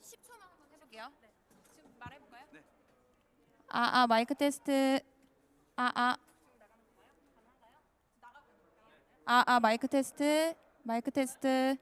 10초만 한번 해볼게요. 네. 지금 말해볼까요? 네. 마이크 테스트. 마이크 테스트. 마이크 테스트.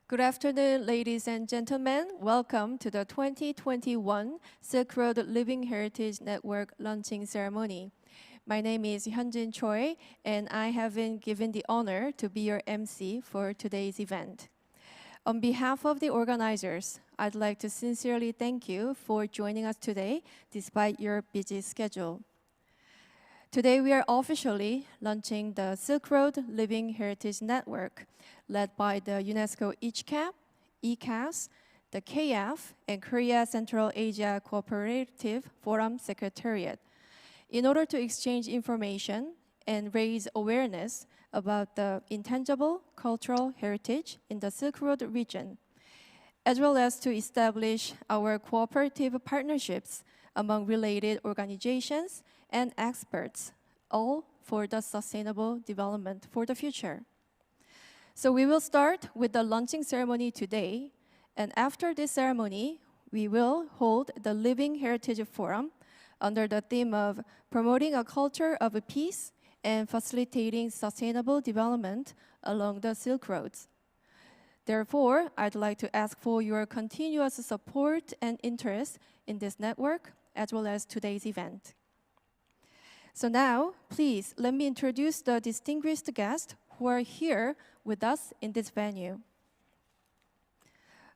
Good afternoon, ladies and gentlemen. Welcome to the 2021 Silk Road Living Heritage Network launching ceremony. My name is Hyunjin Choi, and I have been given the honor to be your MC for today's event. On behalf of the organizers, I'd like to sincerely thank you for joining us today despite your busy schedule. Today, we are officially launching the Silk Road Living Heritage Network, led by the UNESCO ICHCAP, IICAS, the KF, and Korea Central Asia Cooperative Forum Secretariat, in order to exchange information and raise awareness about the intangible cultural heritage in the Silk Road region, as well as to establish our cooperative partnerships among related organizations and experts, all for the sustainable development for the future. So we will start with the launching ceremony today, and after this ceremony, we will hold the Living Heritage Forum under the theme of promoting a culture of peace and facilitating sustainable development along the Silk Roads. Therefore, I'd like to ask for your continuous support and interest in this network, as well as today's event. So now, please let me introduce the distinguished guests who are here with us in this venue.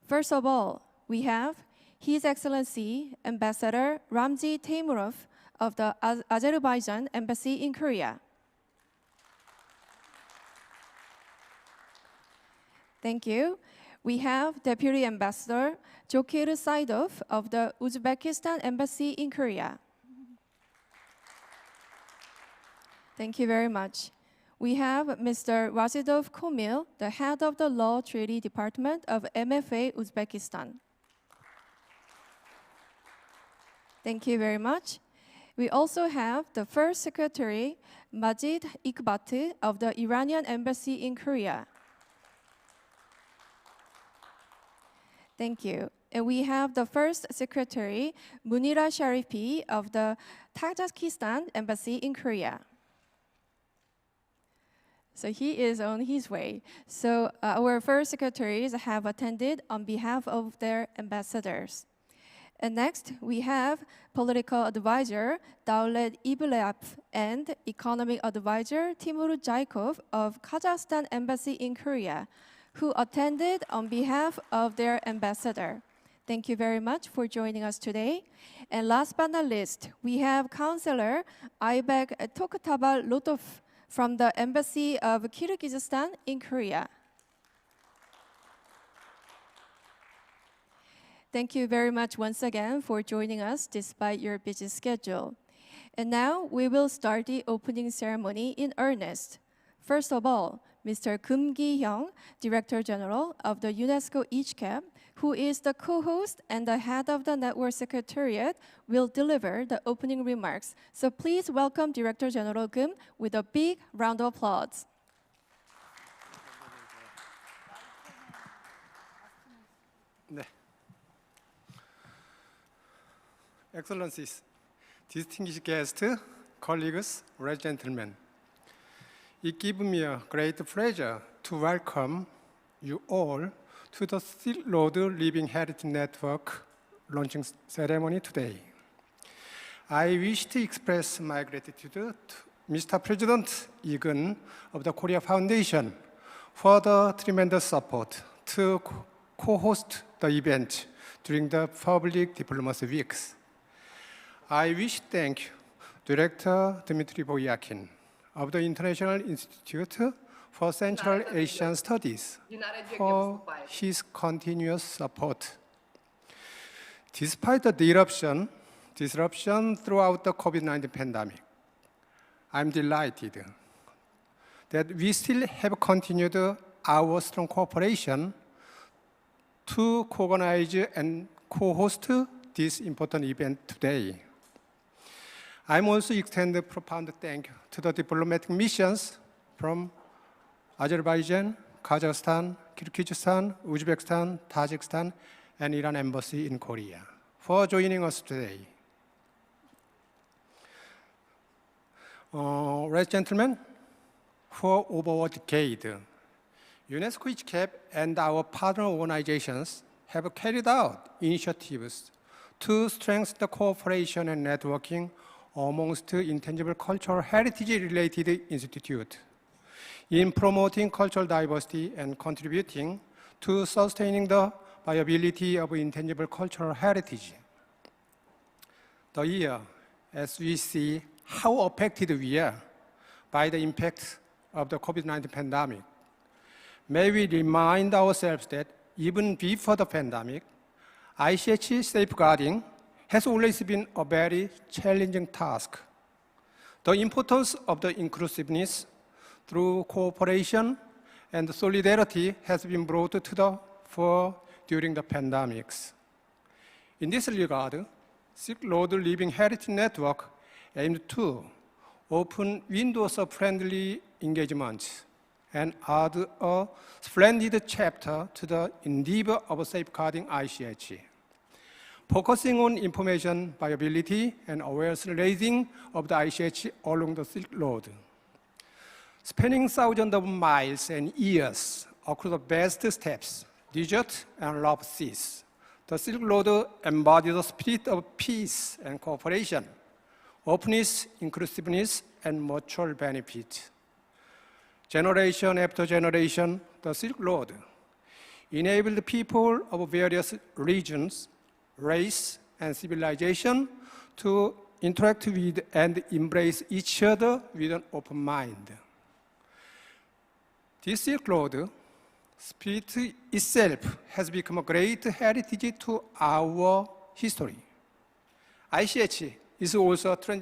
First of all, we have His Excellency Ambassador Ramzi Teymurov of the Azerbaijan Embassy in Korea. Thank you. We have Deputy Ambassador Jokir Saidov of the Uzbekistan Embassy in Korea. Thank you very much. We have Mr. Razidov Komil, the head of the Law Treaty Department of MFA Uzbekistan. Thank you very much. We also have the First Secretary, Majid Ikbat of the Iranian Embassy in Korea. Thank you. And we have the First Secretary, Munira Sharifi of the Tajikistan Embassy in Korea. So he is on his way. So our first secretaries have attended on behalf of their ambassadors. And next, we have political advisor Daulet Iblev and economic advisor Timur Jaikov of Kazakhstan Embassy in Korea, who attended on behalf of their ambassador. Thank you very much for joining us today. And last but not least, we have Counselor Aybek Toktaba Lotov from the Embassy of Kyrgyzstan in Korea. Thank you very much once again for joining us despite your busy schedule. And now we will start the opening ceremony in earnest. First of all, Mr. Kim Gi-hyung, Director General of the UNESCO ICHCAP, who is the co-host and the head of the Network Secretariat, will deliver the opening remarks. So please welcome Director General Kim with a big round of applause. 네. Excellencies, distinguished guests, colleagues, ladies and gentlemen. It gives me a great pleasure to welcome you all to the Silk Road Living Heritage Network launching ceremony today. I wish to express my gratitude to Mr. President Egan of the Korea Foundation for the tremendous support to co-host the event during the public diplomacy weeks. I wish to thank Director Dmitry Boyakin of the International Institute for Central Asian Studies for his continuous support. Despite the disruption throughout the COVID-19 pandemic, I'm delighted that we still have continued our strong cooperation to co-organize and co-host this important event today. I'm also extending profound thanks to the diplomatic missions from Azerbaijan, Kazakhstan, Kyrgyzstan, Uzbekistan, Tajikistan, and Iran Embassy in Korea for joining us today. Ladies and gentlemen, for over a decade, UNESCO ICHCAP and our partner organizations have carried out initiatives to strengthen the cooperation and networking amongst intangible cultural heritage-related institutes in promoting cultural diversity and contributing to sustaining the viability of intangible cultural heritage. The year, as we see how affected we are by the impact of the COVID-19 pandemic, may we remind ourselves that even before the pandemic, ICH safeguarding has always been a very challenging task. The importance of the inclusiveness through cooperation and solidarity has been brought to the fore during the pandemics. In this regard, Silk Road Living Heritage Network aimed to open windows of friendly engagement and add a splendid chapter to the endeavor of safeguarding ICH, focusing on information viability and awareness raising of the ICH along the Silk Road. Spanning thousands of miles and years across the vast steppes, deserts, and rough seas, the Silk Road embodies the spirit of peace and cooperation, openness, inclusiveness, and mutual benefit. Generation after generation, the Silk Road enabled people of various regions, race, and civilization to interact with and embrace each other with an open mind. This Silk Road spirit itself has become a great heritage to our history. ICH is also a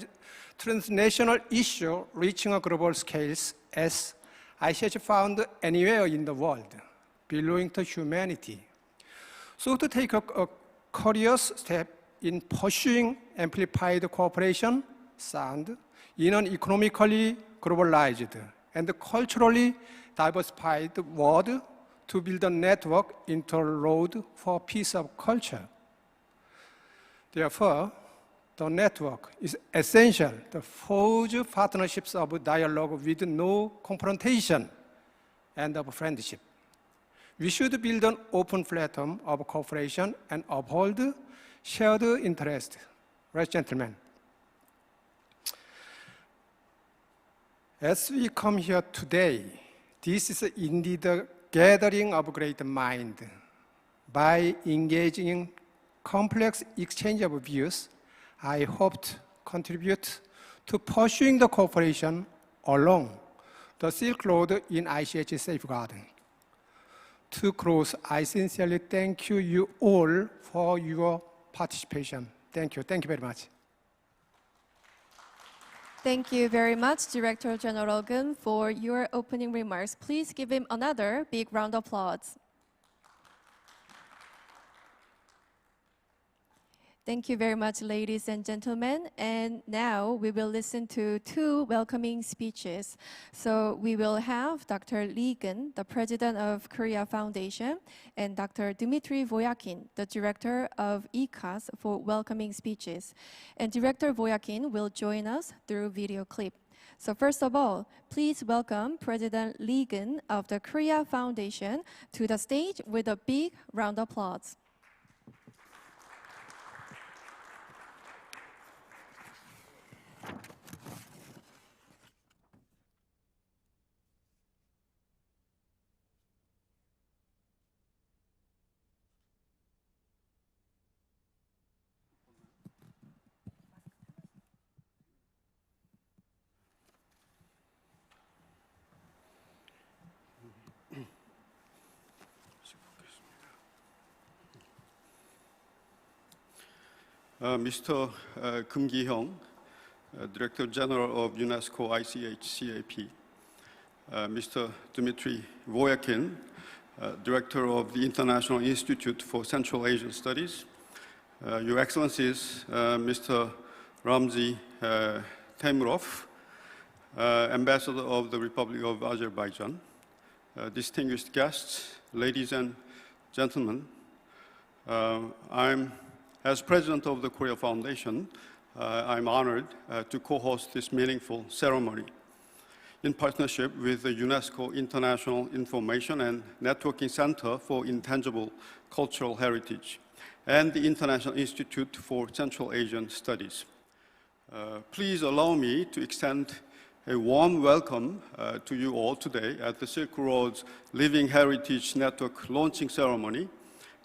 transnational issue reaching a global scale as ICH found anywhere in the world belonging to humanity. So to take a courageous step in pursuing amplified cooperation, sound, in an economically globalized and culturally diversified world to build a network into a road for peace of culture. Therefore, the network is essential to forge partnerships of dialogue with no confrontation and of friendship. We should build an open platform of cooperation and uphold shared interest. Right, gentlemen? As we come here today, this is indeed a gathering of great mind. By engaging in complex exchange of views, I hope to contribute to pursuing the cooperation along the Silk Road in ICH safeguarding. To close, I sincerely thank you all for your participation. Thank you. Thank you very much. Thank you very much, Director General Gun, for your opening remarks. Please give him another big round of applause. Thank you very much, ladies and gentlemen. And now we will listen to two welcoming speeches. So we will have Dr. Lee Gun, the president of Korea Foundation, and Dr. Dmitry Voyakin, the director of IICAS, for welcoming speeches. And Director Voyakin will join us through video clip. So first of all, please welcome President Lee Gun of the Korea Foundation to the stage with a big round of applause. Mr. Kim Ki-hyung, Director General of UNESCO ICHCAP, Mr. Dmitry Voyakin, Director of the International Institute for Central Asian Studies, Your Excellencies, Mr. Ramzi Temurov, Ambassador of the Republic of Azerbaijan, distinguished guests, ladies and gentlemen, as President of the Korea Foundation, I'm honored to co-host this meaningful ceremony. in partnership with the UNESCO International Information and Networking Center for Intangible Cultural Heritage and the International Institute for Central Asian Studies. Please allow me to extend a warm welcome to you all today at the Silk Road's Living Heritage Network launching ceremony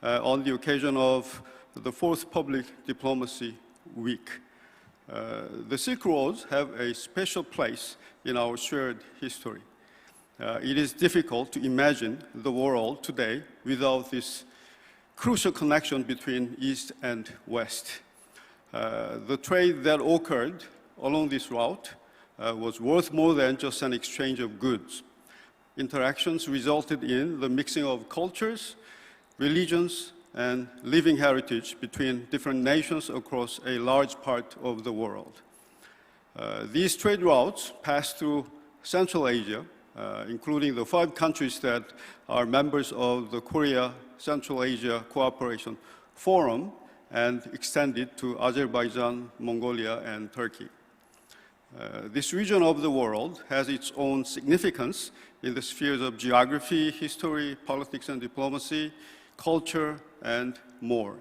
on the occasion of the 4th Public Diplomacy Week. The Silk Roads have a special place in our shared history. It is difficult to imagine the world today without this crucial connection between East and West. The trade that occurred along this route was worth more than just an exchange of goods. Interactions resulted in the mixing of cultures, religions, and living heritage between different nations across a large part of the world. These trade routes passed through Central Asia, including the 5 countries that are members of the Korea-Central Asia Cooperation Forum, and extended to Azerbaijan, Mongolia, and Turkey. This region of the world has its own significance in the spheres of geography, history, politics and diplomacy, culture, and more.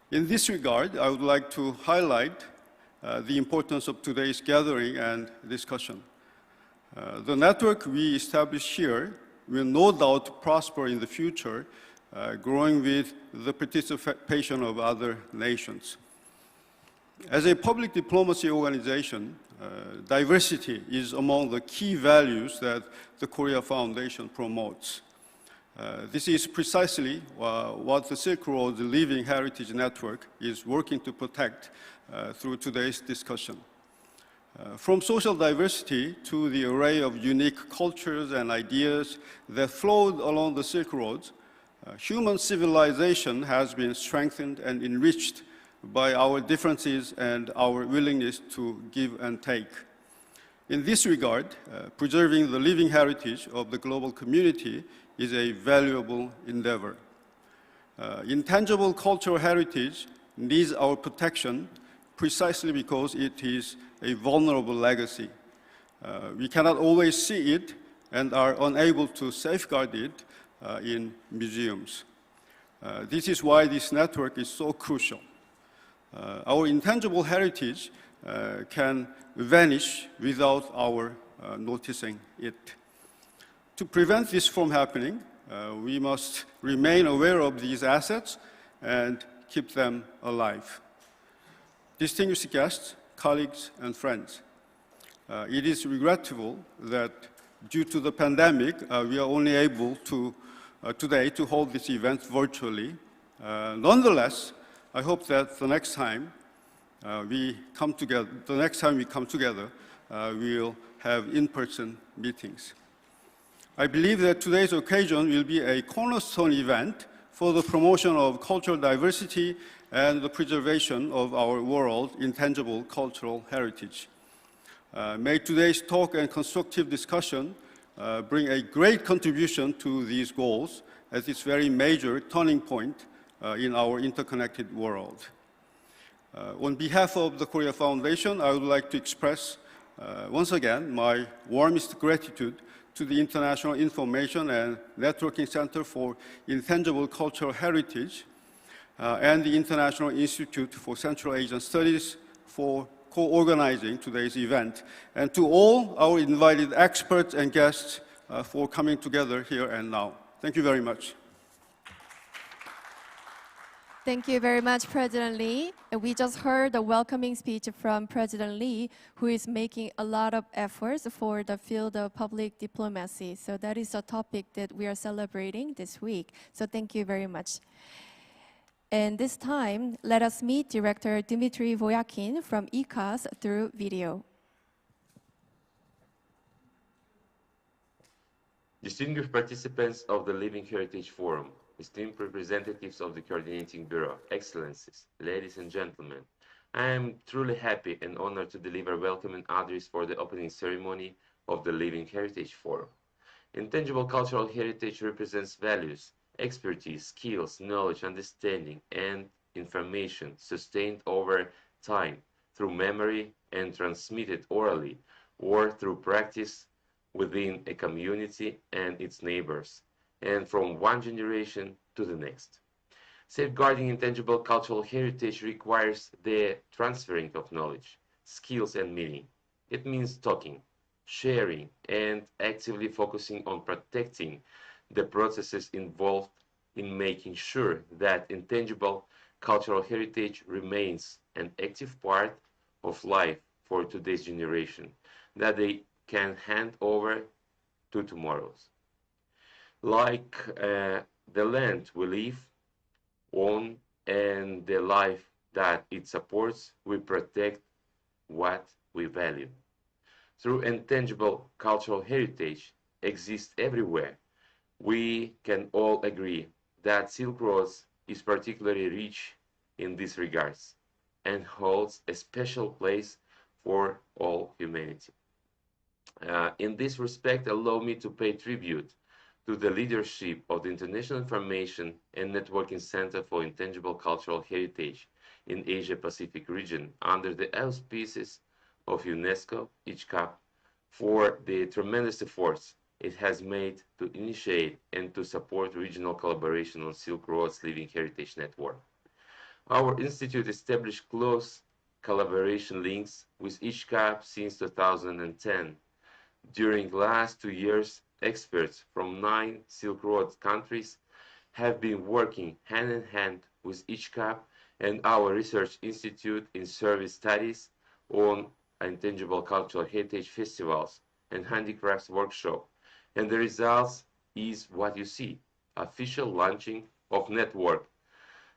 In this regard, I would like to highlight the importance of today's gathering and discussion. The network we establish here will no doubt prosper in the future, growing with the participation of other nations. As a public diplomacy organization, diversity is among the key values that the Korea Foundation promotes. This is precisely what the Silk Road Living Heritage Network is working to protect through today's discussion. From social diversity to the array of unique cultures and ideas that flowed along the Silk Roads, human civilization has been strengthened and enriched by our differences and our willingness to give and take. In this regard, preserving the living heritage of the global community is a valuable endeavor. Intangible cultural heritage needs our protection precisely because it is a vulnerable legacy. We cannot always see it and are unable to safeguard it in museums. This is why this network is so crucial. Our intangible heritage can vanish without our noticing it. To prevent this from happening, we must remain aware of these assets and keep them alive. Distinguished guests, colleagues, and friends, it is regrettable that due to the pandemic, we are only able to today to hold this event virtually. Nonetheless, I hope that the next time we come together, we'll have in-person meetings. I believe that today's occasion will be a cornerstone event for the promotion of cultural diversity and the preservation of our world's intangible cultural heritage. May today's talk and constructive discussion bring a great contribution to these goals as this very major turning point in our interconnected world. On behalf of the Korea Foundation, I would like to express once again my warmest gratitude to the International Information and Networking Center for Intangible Cultural Heritage and the International Institute for Central Asian Studies for co-organizing today's event, and to all our invited experts and guests for coming together here and now. Thank you very much. Thank you very much, President Lee. And we just heard a welcoming speech from President Lee, who is making a lot of efforts for the field of public diplomacy. So that is a topic that we are celebrating this week. So thank you very much. And this time, let us meet Director Dmitry Voyakin from ICHCAS through video. Distinguished participants of the Living Heritage Forum, esteemed representatives of the Coordinating Bureau, Excellencies, ladies and gentlemen, I am truly happy and honored to deliver welcoming address for the opening ceremony of the Living Heritage Forum. Intangible cultural heritage represents values, expertise, skills, knowledge, understanding, and information sustained over time through memory and transmitted orally or through practice within a community and its neighbors, and from one generation to the next. Safeguarding intangible cultural heritage requires the transferring of knowledge, skills, and meaning. It means talking, sharing, and actively focusing on protecting the processes involved in making sure that intangible cultural heritage remains an active part of life for today's generation that they can hand over to tomorrow's. Like the land we live on and the life that it supports, we protect what we value. Through intangible cultural heritage exists everywhere, we can all agree that Silk Road is particularly rich in these regards and holds a special place for all humanity. In this respect, allow me to pay tribute to the leadership of the International Information and Networking Center for Intangible Cultural Heritage in Asia-Pacific region under the auspices of UNESCO, ICHCAP, for the tremendous efforts it has made to initiate and to support regional collaboration on Silk Road's Living Heritage Network. Our institute established close collaboration links with ICHCAP since 2010. During the last 2 years, experts from 9 Silk Road countries have been working hand in hand with ICHCAP and our research institute in service studies on intangible cultural heritage festivals and handicrafts workshop. And the results is what you see, official launching of network.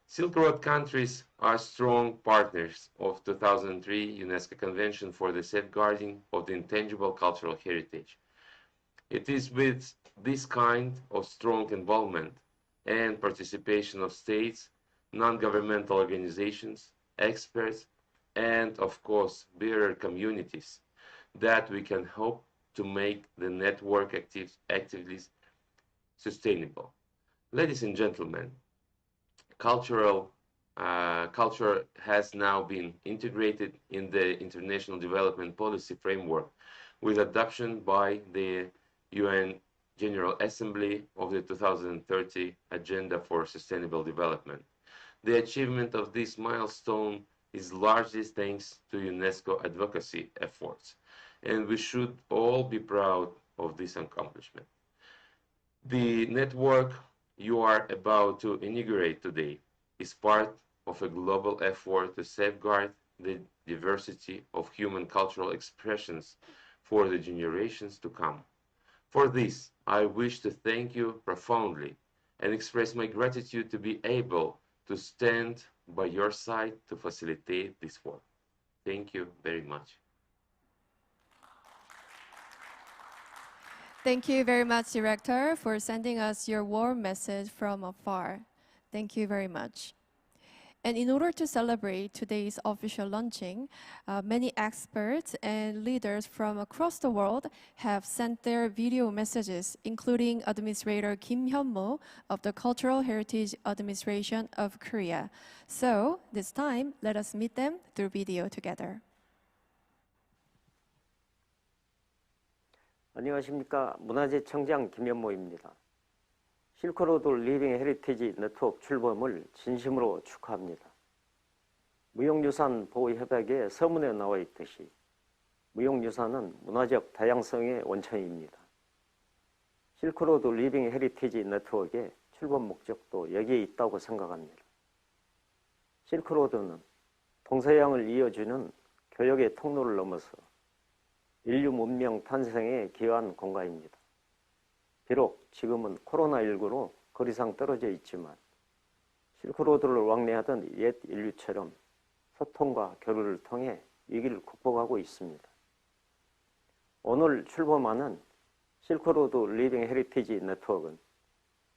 Silk Road countries are strong partners of 2003 UNESCO Convention for the Safeguarding of the Intangible Cultural Heritage. It is with this kind of strong involvement and participation of states, non-governmental organizations, experts, and of course, bearer communities that we can hope to make the network activities sustainable. Ladies and gentlemen, culture has now been integrated in the international development policy framework with adoption by the UN General Assembly of the 2030 Agenda for Sustainable Development. The achievement of this milestone is largely thanks to UNESCO advocacy efforts, and we should all be proud of this accomplishment. The network you are about to inaugurate today is part of a global effort to safeguard the diversity of human cultural expressions for the generations to come. For this, I wish to thank you profoundly and express my gratitude to be able to stand by your side to facilitate this work. Thank you very much. Thank you very much, Director, for sending us your warm message from afar. Thank you very much. And in order to celebrate today's official launching, many experts and leaders from across the world have sent their video messages, including Administrator Kim Hyun-mo of the Cultural Heritage Administration of Korea. So this time, let us meet them through video together. 안녕하십니까. 문화재 청장 김현모입니다. 실크로드 리빙 헤리티지 네트워크 출범을 진심으로 축하합니다. 무형유산 보호협약의 서문에 나와 있듯이 무형유산은 문화적 다양성의 원천입니다. 실크로드 리빙 헤리티지 네트워크의 출범 목적도 여기에 있다고 생각합니다. 실크로드는 동서양을 이어주는 교역의 통로를 넘어서 인류 문명 탄생에 기여한 공간입니다. 비록 지금은 코로나19로 거리상 떨어져 있지만 실크로드를 왕래하던 옛 인류처럼 소통과 교류를 통해 위기를 극복하고 있습니다. 오늘 출범하는 실크로드 리빙 헤리티지 네트워크는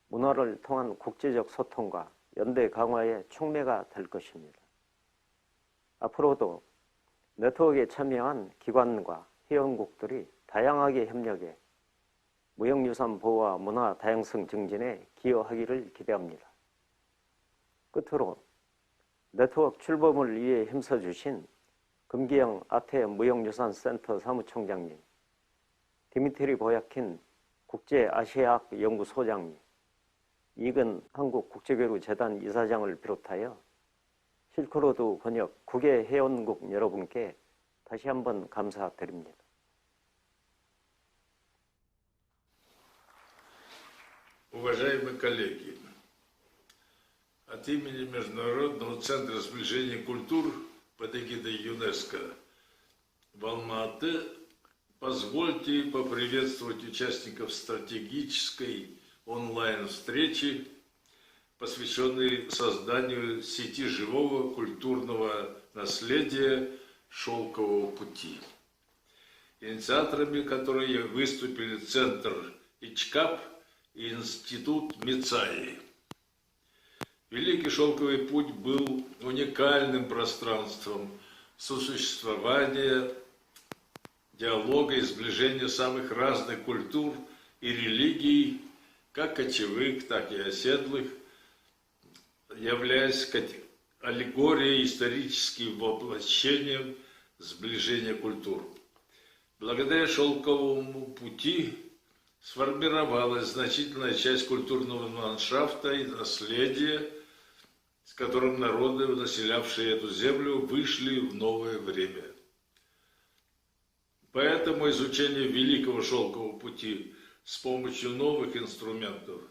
문화를 통한 국제적 소통과 연대 강화의 촉매가 될 것입니다. 앞으로도 네트워크에 참여한 기관과 회원국들이 다양하게 협력해 무형유산 보호와 문화 다양성 증진에 기여하기를 기대합니다. 끝으로 네트워크 출범을 위해 힘써주신 금기영 아태 무형유산 센터 사무총장님, 디미트리 보야킨 국제아시아학 연구소장님, 이근 한국국제교류재단 이사장을 비롯하여 실크로드 번역 국외 회원국 여러분께 다시 한번 감사드립니다. Уважаемые коллеги, от имени Международного центра сближения культур под эгидой ЮНЕСКО в Алма-Ате позвольте поприветствовать участников стратегической онлайн-встречи, посвященной созданию сети живого культурного наследия «Шелкового пути», инициаторами которой выступили Центр ICHCAP и Институт Мицаи. Великий Шелковый путь был уникальным пространством сосуществования, диалога и сближения самых разных культур и религий, как кочевых, так и оседлых, являясь аллегорией, историческим воплощением сближения культур. Благодаря Шелковому пути сформировалась значительная часть культурного ландшафта и наследия, с которым народы, населявшие эту землю, вышли в новое время. Поэтому изучение Великого Шелкового пути с помощью новых инструментов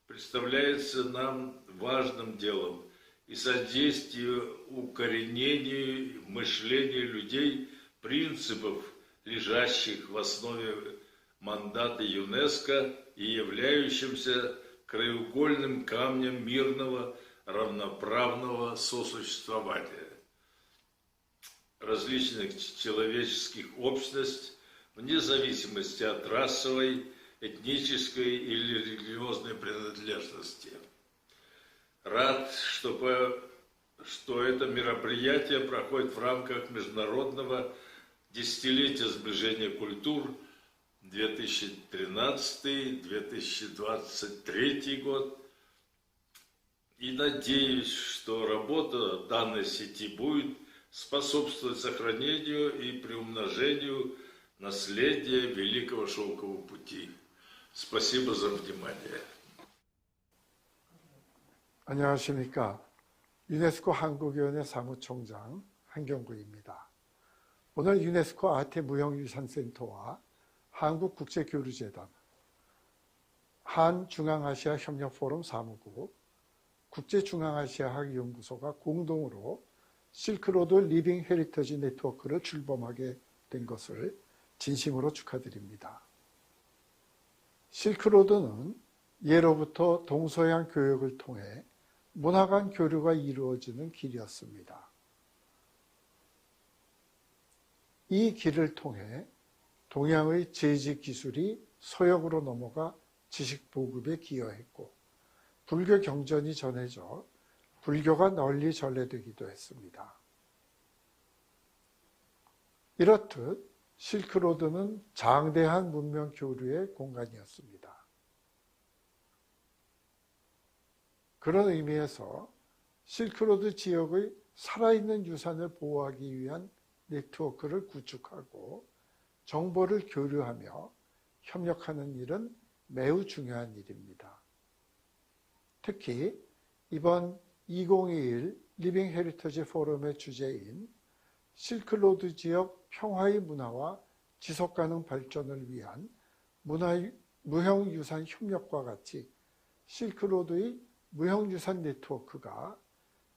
представляется нам важным делом и содействие укоренению мышления людей принципов, лежащих в основе мандата ЮНЕСКО и являющимся краеугольным камнем мирного, равноправного сосуществования различных человеческих общностей вне зависимости от расовой, этнической или религиозной принадлежности. Рад, что это мероприятие проходит в рамках Международного десятилетия сближения культур 2013-2023 год. И надеюсь, что работа данной сети будет способствовать сохранению и приумножению наследия Великого Шелкового пути. Спасибо за внимание. 안녕하십니까. 유네스코 한국위원회 사무총장 한경구입니다. 오늘 유네스코 아태 무형유산센터와 한국국제교류재단, 한중앙아시아 협력포럼 사무국, 국제중앙아시아학연구소가 공동으로 실크로드 리빙 헤리터지 네트워크를 출범하게 된 것을 진심으로 축하드립니다. 실크로드는 예로부터 동서양 교역을 통해 문화 간 교류가 이루어지는 길이었습니다. 이 길을 통해 동양의 제지 기술이 서역으로 넘어가 지식 보급에 기여했고 불교 경전이 전해져 불교가 널리 전래되기도 했습니다. 이렇듯 실크로드는 장대한 문명 교류의 공간이었습니다. 그런 의미에서 실크로드 지역의 살아있는 유산을 보호하기 위한 네트워크를 구축하고 정보를 교류하며 협력하는 일은 매우 중요한 일입니다. 특히 이번 2021 리빙 헤리터지 포럼의 주제인 실크로드 지역 평화의 문화와 지속가능 발전을 위한 무형유산 협력과 같이 실크로드의 무형유산 네트워크가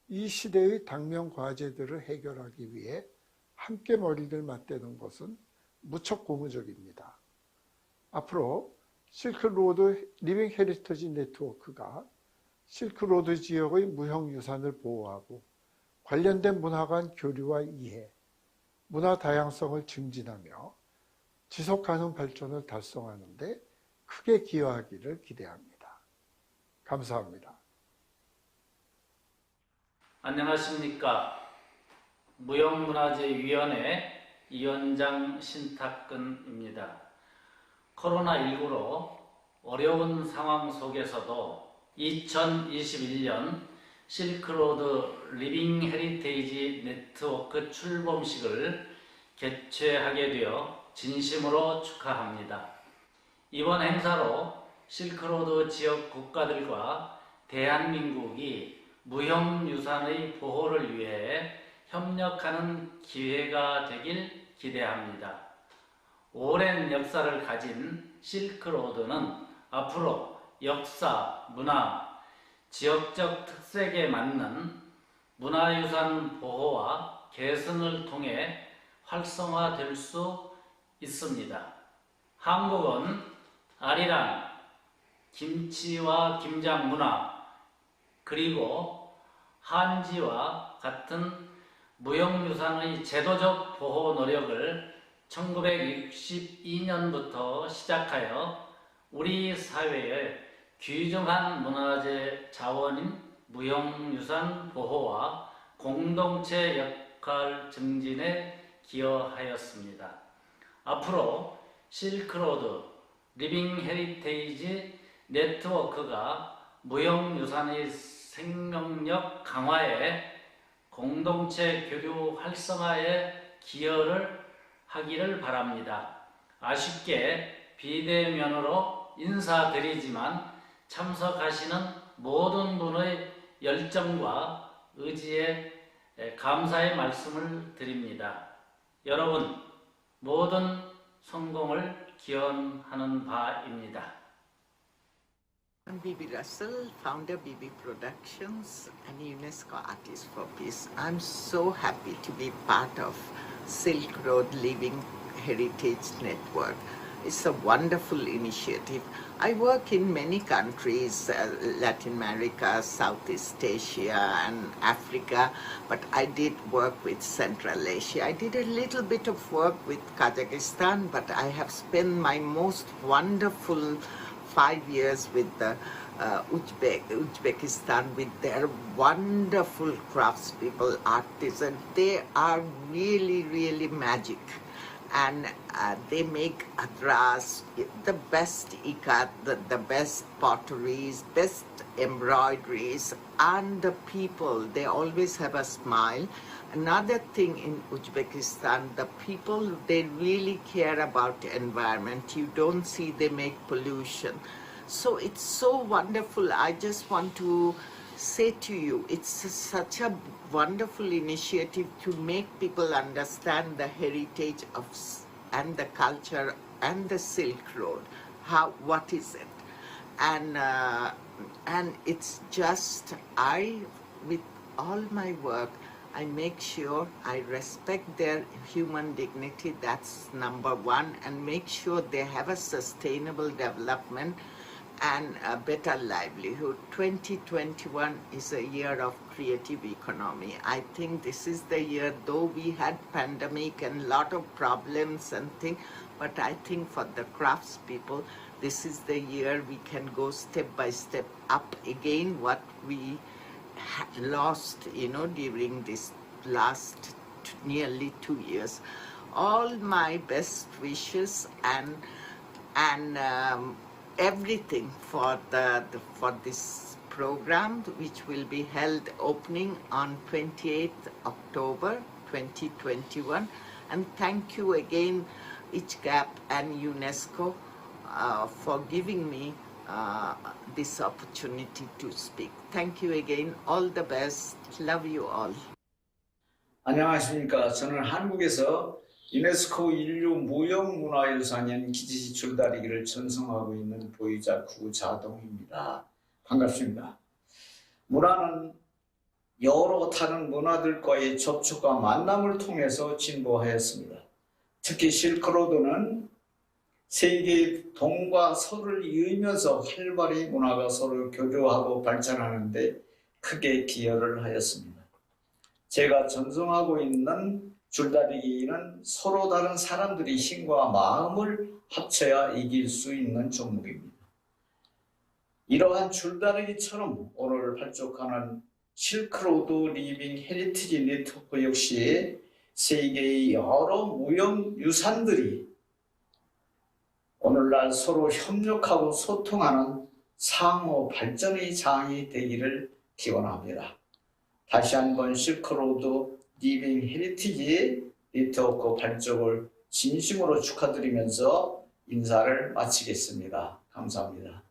이 시대의 당면 과제들을 해결하기 위해 함께 머리를 맞대는 것은 무척 고무적입니다. 앞으로 실크로드 리빙 헤리터지 네트워크가 실크로드 지역의 무형유산을 보호하고 관련된 문화 간 교류와 이해, 문화 다양성을 증진하며 지속가능 발전을 달성하는 데 크게 기여하기를 기대합니다. 감사합니다. 안녕하십니까. 무형문화재위원회 위원장 신탁근입니다. 코로나19로 어려운 상황 속에서도 2021년 실크로드 리빙 헤리테이지 네트워크 출범식을 개최하게 되어 진심으로 축하합니다. 이번 행사로 실크로드 지역 국가들과 대한민국이 무형유산의 보호를 위해 협력하는 기회가 되길 기대합니다. 오랜 역사를 가진 실크로드는 앞으로 역사, 문화, 지역적 특색에 맞는 문화유산 보호와 개선을 통해 활성화될 수 있습니다. 한국은 아리랑, 김치와 김장 문화, 그리고 한지와 같은 무형유산의 제도적 보호 노력을 1962년부터 시작하여 우리 사회의 귀중한 문화재 자원인 무형유산 보호와 공동체 역할 증진에 기여하였습니다. 앞으로 실크로드 리빙 헤리테이지 네트워크가 무형유산의 생명력 강화에 공동체 교류 활성화에 기여를 하기를 바랍니다. 아쉽게 비대면으로 인사드리지만 참석하시는 모든 분의 열정과 의지에 감사의 말씀을 드립니다. 여러분 모든 성공을 기원하는 바입니다. I'm Bibi Russell, founder Bibi Productions and UNESCO Artist for Peace. I'm so happy to be part of Silk Road Living Heritage Network. It's a wonderful initiative. I work in many countries, Latin America, Southeast Asia and Africa, but I did work with Central Asia. I did a little bit of work with Tajikistan, but I have spent my most wonderful 5 years with the Uzbekistan with their wonderful craftspeople, artisans. They are really, really magic. And they make adras, the best ikat, the best potteries, best embroideries, and the people, they always have a smile. Another thing in Uzbekistan, the people, they really care about the environment. You don't see they make pollution. So it's so wonderful. I just want to say to you, it's such a wonderful initiative to make people understand the heritage of and the culture and the Silk Road. What is it? And it's just, with all my work, I make sure I respect their human dignity, that's number one, and make sure they have a sustainable development and a better livelihood. 2021 is a year of creative economy. I think this is the year, though we had pandemic and lot of problems and things, but I think for the craftspeople, this is the year we can go step by step up again what we lost, during this last nearly 2 years. All my best wishes and everything for this program, which will be held opening on 28th October 2021. And thank you again, ICHCAP and UNESCO, for giving me this opportunity to speak. Thank you again. All the best. Love you all. 안녕하십니까. 저는 한국에서 유네스코 인류 무형문화유산인 기지시 줄다리기를 전송하고 있는 보유자 구자동입니다. 반갑습니다. 문화는 여러 다른 문화들과의 접촉과 만남을 통해서 진보하였습니다. 특히 실크로드는 세계의 동과 서를 이으면서 활발히 문화가 서로 교류하고 발전하는 데 크게 기여를 하였습니다. 제가 전송하고 있는 줄다리기는 서로 다른 사람들이 힘과 마음을 합쳐야 이길 수 있는 종목입니다. 이러한 줄다리기처럼 오늘 발족하는 실크로드 리빙 헤리티지 네트워크 역시 세계의 여러 무형유산들이 오늘날 서로 협력하고 소통하는 상호 발전의 장이 되기를 기원합니다. 다시 한번 실크로드 리빙 헤리티지 네트워크 발족을 진심으로 축하드리면서 인사를 마치겠습니다. 감사합니다.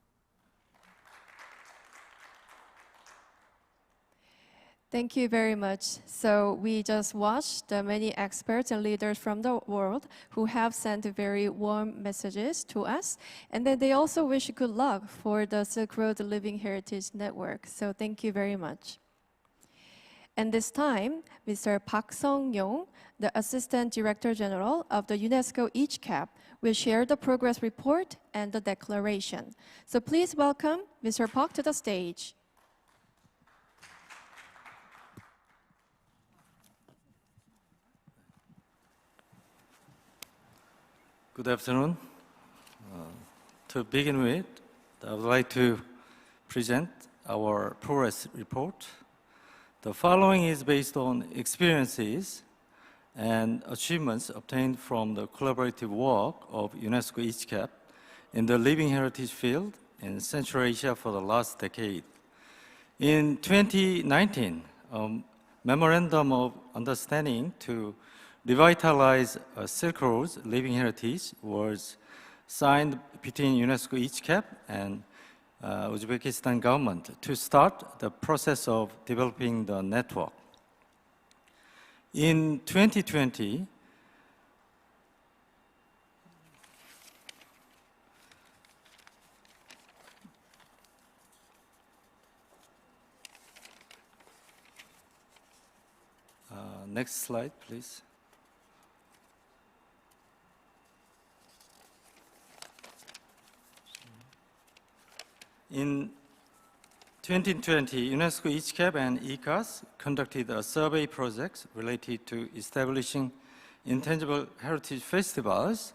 Thank you very much. So we just watched the many experts and leaders from the world who have sent very warm messages to us. And then they also wish good luck for the Silk Road Living Heritage Network. So thank you very much. And this time, Mr. Park Sung-yong, the Assistant Director General of the UNESCO ICHCAP, will share the progress report and the declaration. So please welcome Mr. Park to the stage. Good afternoon. To begin with, I would like to present our progress report. The following is based on experiences and achievements obtained from the collaborative work of UNESCO ICHCAP in the living heritage field in Central Asia for the last decade. In 2019, a memorandum of understanding to revitalize Silk Road's living heritage was signed between UNESCO ICHCAP and Uzbekistan government to start the process of developing the network. In 2020, next slide, please. In 2020, UNESCO ICHCAP and IICAS conducted a survey project related to establishing intangible heritage festivals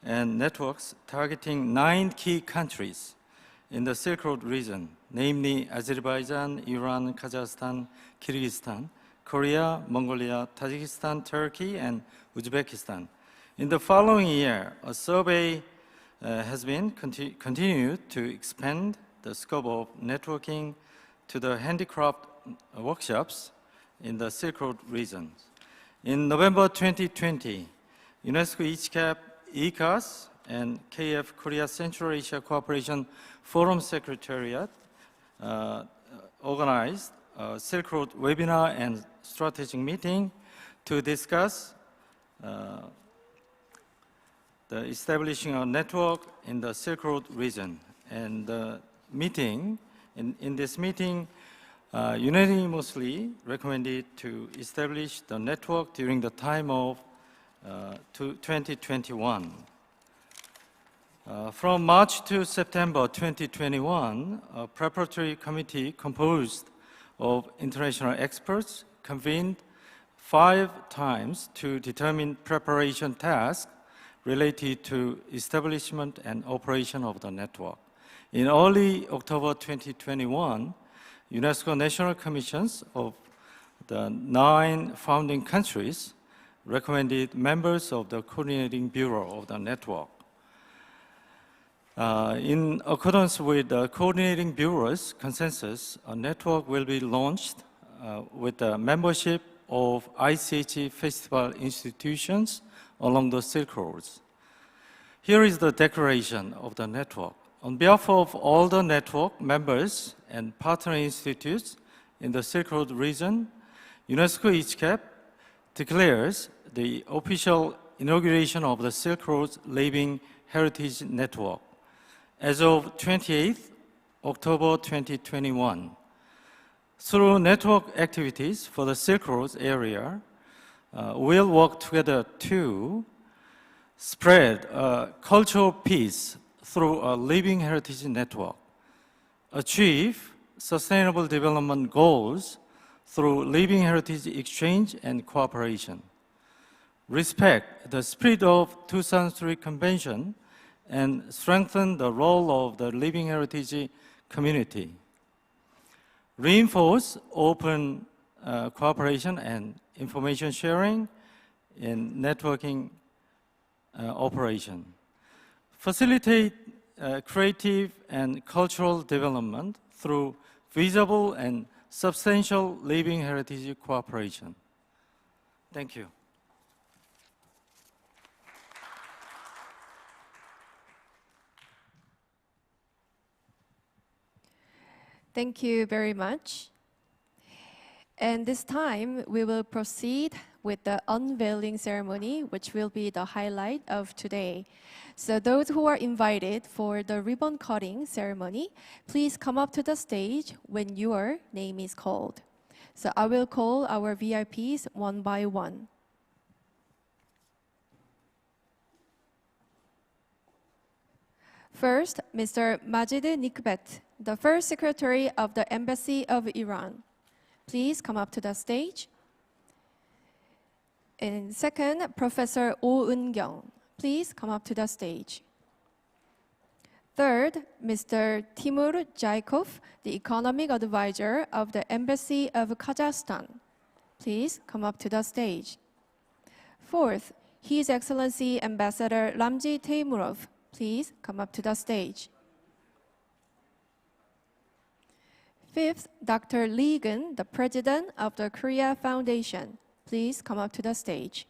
and networks targeting 9 key countries in the Silk Road region, namely Azerbaijan, Iran, Kazakhstan, Kyrgyzstan, Korea, Mongolia, Tajikistan, Turkey, and Uzbekistan. In the following year, a survey has been continued to expand the scope of networking to the handicraft workshops in the Silk Road region. In November 2020, UNESCO ICHCAP, IICAS, and KF Korea Central Asia Cooperation Forum Secretariat organized a Silk Road webinar and strategic meeting to discuss the establishing a network in the Silk Road region. And the meeting, in this meeting, unanimously recommended to establish the network during the time of 2021. From March to September 2021, a preparatory committee composed of international experts convened 5 times to determine preparation tasks related to establishment and operation of the network. In early October 2021, UNESCO National Commissions of the 9 founding countries recommended members of the Coordinating Bureau of the network. In accordance with the Coordinating Bureau's consensus, a network will be launched with the membership of ICHCAP festival institutions along the Silk Roads. Here is the declaration of the network. On behalf of all the network members and partner institutes in the Silk Road region, UNESCO ICHCAP declares the official inauguration of the Silk Road's Living Heritage Network as of 28th October 2021. Through network activities for the Silk Road area, we'll work together to spread cultural peace through a living heritage network, achieve sustainable development goals through living heritage exchange and cooperation, respect the spirit of 2003 Convention, and strengthen the role of the living heritage community, reinforce open cooperation and information sharing in networking operation, facilitate creative and cultural development through visible and substantial living heritage cooperation. Thank you. Thank you very much. And this time, we will proceed with the unveiling ceremony, which will be the highlight of today. So those who are invited for the ribbon cutting ceremony, please come up to the stage when your name is called. So I will call our VIPs one by one. First, Mr. Majid Nikbet, the first Secretary of the Embassy of Iran. Please come up to the stage. And second, Professor Oh Eun-kyung. Please come up to the stage. Third, Mr. Timur Jaikov, the Economic Advisor of the Embassy of Kazakhstan. Please come up to the stage. Fourth, His Excellency Ambassador Ramzi Teymurov. Please come up to the stage. Fifth, Dr. Lee Gun, the President of the Korea Foundation. Please come up to the stage.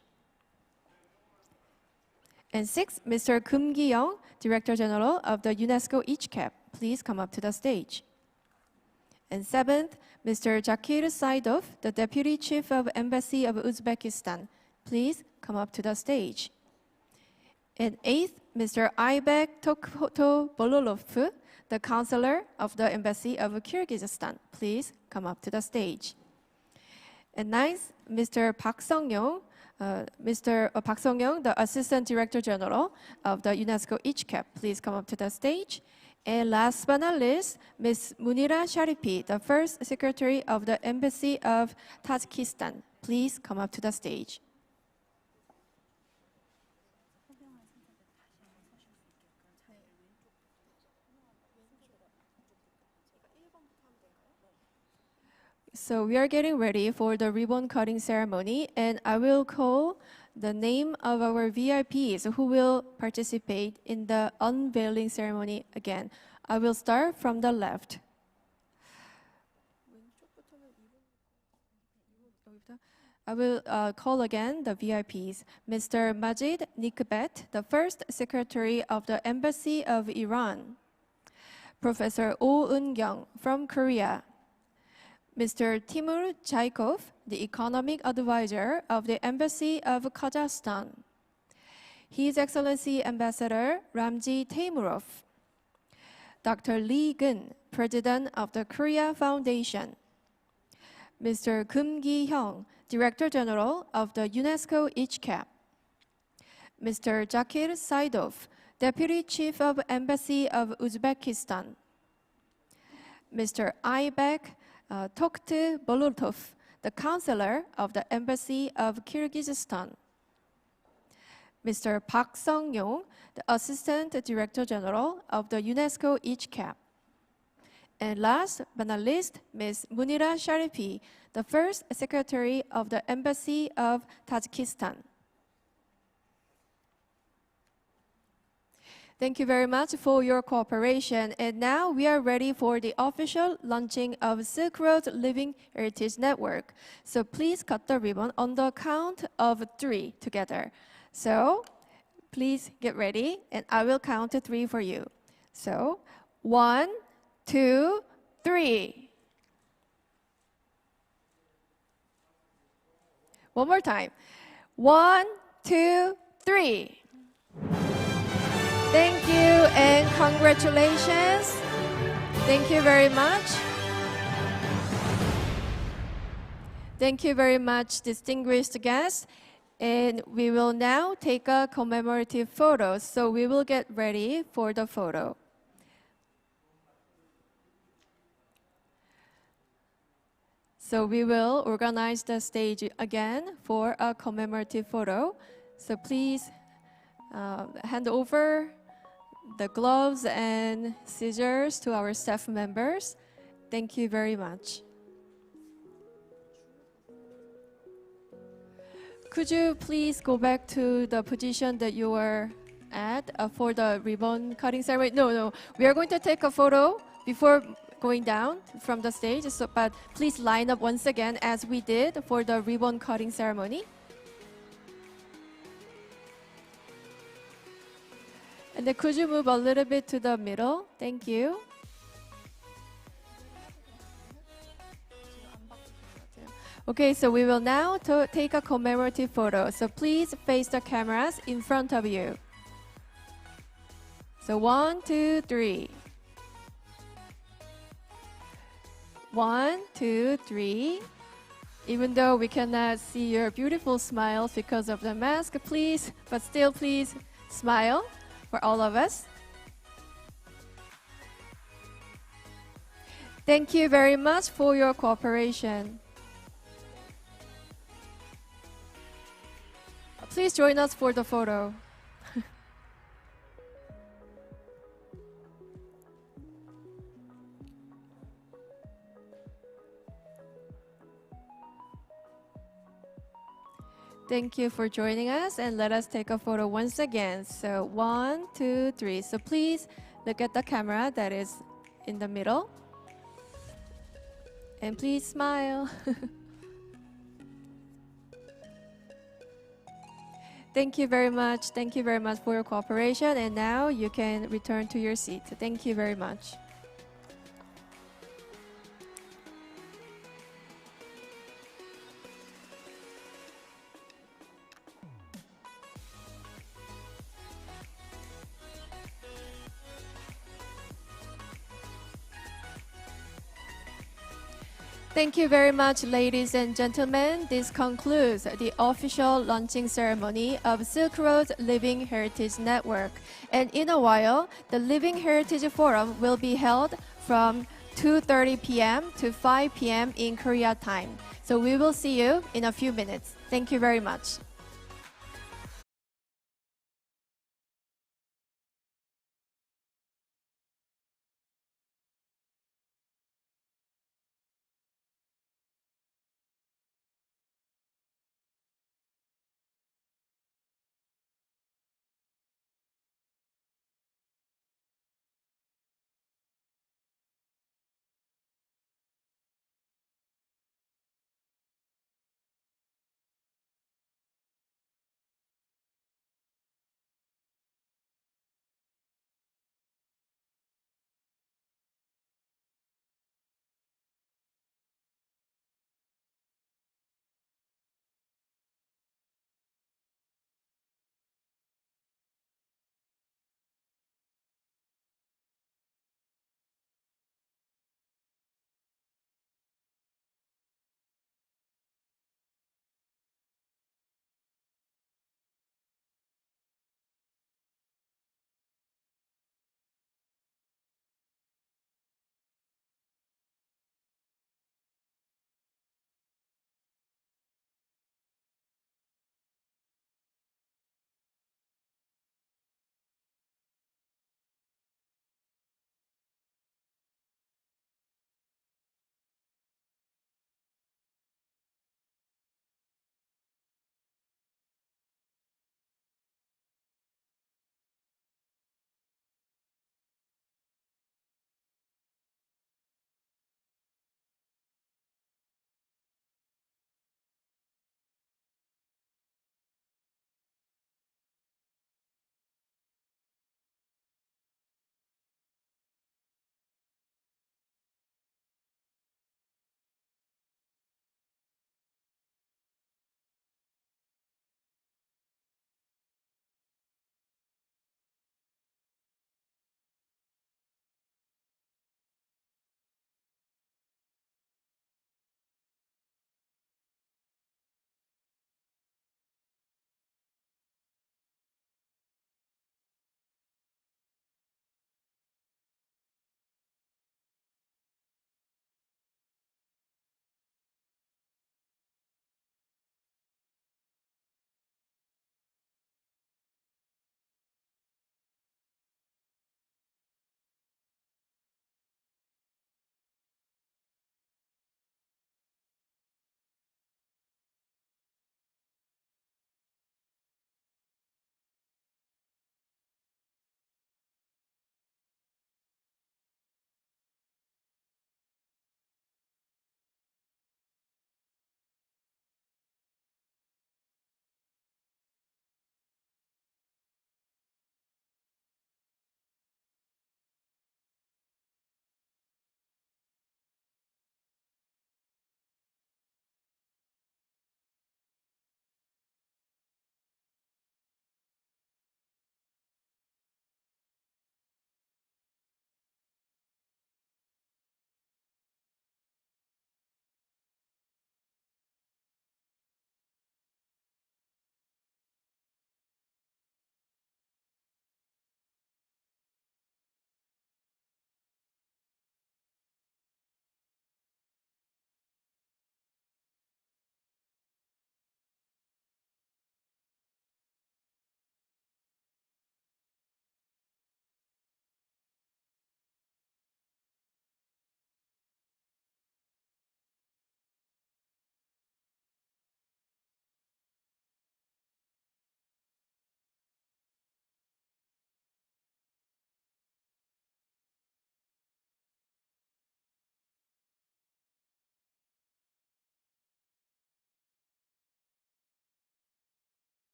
And sixth, Mr. Kim Gi-young, Director General of the UNESCO ICHCAP. Please come up to the stage. And seventh, Mr. Zakir Saidov, the Deputy Chief of Embassy of Uzbekistan. Please come up to the stage. And eighth, Mr. Aybek Tokhoto Bololov, the Counselor of the Embassy of Kyrgyzstan. Please come up to the stage. And ninth, Mr. Park Sung-yong, the Assistant Director General of the UNESCO ICHCAP. Please come up to the stage. And last but not least, Ms. Munira Sharifi, the First Secretary of the Embassy of Tajikistan. Please come up to the stage. So we are getting ready for the ribbon cutting ceremony, and I will call the name of our VIPs who will participate in the unveiling ceremony again. I will start from the left. I will call again the VIPs. Mr. Majid Nikbet, the First Secretary of the Embassy of Iran. Professor Oh Eun-kyung from Korea. Mr. Timur Jaikov, the Economic Advisor of the Embassy of Kazakhstan. His Excellency Ambassador Ramzi Teymurov. Dr. Lee Gun, President of the Korea Foundation. Mr. Kim Gi-young, Director General of the UNESCO ICHCAP. Mr. Zakir Saidov, Deputy Chief of Embassy of Uzbekistan. Mr. Aybek Tokhoto Bololov, the Counselor of the Embassy of Kyrgyzstan. Mr. Park Sung-yong, the Assistant Director General of the UNESCO ICHCAP. And last but not least, Ms. Munira Sharifi, the First Secretary of the Embassy of Tajikistan. Thank you very much for your cooperation. And now we are ready for the official launching of Silk Road Living Heritage Network. So please cut the ribbon on the count of 3 together. So please get ready, and I will count to 3 for you. So 1, 2, 3. One more time. 1, 2, 3. Thank you and congratulations. Thank you very much. Thank you very much, distinguished guests. And we will now take a commemorative photo. So we will get ready for the photo. So we will organize the stage again for a commemorative photo. So please hand over the gloves and scissors to our staff members. Thank you very much. Could you please go back to the position that you were at for the ribbon cutting ceremony? No, we are going to take a photo before going down from the stage, so, but please line up once again as we did for the ribbon cutting ceremony. And then could you move a little bit to the middle? Thank you. Okay, so we will now take a commemorative photo. So please face the cameras in front of you. So 1, 2, 3. 1, 2, 3. Even though we cannot see your beautiful smiles because of the mask, please, but still please smile for all of us. Thank you very much for your cooperation. Please join us for the photo. Thank you for joining us, and let us take a photo once again. So 1, 2, 3. So please look at the camera that is in the middle. And please smile. Thank you very much. Thank you very much for your cooperation. And now you can return to your seat. Thank you very much. Thank you very much, ladies and gentlemen. This concludes the official launching ceremony of Silk Road's Living Heritage Network. And in a while, the Living Heritage Forum will be held from 2:30 p.m. to 5 p.m. in Korea time. So we will see you in a few minutes. Thank you very much.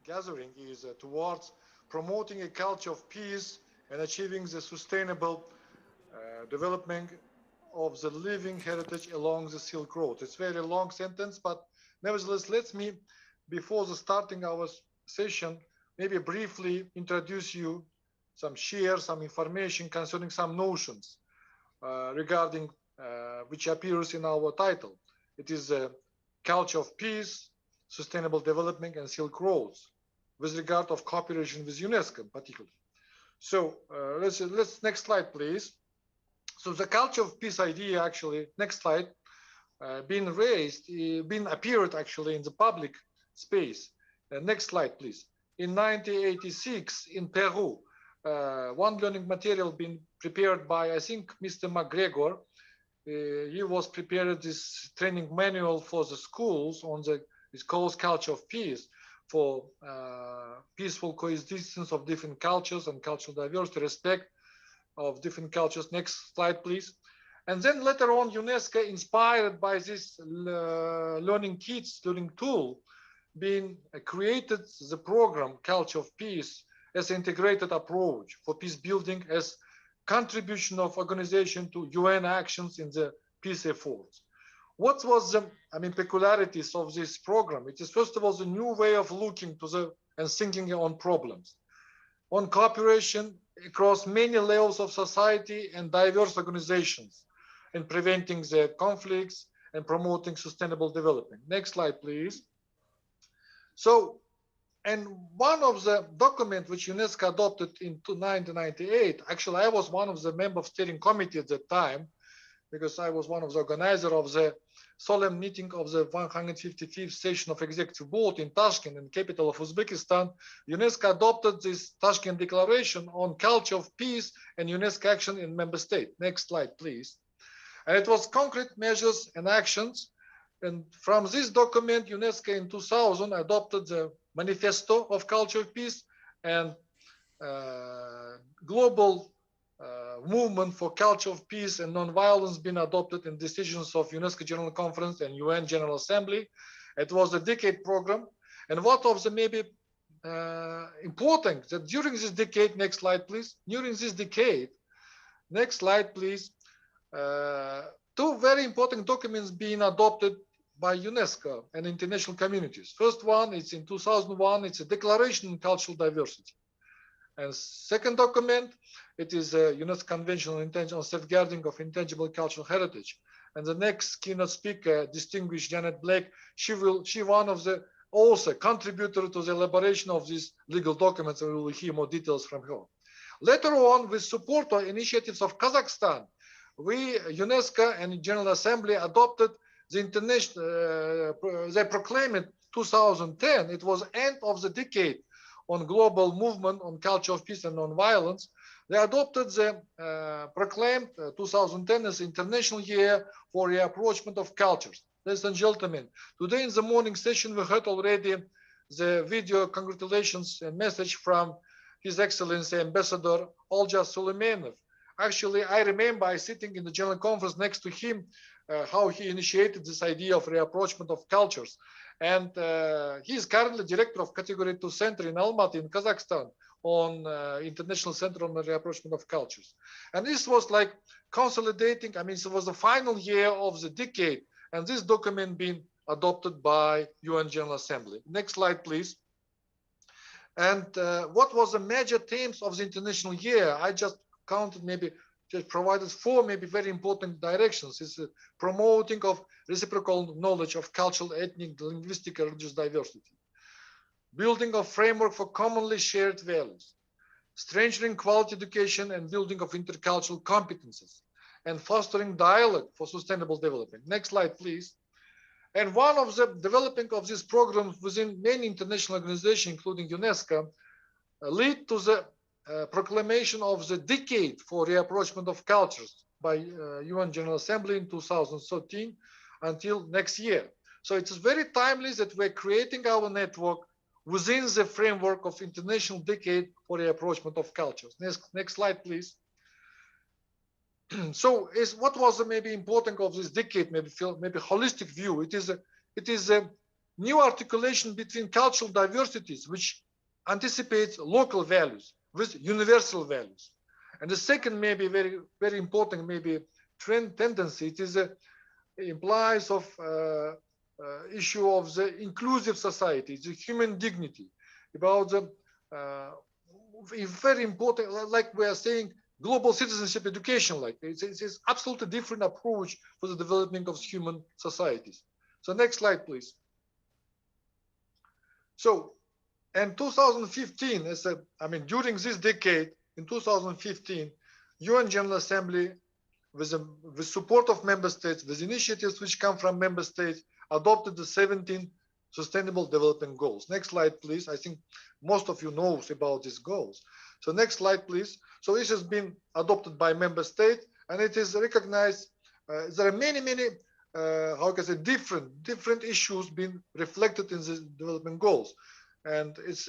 gathering is towards promoting a culture of peace and achieving the sustainable development of the living heritage along the Silk Road. It's a very long sentence, but nevertheless, let me, before the starting our session, maybe briefly introduce you share some information concerning some notions regarding which appears in our title. It is a culture of peace, sustainable development, and Silk Roads with regard of cooperation with UNESCO in particular. So let's next slide, please. So the culture of peace idea, actually, next slide, being appeared actually in the public space. Next slide, please. In 1986 in Peru, one learning material being prepared by, I think, Mr. McGregor. He was prepared this training manual for the schools on it's called Culture of Peace for peaceful coexistence of different cultures and cultural diversity, respect of different cultures. Next slide, please. And then later on, UNESCO, inspired by this learning kits, learning tool, being created the program Culture of Peace as an integrated approach for peace building as contribution of organization to UN actions in the peace efforts. What was the peculiarities of this program? It is first of all the new way of looking to and thinking on problems, on cooperation across many levels of society and diverse organizations, in preventing the conflicts and promoting sustainable development. Next slide, please. So, and one of the documents which UNESCO adopted in 1998, actually I was one of the members of steering committee at that time, because I was one of the organizers of the solemn meeting of the 155th session of Executive Board in Tashkent, in the capital of Uzbekistan. UNESCO adopted this Tashkent Declaration on Culture of Peace and UNESCO action in member states. Next slide, please. And it was concrete measures and actions. And from this document, UNESCO in 2000 adopted the Manifesto of Culture of Peace and global movement for culture of peace and non-violence been adopted in decisions of UNESCO General Conference and UN General Assembly. It was a decade program. And what of the maybe important that during this decade, next slide, please. During this decade, next slide, please. Two very important documents being adopted by UNESCO and international communities. First one, it's in 2001, it's a Declaration on Cultural Diversity. And second document, it is a UNESCO Convention on Safeguarding of Intangible Cultural Heritage. And the next keynote speaker, distinguished Janet Blake, she one of the also contributor to the elaboration of these legal documents, and we will hear more details from her. Later on, with support of initiatives of Kazakhstan, UNESCO and General Assembly adopted the international, they proclaimed 2010, it was end of the decade on global movement on culture of peace and non-violence. They adopted the proclaimed 2010 as International Year for Reapproachment of Cultures. Ladies and gentlemen, today in the morning session, we heard already the video congratulations and message from His Excellency Ambassador Olja Suleimanov. Actually, I remember sitting in the General Conference next to him, how he initiated this idea of reapproachment of cultures. And he is currently director of Category 2 Center in Almaty in Kazakhstan on International Center on the Reapproachment of Cultures. And this was like consolidating, I mean, it was the final year of the decade, and this document being adopted by UN General Assembly. Next slide, please. And what was the major themes of the International Year? I just counted maybe, just provided four maybe very important directions. It's promoting of reciprocal knowledge of cultural, ethnic, linguistic, and religious diversity. Building a framework for commonly shared values. Strengthening quality education and building of intercultural competences. And fostering dialogue for sustainable development. Next slide, please. And one of the developing of these programs within many international organizations, including UNESCO, lead to the proclamation of the decade for reapproachment of cultures by UN General Assembly in 2013 until next year. So it is very timely that we're creating our network within the framework of International Decade for Reapproachment of Cultures. Next slide, please. So what was the maybe important of this decade, maybe holistic view? It is a new articulation between cultural diversities, which anticipates local values with universal values. And the second, maybe very, very important, maybe trend tendency, it is implies of issue of the inclusive society, the human dignity, about the very important, like we are saying, global citizenship education. Like it's absolutely different approach for the development of human societies. So next slide, please. So, in 2015, during this decade, in 2015, UN General Assembly, with support of member states, with initiatives which come from member states, adopted the 17 Sustainable Development Goals. Next slide, please. I think most of you knows about these goals. So next slide, please. So this has been adopted by member states, and it is recognized. There are many, how can I say, different issues being reflected in the development goals. And it's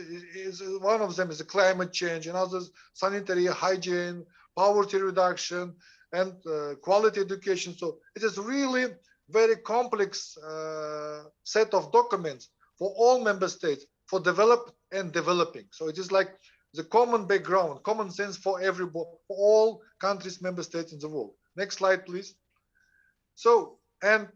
one of them is the climate change, and others sanitary hygiene, poverty reduction, and quality education. So it is really very complex set of documents for all member states for developed and developing. So it is like the common background, common sense for everybody, for all countries, member states in the world. Next slide, please. So, and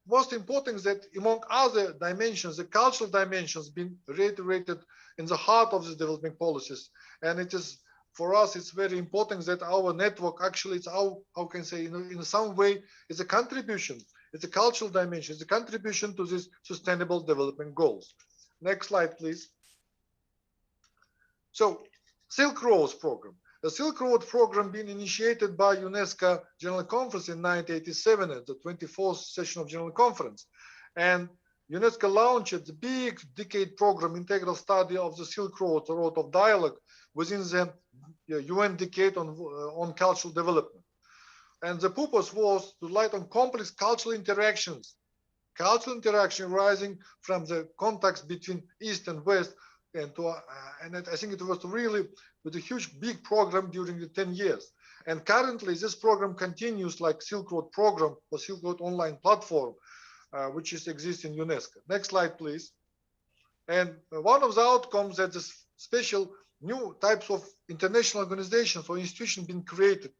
most important is that among other dimensions, the cultural dimensions been reiterated in the heart of the development policies. And it is, for us, it's very important that our network actually, it's how can I say, in some way, it's a contribution. It's a cultural dimension. It's a contribution to these sustainable development goals. Next slide, please. So, Silk Road program. The Silk Road program being initiated by UNESCO General Conference in 1987 at the 24th session of General Conference. And UNESCO launched the big decade program, integral study of the Silk Road, the road of dialogue within the UN decade on cultural development. And the purpose was to light on complex cultural interactions rising from the contacts between East and West, and I think it was really with a huge, big program during the 10 years. And currently, this program continues like Silk Road program or Silk Road online platform, which exists in UNESCO. Next slide, please. And one of the outcomes that the special new types of international organizations or institutions been created.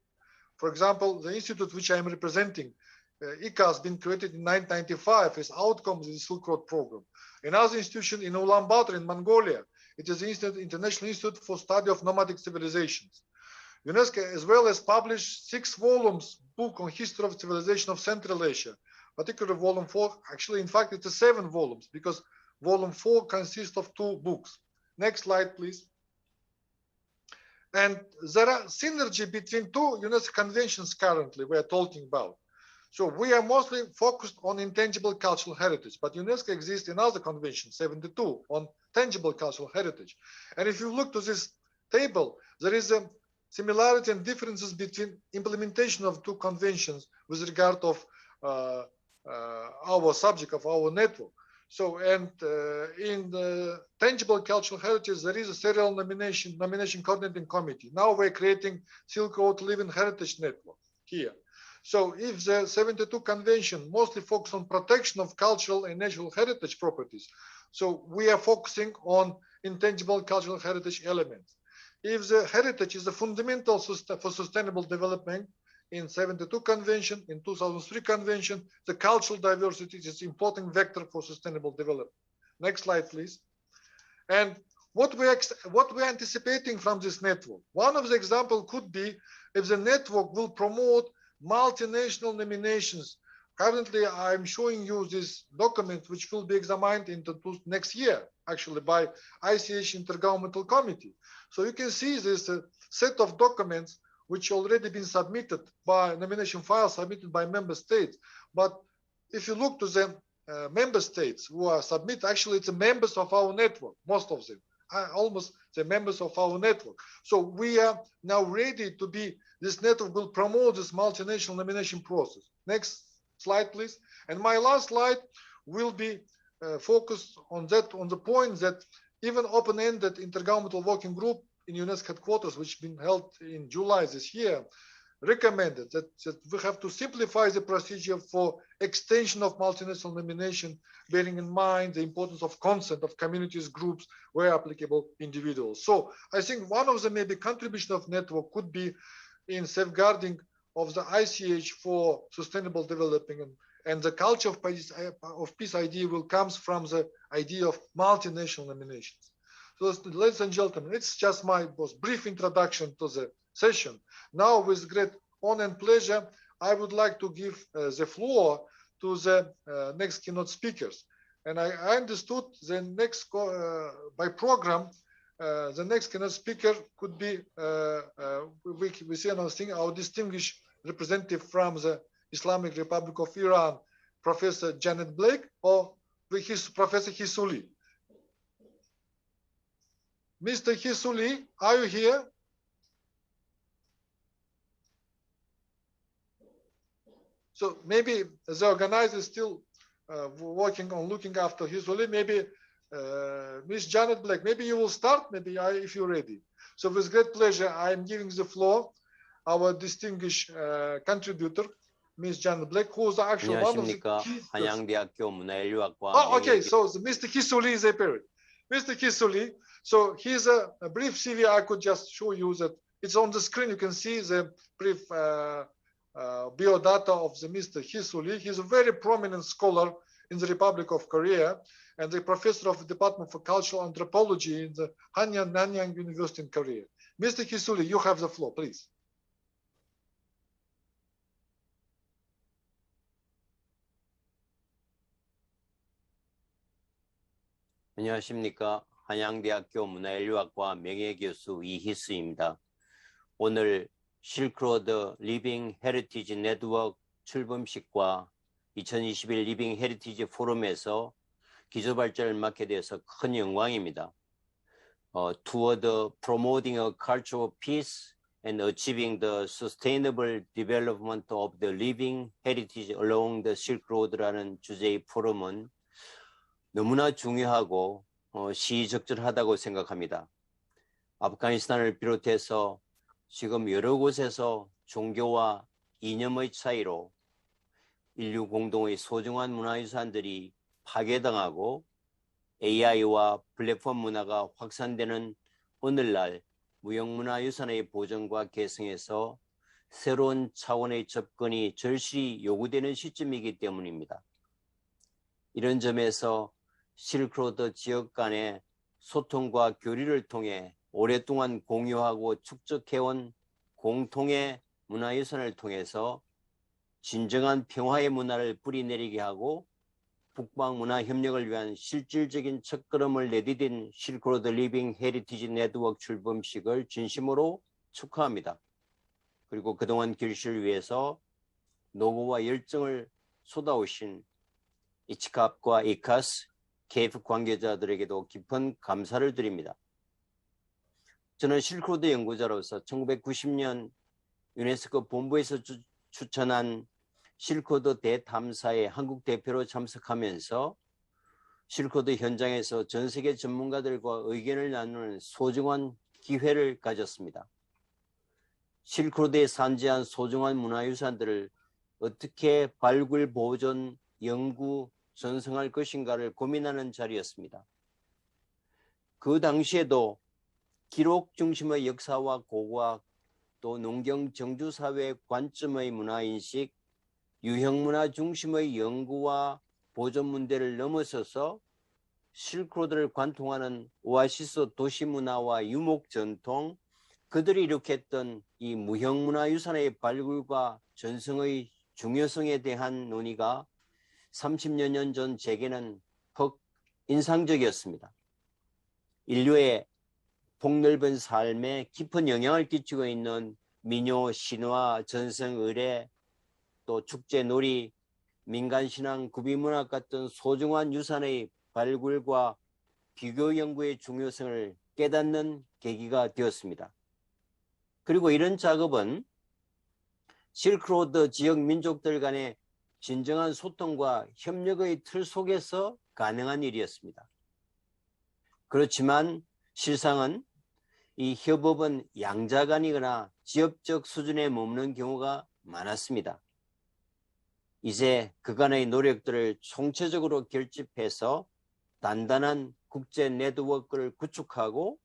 For example, the institute which I am representing, IICAS, been created in 1995 as outcomes of the Silk Road program. Another institution in Ulaanbaatar in Mongolia, it is the International Institute for Study of Nomadic Civilizations. UNESCO as well as published 6 volumes book on history of civilization of Central Asia, particularly volume 4. Actually, in fact, it is 7 volumes because volume 4 consists of 2 books. Next slide, please. And there are synergy between 2 UNESCO conventions currently we are talking about. So we are mostly focused on intangible cultural heritage, but UNESCO exists in other conventions, 72, on tangible cultural heritage. And if you look to this table, there is a similarity and differences between implementation of 2 conventions with regard of our subject of our network. So, and in the tangible cultural heritage, there is a serial nomination coordinating committee. Now we're creating Silk Road Living Heritage Network here. So if the 72 convention mostly focus on protection of cultural and natural heritage properties, so we are focusing on intangible cultural heritage elements. If the heritage is a fundamental for sustainable development, in 72 convention, in 2003 convention, the cultural diversity is an important vector for sustainable development. Next slide, please. And what we're anticipating from this network, one of the examples could be if the network will promote multinational nominations. Currently, I'm showing you this document, which will be examined into next year, actually, by ICH Intergovernmental Committee. So you can see this set of documents which already been submitted by nomination files submitted by member states. But if you look to the member states who are submitted, actually it's the members of our network, most of them, almost the members of our network. So we are now ready to be, this network will promote this multinational nomination process. Next slide, please. And my last slide will be focused on that, on the point that even open-ended intergovernmental working group in UNESCO headquarters, which has been held in July this year, recommended that we have to simplify the procedure for extension of multinational nomination, bearing in mind the importance of consent of communities, groups, where applicable, individuals. So I think one of the maybe contribution of network could be in safeguarding of the ICH for sustainable development, and the culture of peace idea will comes from the idea of multinational nominations. So ladies and gentlemen, it's just my brief introduction to the session. Now, with great honor and pleasure, I would like to give the floor to the next keynote speakers. And I understood the next, by program, the next keynote speaker could be, we see another thing, our distinguished representative from the Islamic Republic of Iran, Professor Janet Blake, or Professor Hisuli. Mr. Hisuli, are you here? So maybe the organizer is still working on looking after Hisuli. Maybe Ms. Janet Blake, maybe you will start, maybe if you're ready. So with great pleasure, I'm giving the floor our distinguished contributor, Ms. Janet Blake, who is actually one of the key. 한양대학교 문화인류학과. Oh, okay, so Mr. Hisuli is a parent. Mr. Hisuli, so he's a brief CV. I could just show you that it's on the screen. You can see the brief biodata of the Mr. Hisuli. He's a very prominent scholar in the Republic of Korea and the professor of the Department for Cultural Anthropology in the Nanyang University in Korea. Mr. Hisuli, you have the floor, please. 안녕하십니까. 한양대학교 문화인류학과 명예교수 이희수입니다. 오늘 실크로드 리빙 헤리티지 네트워크 출범식과 2021 리빙 헤리티지 포럼에서 기조발전을 맡게 되어서 큰 영광입니다. Toward promoting a culture of peace and achieving the sustainable development of the living heritage along the Silk Road라는 주제의 포럼은 너무나 중요하고 시의적절하다고 생각합니다. 아프가니스탄을 비롯해서 지금 여러 곳에서 종교와 이념의 차이로 인류 공동의 소중한 문화유산들이 파괴당하고 AI와 플랫폼 문화가 확산되는 오늘날 무형문화유산의 보존과 개성에서 새로운 차원의 접근이 절실히 요구되는 시점이기 때문입니다. 이런 점에서 실크로드 지역 간의 소통과 교류를 통해 오랫동안 공유하고 축적해온 공통의 문화유산을 통해서 진정한 평화의 문화를 뿌리내리게 하고 북방문화협력을 위한 실질적인 첫걸음을 내디딘 실크로드 리빙 헤리티지 네트워크 출범식을 진심으로 축하합니다. 그리고 그동안 결실을 위해서 노고와 열정을 쏟아오신 ICHCAP과 IICAS, ICAP 관계자들에게도 깊은 감사를 드립니다. 저는 실크로드 연구자로서 1990년 유네스코 본부에서 추천한 실크로드 대탐사의 한국 대표로 참석하면서 실크로드 현장에서 전 세계 전문가들과 의견을 나누는 소중한 기회를 가졌습니다. 실크로드에 산재한 소중한 문화유산들을 어떻게 발굴, 보존, 연구, 전승할 것인가를 고민하는 자리였습니다. 그 당시에도 기록 중심의 역사와 고고학, 또 농경 정주사회 관점의 문화인식, 유형문화 중심의 연구와 보존 문제를 넘어서서 실크로드를 관통하는 오아시스 도시문화와 유목전통, 그들이 일으켰던 이 무형문화유산의 발굴과 전승의 중요성에 대한 논의가 30여 년 전 제게는 퍽 인상적이었습니다. 인류의 폭넓은 삶에 깊은 영향을 끼치고 있는 민요, 신화, 전승, 의례, 또 축제, 놀이, 민간신앙, 구비문학 같은 소중한 유산의 발굴과 비교 연구의 중요성을 깨닫는 계기가 되었습니다. 그리고 이런 작업은 실크로드 지역 민족들 간의 진정한 소통과 협력의 틀 속에서 가능한 일이었습니다. 그렇지만 실상은 이 협업은 양자간이거나 지역적 수준에 머무는 경우가 많았습니다. 이제 그간의 노력들을 총체적으로 결집해서 단단한 국제 네트워크를 구축하고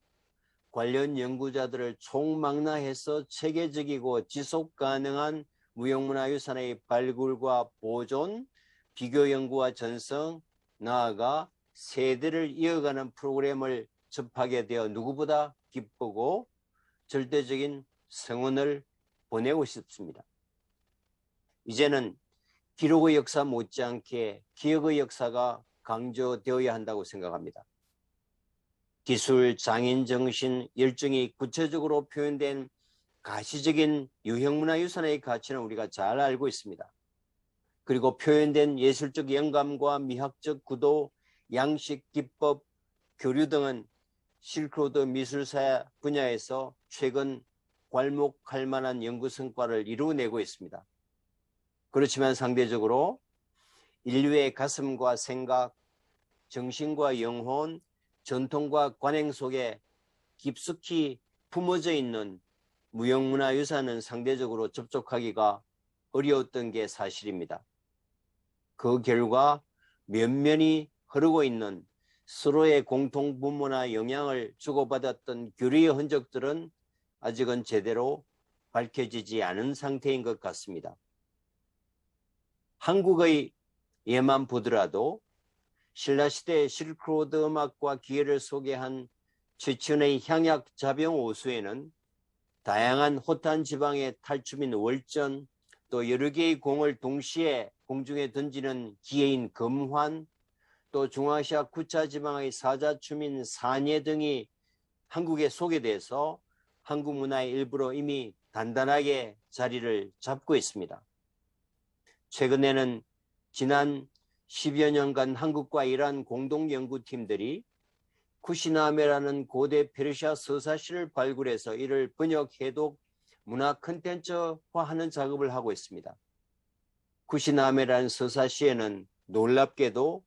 관련 연구자들을 총망라해서 체계적이고 지속 가능한 무형문화유산의 발굴과 보존, 비교 연구와 전승, 나아가 세대를 이어가는 프로그램을 접하게 되어 누구보다 기쁘고 절대적인 성원을 보내고 싶습니다. 이제는 기록의 역사 못지않게 기억의 역사가 강조되어야 한다고 생각합니다. 기술, 장인 정신, 열정이 구체적으로 표현된 가시적인 유형문화유산의 가치는 우리가 잘 알고 있습니다. 그리고 표현된 예술적 영감과 미학적 구도, 양식, 기법, 교류 등은 실크로드 미술사 분야에서 최근 괄목할 만한 연구 성과를 이루어내고 있습니다. 그렇지만 상대적으로 인류의 가슴과 생각, 정신과 영혼, 전통과 관행 속에 깊숙이 품어져 있는 무형문화유산은 상대적으로 접촉하기가 어려웠던 게 사실입니다. 그 결과 면면이 흐르고 있는 서로의 공통분모나 영향을 주고받았던 교류의 흔적들은 아직은 제대로 밝혀지지 않은 상태인 것 같습니다. 한국의 예만 보더라도 신라시대의 실크로드 음악과 기회를 소개한 최치훈의 향약 자병 오수에는 다양한 호탄 지방의 탈춤인 월전, 또 여러 개의 공을 동시에 공중에 던지는 기회인 검환, 또 중앙아시아 쿠차 지방의 사자춤인 사녜 등이 한국에 소개돼서 한국 문화의 일부로 이미 단단하게 자리를 잡고 있습니다. 최근에는 지난 10여 년간 한국과 이란 공동연구팀들이 쿠시나메라는 고대 페르시아 서사시를 발굴해서 이를 번역, 해독, 문화 콘텐츠화하는 작업을 하고 있습니다. 쿠시나메라는 서사시에는 놀랍게도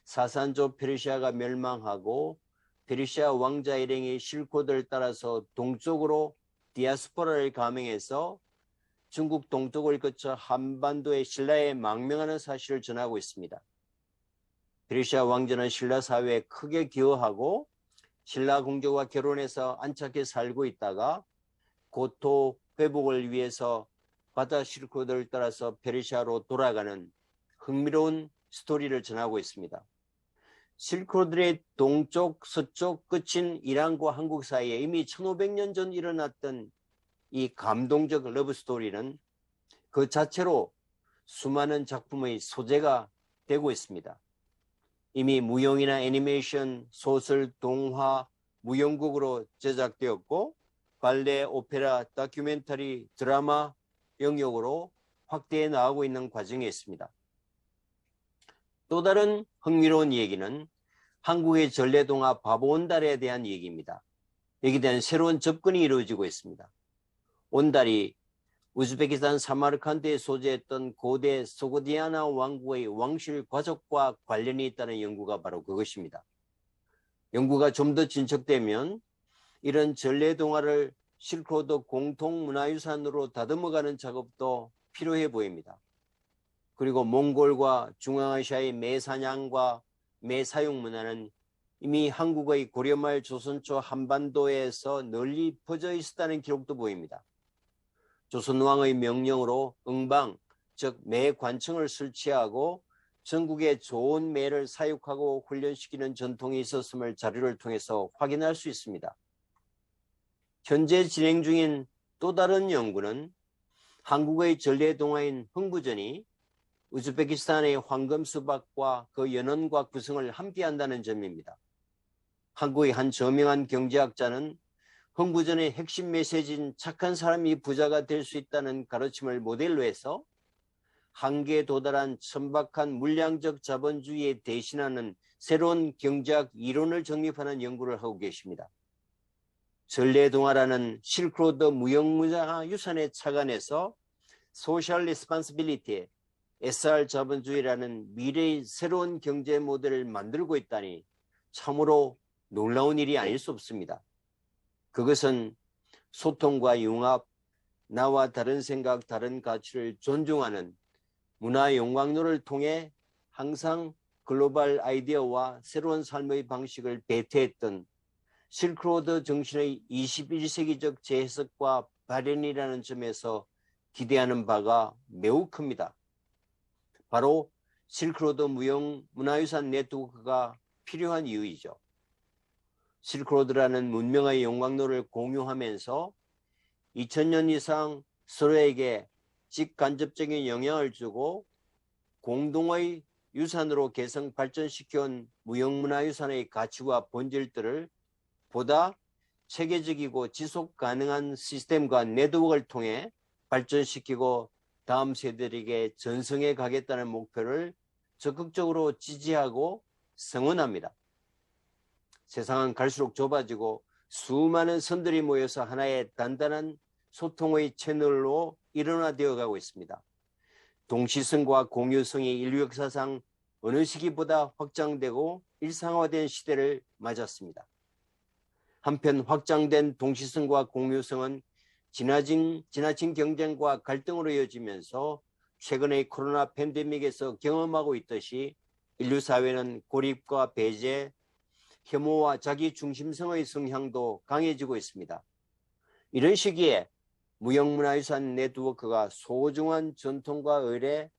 사산조 페르시아가 멸망하고 페르시아 왕자 일행이 실코드를 따라서 동쪽으로 디아스포라를 감행해서 중국 동쪽을 거쳐 한반도의 신라에 망명하는 사실을 전하고 있습니다. 페르시아 왕자는 신라 사회에 크게 기여하고 신라 공주와 결혼해서 안착해 살고 있다가 고토 회복을 위해서 바다 실코드를 따라서 페르시아로 돌아가는 흥미로운 스토리를 전하고 있습니다. 실크로드의 동쪽, 서쪽 끝인 이란과 한국 사이에 이미 1500년 전 일어났던 이 감동적 러브 스토리는 그 자체로 수많은 작품의 소재가 되고 있습니다. 이미 무용이나 애니메이션, 소설, 동화, 무용곡으로 제작되었고 발레, 오페라, 다큐멘터리, 드라마 영역으로 확대해 나가고 있는 과정에 있습니다. 또 다른 흥미로운 얘기는 한국의 전래동화 바보온달에 대한 얘기입니다. 여기에 대한 새로운 접근이 이루어지고 있습니다. 온달이 우즈베키스탄 사마르칸드에 소재했던 고대 소고디아나 왕국의 왕실 과족과 관련이 있다는 연구가 바로 그것입니다. 연구가 좀 더 진척되면 이런 전래동화를 실크로드 공통문화유산으로 다듬어가는 작업도 필요해 보입니다. 그리고 몽골과 중앙아시아의 매사냥과 매사육 문화는 이미 한국의 고려말 조선초 한반도에서 널리 퍼져 있었다는 기록도 보입니다. 조선왕의 명령으로 응방, 즉 매관청을 설치하고 전국에 좋은 매를 사육하고 훈련시키는 전통이 있었음을 자료를 통해서 확인할 수 있습니다. 현재 진행 중인 또 다른 연구는 한국의 전래동화인 흥부전이 우즈베키스탄의 황금수박과 그 연원과 구성을 함께한다는 점입니다. 한국의 한 저명한 경제학자는 흥부전의 핵심 메시지인 착한 사람이 부자가 될 수 있다는 가르침을 모델로 해서 한계에 도달한 천박한 물량적 자본주의에 대신하는 새로운 경제학 이론을 정립하는 연구를 하고 계십니다. 전래동화라는 실크로드 무형문화 유산에 착안해서 소셜 리스폰시빌리티, SR 자본주의라는 미래의 새로운 경제 모델을 만들고 있다니 참으로 놀라운 일이 아닐 수 없습니다. 그것은 소통과 융합, 나와 다른 생각, 다른 가치를 존중하는 문화 용광로를 통해 항상 글로벌 아이디어와 새로운 삶의 방식을 배태했던 실크로드 정신의 21세기적 재해석과 발현이라는 점에서 기대하는 바가 매우 큽니다. 바로 실크로드 무형문화유산 네트워크가 필요한 이유이죠. 실크로드라는 문명의 용광로를 공유하면서 2000년 이상 서로에게 직간접적인 영향을 주고 공동의 유산으로 개성 발전시켜온 무형문화유산의 가치와 본질들을 보다 체계적이고 지속 가능한 시스템과 네트워크를 통해 발전시키고 다음 세대들에게 전승해 가겠다는 목표를 적극적으로 지지하고 성원합니다. 세상은 갈수록 좁아지고 수많은 선들이 모여서 하나의 단단한 소통의 채널로 일원화되어 가고 있습니다. 동시성과 공유성이 인류 역사상 어느 시기보다 확장되고 일상화된 시대를 맞았습니다. 한편 확장된 동시성과 공유성은 지나친 경쟁과 갈등으로 이어지면서 최근의 코로나 팬데믹에서 경험하고 있듯이 인류 사회는 고립과 배제, 혐오와 자기 중심성의 성향도 강해지고 있습니다. 이런 시기에 무형문화유산 네트워크가 소중한 전통과 의례,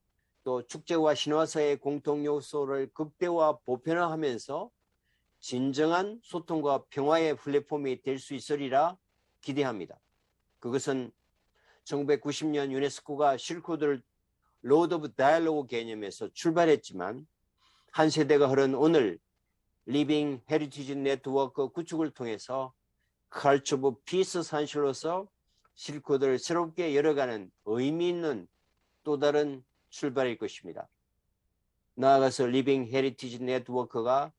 또 축제와 신화사의 공통 요소를 극대화 보편화하면서 진정한 소통과 평화의 플랫폼이 될 수 있으리라 기대합니다. 그것은 1990년 유네스코가 실크로드를 로드 오브 다이얼로그 개념에서 출발했지만 한 세대가 흐른 오늘 리빙 헤리티지 네트워크 구축을 통해서 컬처 오브 피스 산실로서 실크로드를 새롭게 열어가는 의미 있는 또 다른 출발일 것입니다. 나아가서 리빙 헤리티지 네트워크가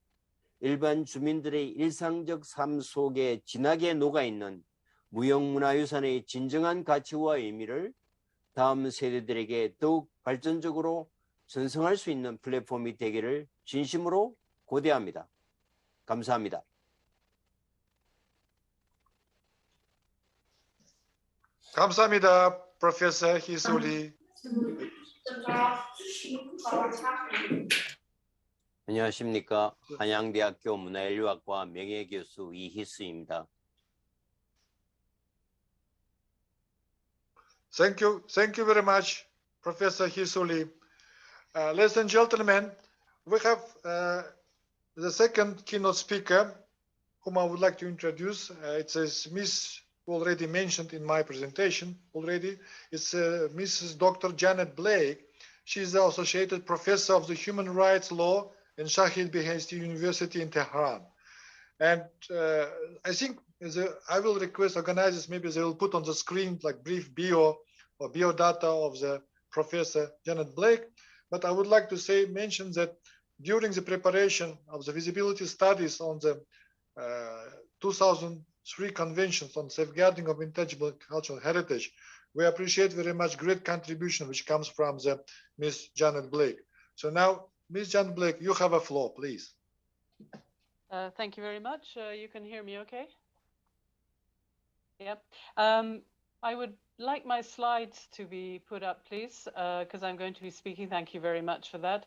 일반 주민들의 일상적 삶 속에 진하게 녹아있는 무형문화유산의 진정한 가치와 의미를 다음 세대들에게 더욱 발전적으로 전승할 수 있는 플랫폼이 되기를 진심으로 고대합니다. 감사합니다. 감사합니다, 프로페서 희솔이. 안녕하십니까. 한양대학교 문화인류학과 명예교수 이희수입니다. Thank you very much, Professor Hisuli. Ladies and gentlemen, we have the second keynote speaker, whom I would like to introduce. It's a Miss already mentioned in my presentation already. It's Mrs. Dr. Janet Blake. She's the Associated Professor of the Human Rights Law in Shahid Beheshti University in Tehran. And I think I will request organizers, maybe they will put on the screen like brief bio or bio data of the Professor Janet Blake. But I would like to mention that during the preparation of the feasibility studies on the 2003 conventions on safeguarding of intangible cultural heritage, we appreciate very much great contribution which comes from the Ms. Janet Blake. So now, Ms. Janet Blake, you have a floor, please. Thank you very much. You can hear me okay? Yep. I would like my slides to be put up, please, because I'm going to be speaking. Thank you very much for that.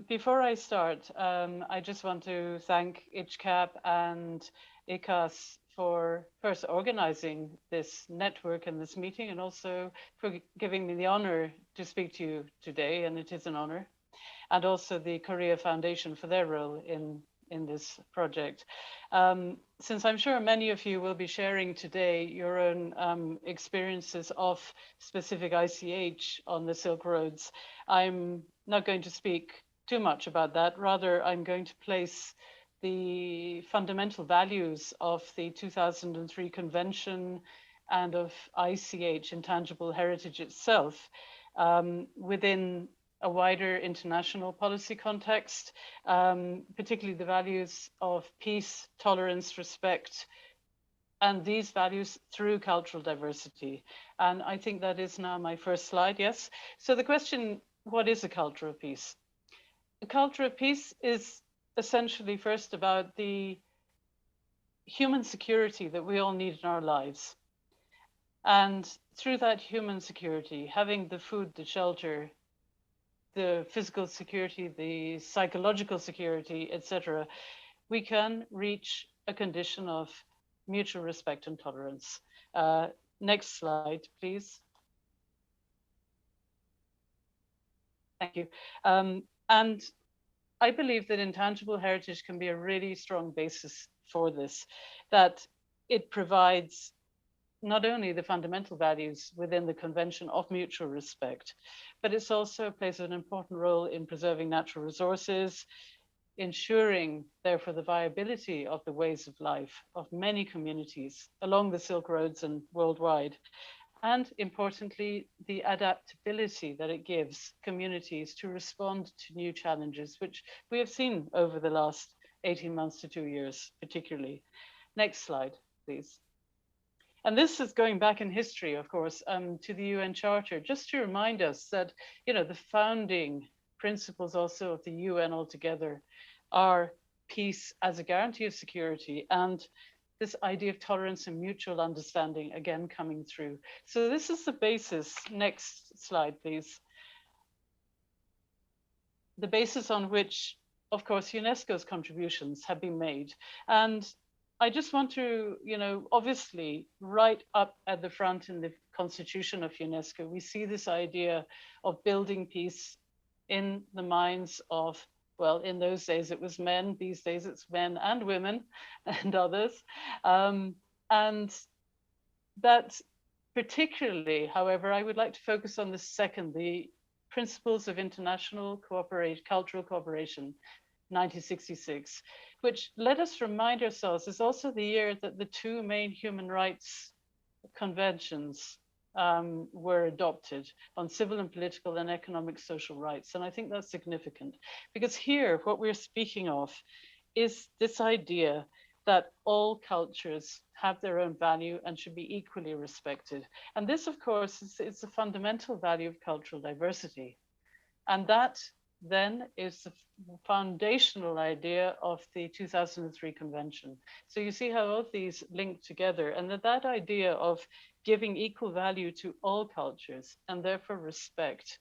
Before I start, I just want to thank ICHCAP and IICAS for first organizing this network and this meeting, and also for giving me the honor to speak to you today, and it is an honor, and also the Korea Foundation for their role in this project. Since I'm sure many of you will be sharing today your own experiences of specific ICH on the Silk Roads, I'm not going to speak too much about that. Rather, I'm going to place the fundamental values of the 2003 convention and of ICH, Intangible Heritage itself, within a wider international policy context, particularly the values of peace, tolerance, respect, and these values through cultural diversity. And I think that is now my first slide, yes. So the question, what is a culture of peace? A culture of peace is essentially first about the human security that we all need in our lives. And through that human security, having the food, the shelter, the physical security, the psychological security, etc., we can reach a condition of mutual respect and tolerance. Next slide, please. Thank you. And I believe that intangible heritage can be a really strong basis for this, that it provides not only the fundamental values within the Convention of Mutual Respect, but it also plays an important role in preserving natural resources, ensuring, therefore, the viability of the ways of life of many communities along the Silk Roads and worldwide. And importantly, the adaptability that it gives communities to respond to new challenges, which we have seen over the last 18 months to 2 years, particularly. Next slide, please. And this is going back in history, of course, to the UN Charter, just to remind us that, you know, the founding principles also of the UN altogether are peace as a guarantee of security, and this idea of tolerance and mutual understanding again coming through. So this is the basis. Next slide, please. The basis on which, of course, UNESCO's contributions have been made. And I just want to, you know, obviously right up at the front in the constitution of UNESCO, we see this idea of building peace in the minds of, well, in those days it was men, these days it's men and women and others. And that particularly, however, I would like to focus on the second, the principles of international cooperation, cultural cooperation, 1966, which let us remind ourselves is also the year that the two main human rights conventions were adopted on civil and political and economic social rights. And I think that's significant because here what we're speaking of is this idea that all cultures have their own value and should be equally respected. And this, of course, is a fundamental value of cultural diversity. And that then is the foundational idea of the 2003 convention. So you see how all of these link together, and that idea of giving equal value to all cultures and therefore respect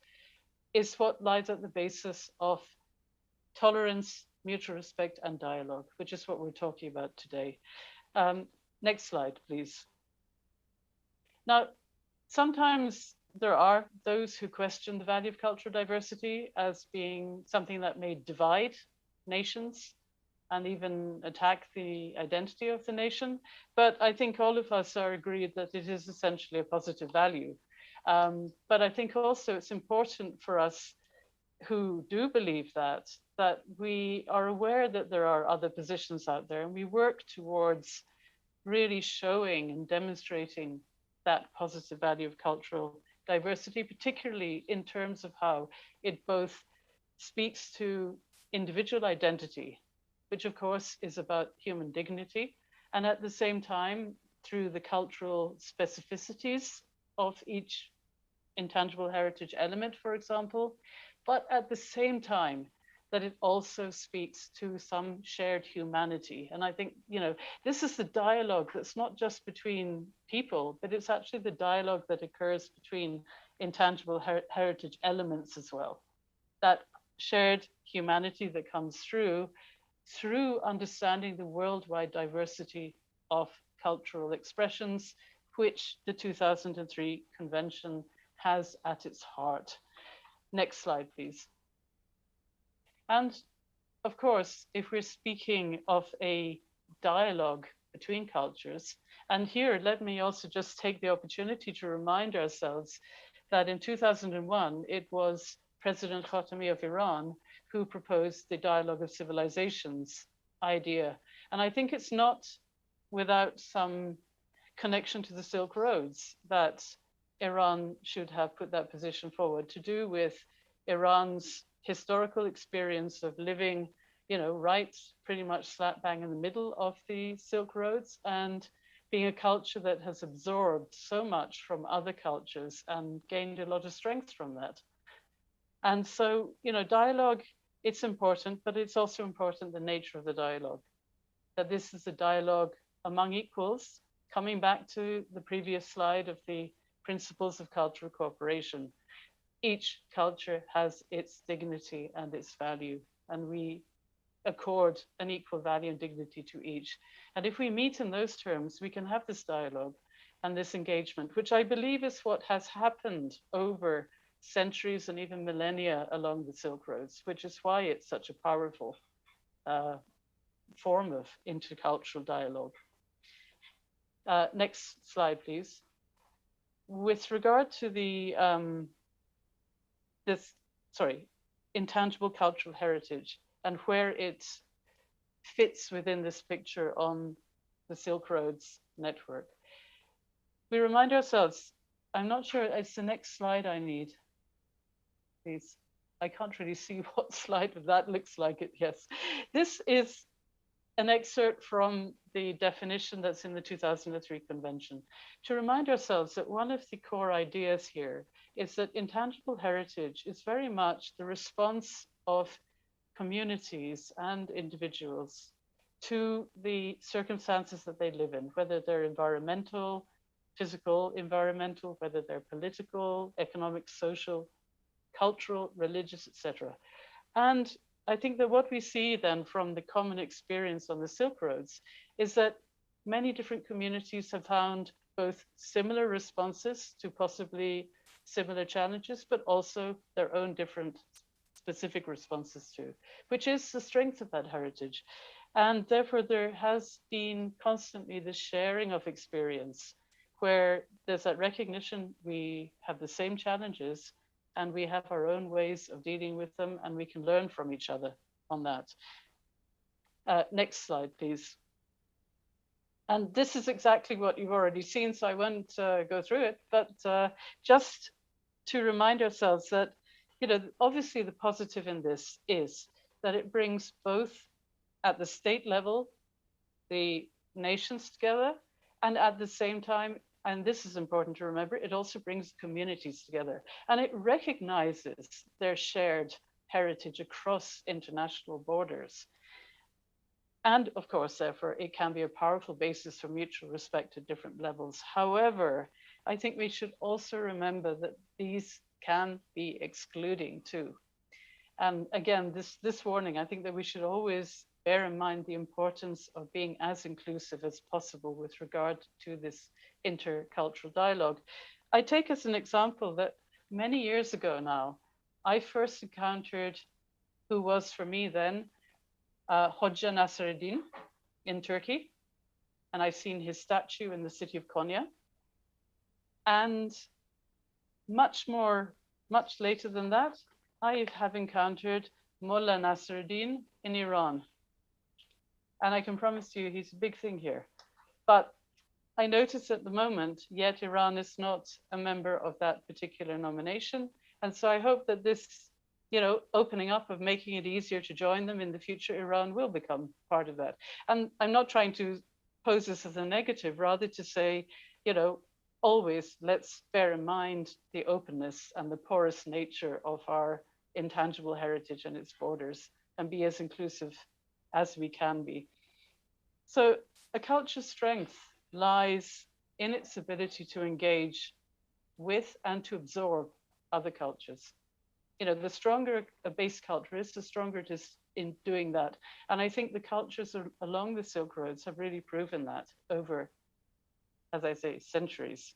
is what lies at the basis of tolerance, mutual respect, and dialogue, which is what we're talking about today. Next slide, please. Now, sometimes there are those who question the value of cultural diversity as being something that may divide nations and even attack the identity of the nation. But I think all of us are agreed that it is essentially a positive value. But I think also it's important for us who do believe that we are aware that there are other positions out there, and we work towards really showing and demonstrating that positive value of cultural diversity, particularly in terms of how it both speaks to individual identity, which of course is about human dignity, and at the same time, through the cultural specificities of each intangible heritage element, for example, but at the same time, that it also speaks to some shared humanity. And I think, you know, this is the dialogue that's not just between people, but it's actually the dialogue that occurs between intangible heritage elements as well. That shared humanity that comes through understanding the worldwide diversity of cultural expressions, which the 2003 convention has at its heart. Next slide, please. And of course, if we're speaking of a dialogue between cultures, and here let me also just take the opportunity to remind ourselves that in 2001, it was President Khatami of Iran who proposed the dialogue of civilizations idea. And I think it's not without some connection to the Silk Roads that Iran should have put that position forward, to do with Iran's historical experience of living, you know, right pretty much slap bang in the middle of the Silk Roads, and being a culture that has absorbed so much from other cultures and gained a lot of strength from that. And so, you know, dialogue, it's important, but it's also important the nature of the dialogue, that this is a dialogue among equals, coming back to the previous slide of the principles of cultural cooperation. Each culture has its dignity and its value, and we accord an equal value and dignity to each. And if we meet in those terms, we can have this dialogue and this engagement, which I believe is what has happened over centuries and even millennia along the Silk Roads, which is why it's such a powerful form of intercultural dialogue. Next slide, please. With regard to the intangible cultural heritage and where it fits within this picture on the Silk Roads network, we remind ourselves, I'm not sure, it's the next slide I need, please. I can't really see what slide that looks like it, yes. This is an excerpt from the definition that's in the 2003 convention, to remind ourselves that one of the core ideas here is that intangible heritage is very much the response of communities and individuals to the circumstances that they live in, whether they're environmental, physical, environmental, whether they're political, economic, social, cultural, religious, etc. And I think that what we see then from the common experience on the Silk Roads is that many different communities have found both similar responses to possibly similar challenges, but also their own different specific responses to, which is the strength of that heritage. And therefore there has been constantly the sharing of experience where there's that recognition we have the same challenges and we have our own ways of dealing with them, and we can learn from each other on that. Next slide, please. And this is exactly what you've already seen, so I won't go through it, but just to remind ourselves that, obviously the positive in this is that it brings both at the state level, the nations together, and at the same time, and this is important to remember, it also brings communities together, and it recognizes their shared heritage across international borders. And of course, therefore, it can be a powerful basis for mutual respect at different levels. However, I think we should also remember that these can be excluding too. And again, this warning, I think that we should always bear in mind the importance of being as inclusive as possible with regard to this intercultural dialogue. I take as an example that many years ago now, I first encountered who was for me then Hoxha Nasreddin in Turkey, and I've seen his statue in the city of Konya. And much later than that, I have encountered Mullah Nasreddin in Iran. And I can promise you he's a big thing here. But I notice at the moment, yet Iran is not a member of that particular nomination. And so I hope that this, opening up of making it easier to join them in the future, Iran will become part of that. And I'm not trying to pose this as a negative, rather to say, always let's bear in mind the openness and the porous nature of our intangible heritage and its borders, and be as inclusive as we can be. So a culture's strength lies in its ability to engage with and to absorb other cultures. The stronger a base culture is, the stronger it is in doing that. And I think the cultures along the Silk Roads have really proven that over, as I say, centuries.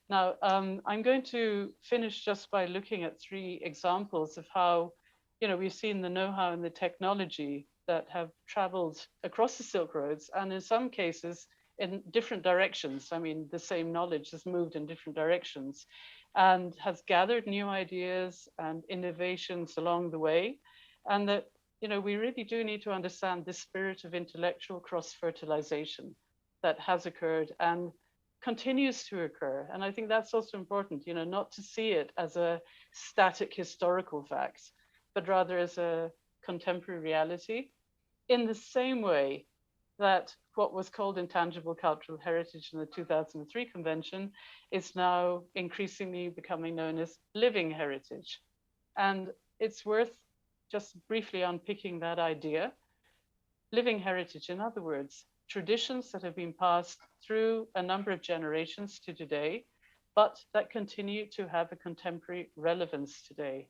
Now, I'm going to finish just by looking at 3 examples of how, we've seen the know-how and the technology that have traveled across the Silk Roads, and in some cases in different directions. I mean, the same knowledge has moved in different directions and has gathered new ideas and innovations along the way. And that, we really do need to understand the spirit of intellectual cross-fertilization that has occurred and continues to occur. And I think that's also important, not to see it as a static historical fact, but rather as a contemporary reality, in the same way that what was called intangible cultural heritage in the 2003 convention is now increasingly becoming known as living heritage. And it's worth just briefly unpicking that idea. living heritage, in other words, traditions that have been passed through a number of generations to today, but that continue to have a contemporary relevance today,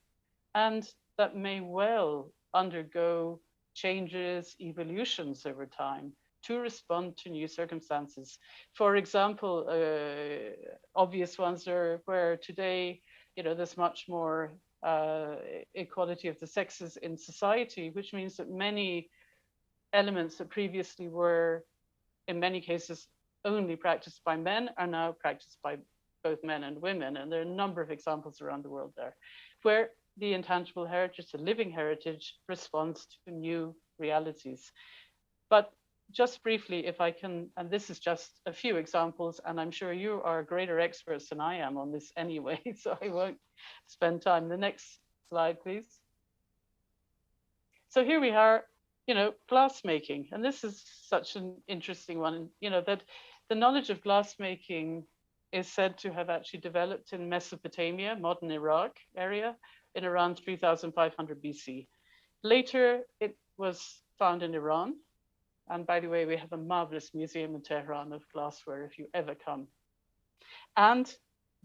and that may well undergo changes, evolutions over time to respond to new circumstances. For example, obvious ones are where today, there's much more equality of the sexes in society, which means that many elements that previously were, in many cases, only practiced by men are now practiced by both men and women. And there are a number of examples around the world there, where the intangible heritage, the living heritage, responds to new realities. But just briefly, if I can, and this is just a few examples, and I'm sure you are greater experts than I am on this anyway, so I won't spend time. The next slide, please. So here we are, glass making, and this is such an interesting one, that the knowledge of glass making is said to have actually developed in Mesopotamia, modern Iraq area, in around 3500 BC. Later, it was found in Iran. And by the way, we have a marvelous museum in Tehran of glassware if you ever come. And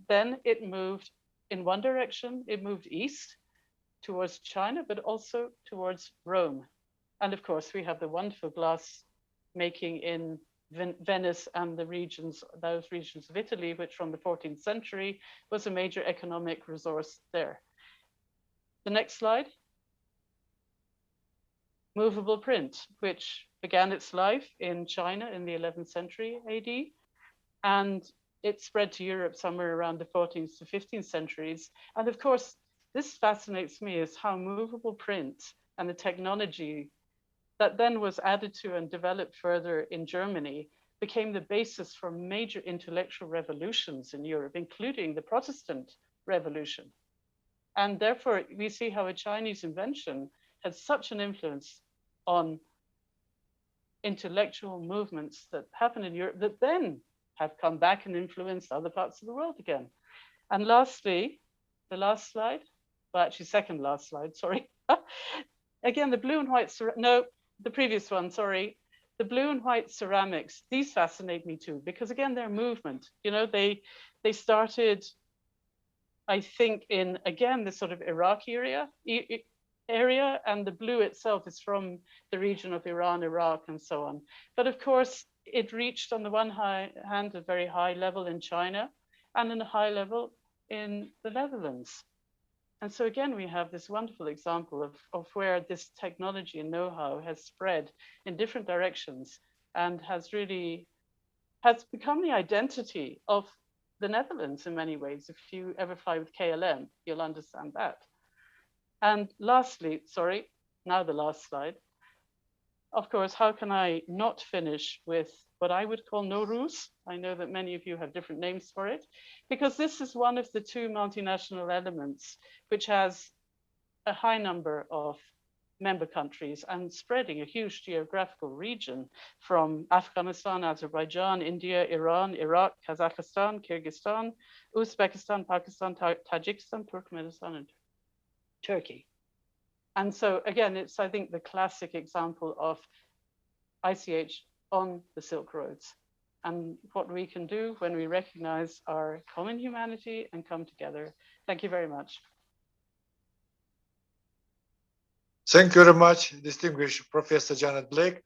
then it moved in one direction, it moved east towards China, but also towards Rome. And of course, we have the wonderful glass making in Venice and those regions of Italy, which from the 14th century was a major economic resource there. The next slide. Movable print, which began its life in China in the 11th century AD, and it spread to Europe somewhere around the 14th to 15th centuries. And of course, this fascinates me, is how movable print and the technology that then was added to and developed further in Germany became the basis for major intellectual revolutions in Europe, including the Protestant Revolution. And therefore, we see how a Chinese invention had such an influence on intellectual movements that happened in Europe that then have come back and influenced other parts of the world again. And lastly, the last slide, well, actually second last slide, sorry. Again, the blue and white, the previous one, sorry. The blue and white ceramics, these fascinate me too, because again, they're movement. They started, I think, in, again, this sort of Iraq area, and the blue itself is from the region of Iran, Iraq, and so on. But of course, it reached on the one hand a very high level in China and in a high level in the Netherlands. And so again, we have this wonderful example of where this technology and know-how has spread in different directions and has become the identity of the Netherlands in many ways. If you ever fly with KLM, you'll understand that. And lastly, sorry, now the last slide. Of course, how can I not finish with what I would call Nowruz? I know that many of you have different names for it, because this is one of the two multinational elements which has a high number of member countries and spreading a huge geographical region from Afghanistan, Azerbaijan, India, Iran, Iraq, Kazakhstan, Kyrgyzstan, Uzbekistan, Pakistan, Tajikistan, Turkmenistan, and Turkey. And so again, it's, I think, the classic example of ICH on the Silk Roads and what we can do when we recognize our common humanity and come together. Thank you very much. Thank you very much, distinguished Professor Janet Blake.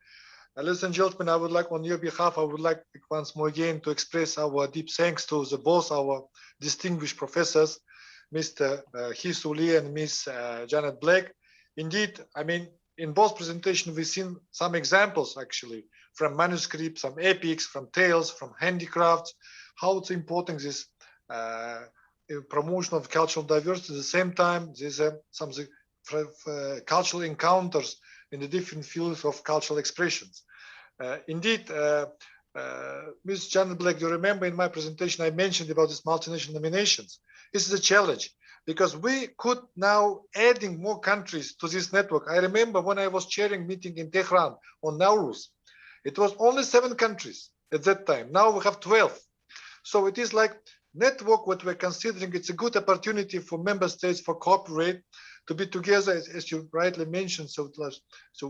Ladies and gentlemen, I would like, on your behalf, I would like once more again to express our deep thanks to both our distinguished professors, Mr. Hee Soo Lee and Ms. Janet Blake. Indeed, I mean, in both presentations, we've seen some examples actually from manuscripts, some epics, from tales, from handicrafts, how it's important this promotion of cultural diversity. At the same time, there's some cultural encounters in the different fields of cultural expressions. Indeed, Ms. Janet Blake, you remember in my presentation, I mentioned about these multinational nominations. This is a challenge because we could now adding more countries to this network. I remember when I was chairing meeting in Tehran on Nowruz, it was only 7 countries at that time. Now we have 12. So it is like network what we're considering. It's a good opportunity for member states for cooperate to be together, as you rightly mentioned. So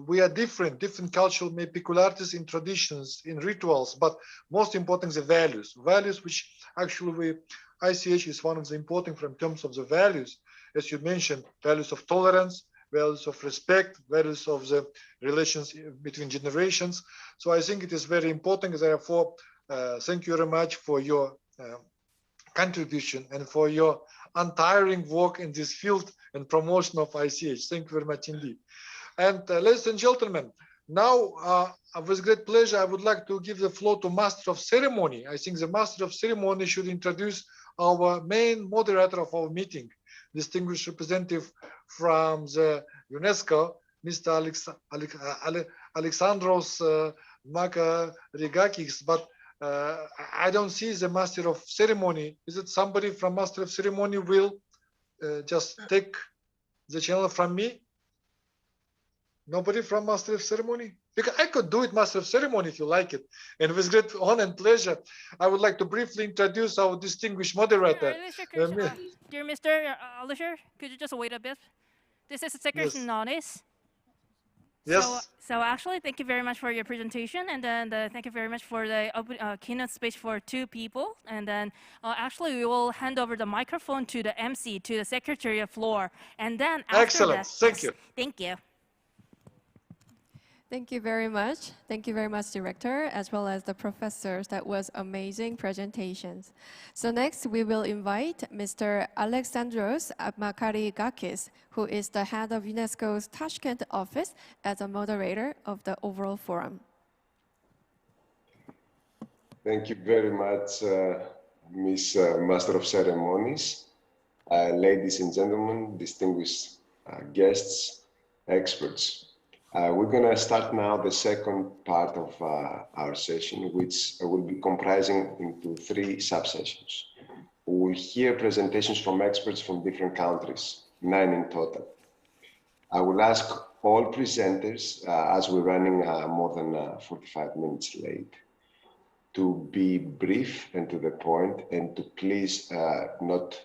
we are different cultural peculiarities in traditions, in rituals, but most important, the values which actually ICH is one of the important in terms of the values, as you mentioned, values of tolerance, values of respect, values of the relations between generations. So I think it is very important. Therefore, thank you very much for your contribution and for your untiring work in this field and promotion of ICH. Thank you very much indeed. And ladies and gentlemen, now with great pleasure, I would like to give the floor to Master of Ceremony. I think the Master of Ceremony should introduce our main moderator of our meeting, distinguished representative from the UNESCO, Mr. Alexandros Makarigakis, but I don't see the Master of Ceremony. Is it somebody from Master of Ceremony will just take the channel from me? Nobody from Master of Ceremony? Because I could do it, Master of Ceremony, if you like it. And with great honor and pleasure, I would like to briefly introduce our distinguished moderator. Dear Mr. Alisher, could you just wait a bit? This is Secretary Nonis. Yes. So actually, thank you very much for your presentation, and then thank you very much for the keynote speech for 2 people. And then actually, we will hand over the microphone to the MC, to the Secretariat floor, and then after excellent. Thank you. Thank you. Thank you very much. Thank you very much, Director, as well as the professors. That was amazing presentations. So next, we will invite Mr. Alexandros Makarigakis, who is the head of UNESCO's Tashkent office, as a moderator of the overall forum. Thank you very much, Ms. Master of Ceremonies, ladies and gentlemen, distinguished guests, experts. We're going to start now the second part of our session, which will be comprising into 3 subsessions. We'll hear presentations from experts from different countries, 9 in total. I will ask all presenters, as we're running more than 45 minutes late, to be brief and to the point, and to please not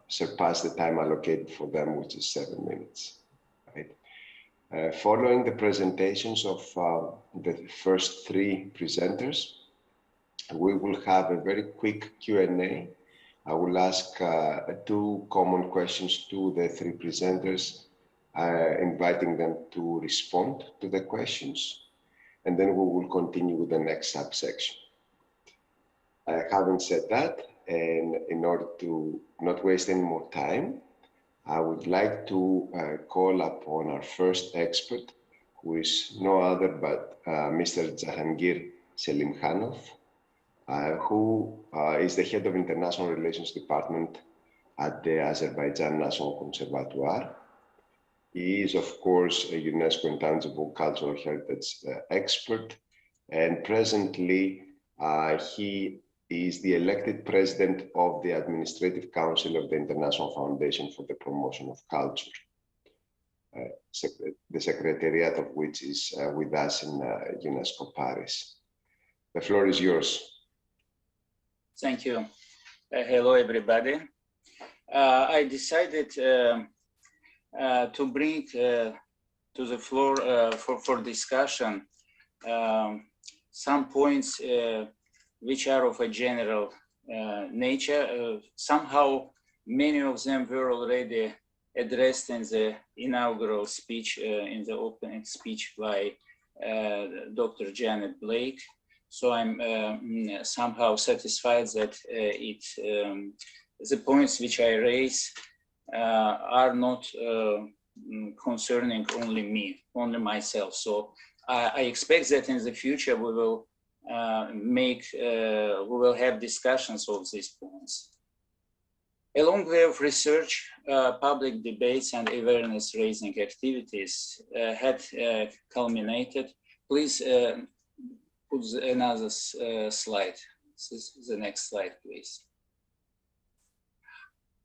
surpass the time allocated for them, which is 7 minutes. Following the presentations of the first 3 presenters, we will have a very quick Q&A. I will ask 2 common questions to the 3 presenters, inviting them to respond to the questions, and then we will continue with the next subsection. Having said that, and in order to not waste any more time, I would like to call upon our first expert, who is no other but Mr. Jahangir Selimkhanov, who is the head of International Relations Department at the Azerbaijan National Conservatoire. He is, of course, a UNESCO Intangible Cultural Heritage expert, and presently he is the elected president of the Administrative Council of the International Foundation for the Promotion of Culture, the Secretariat of which is with us in UNESCO Paris. The floor is yours. Thank you. Hello, everybody. I decided to bring to the floor for discussion some points which are of a general nature. Somehow, many of them were already addressed in the inaugural speech, in the opening speech by Dr. Janet Blake. So I'm somehow satisfied that the points which I raise are not concerning only me, only myself. So I expect that in the future we will we will have discussions of these points. A long way of research, public debates, and awareness-raising activities had culminated. Please put another slide. This is the next slide, please.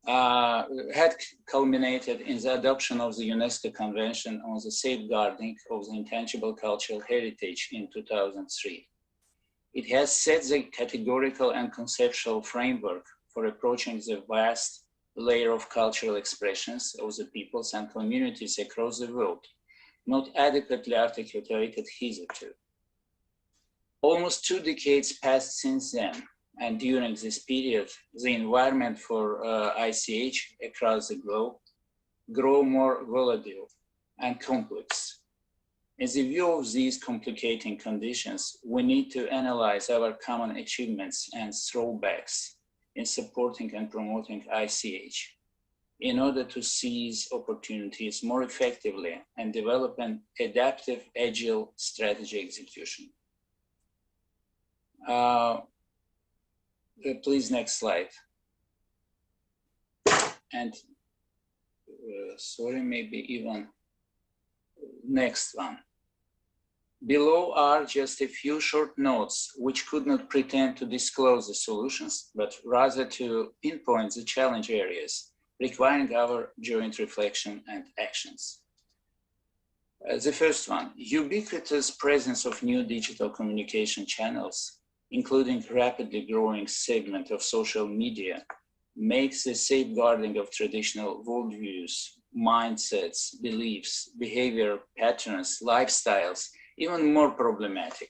Had culminated in the adoption of the UNESCO Convention on the Safeguarding of the Intangible Cultural Heritage in 2003. It has set the categorical and conceptual framework for approaching the vast layer of cultural expressions of the peoples and communities across the world, not adequately articulated hitherto. Almost 2 decades passed since then, and during this period, the environment for ICH across the globe grew more volatile and complex. In the view of these complicating conditions, we need to analyze our common achievements and throwbacks in supporting and promoting ICH in order to seize opportunities more effectively and develop an adaptive, agile strategy execution. Please, next slide. And sorry, maybe even next one. Below are just a few short notes which could not pretend to disclose the solutions, but rather to pinpoint the challenge areas requiring our joint reflection and actions. The first one, ubiquitous presence of new digital communication channels, including rapidly growing segment of social media, makes the safeguarding of traditional worldviews, mindsets, beliefs, behavior patterns, lifestyles, even more problematic.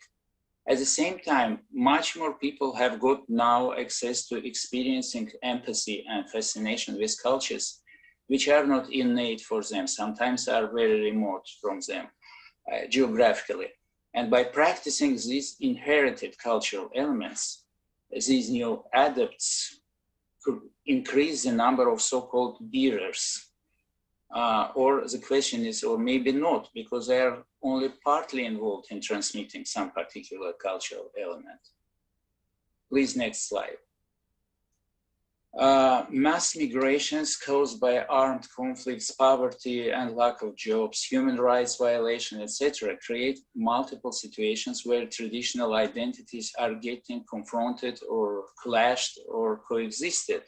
At the same time, much more people have got now access to experiencing empathy and fascination with cultures which are not innate for them, sometimes are very remote from them geographically. And by practicing these inherited cultural elements, these new adepts could increase the number of so-called bearers. Or the question is, or maybe not, because they are only partly involved in transmitting some particular cultural element. Please, next slide. Mass migrations caused by armed conflicts, poverty and lack of jobs, human rights violation, etc., create multiple situations where traditional identities are getting confronted or clashed or coexisted.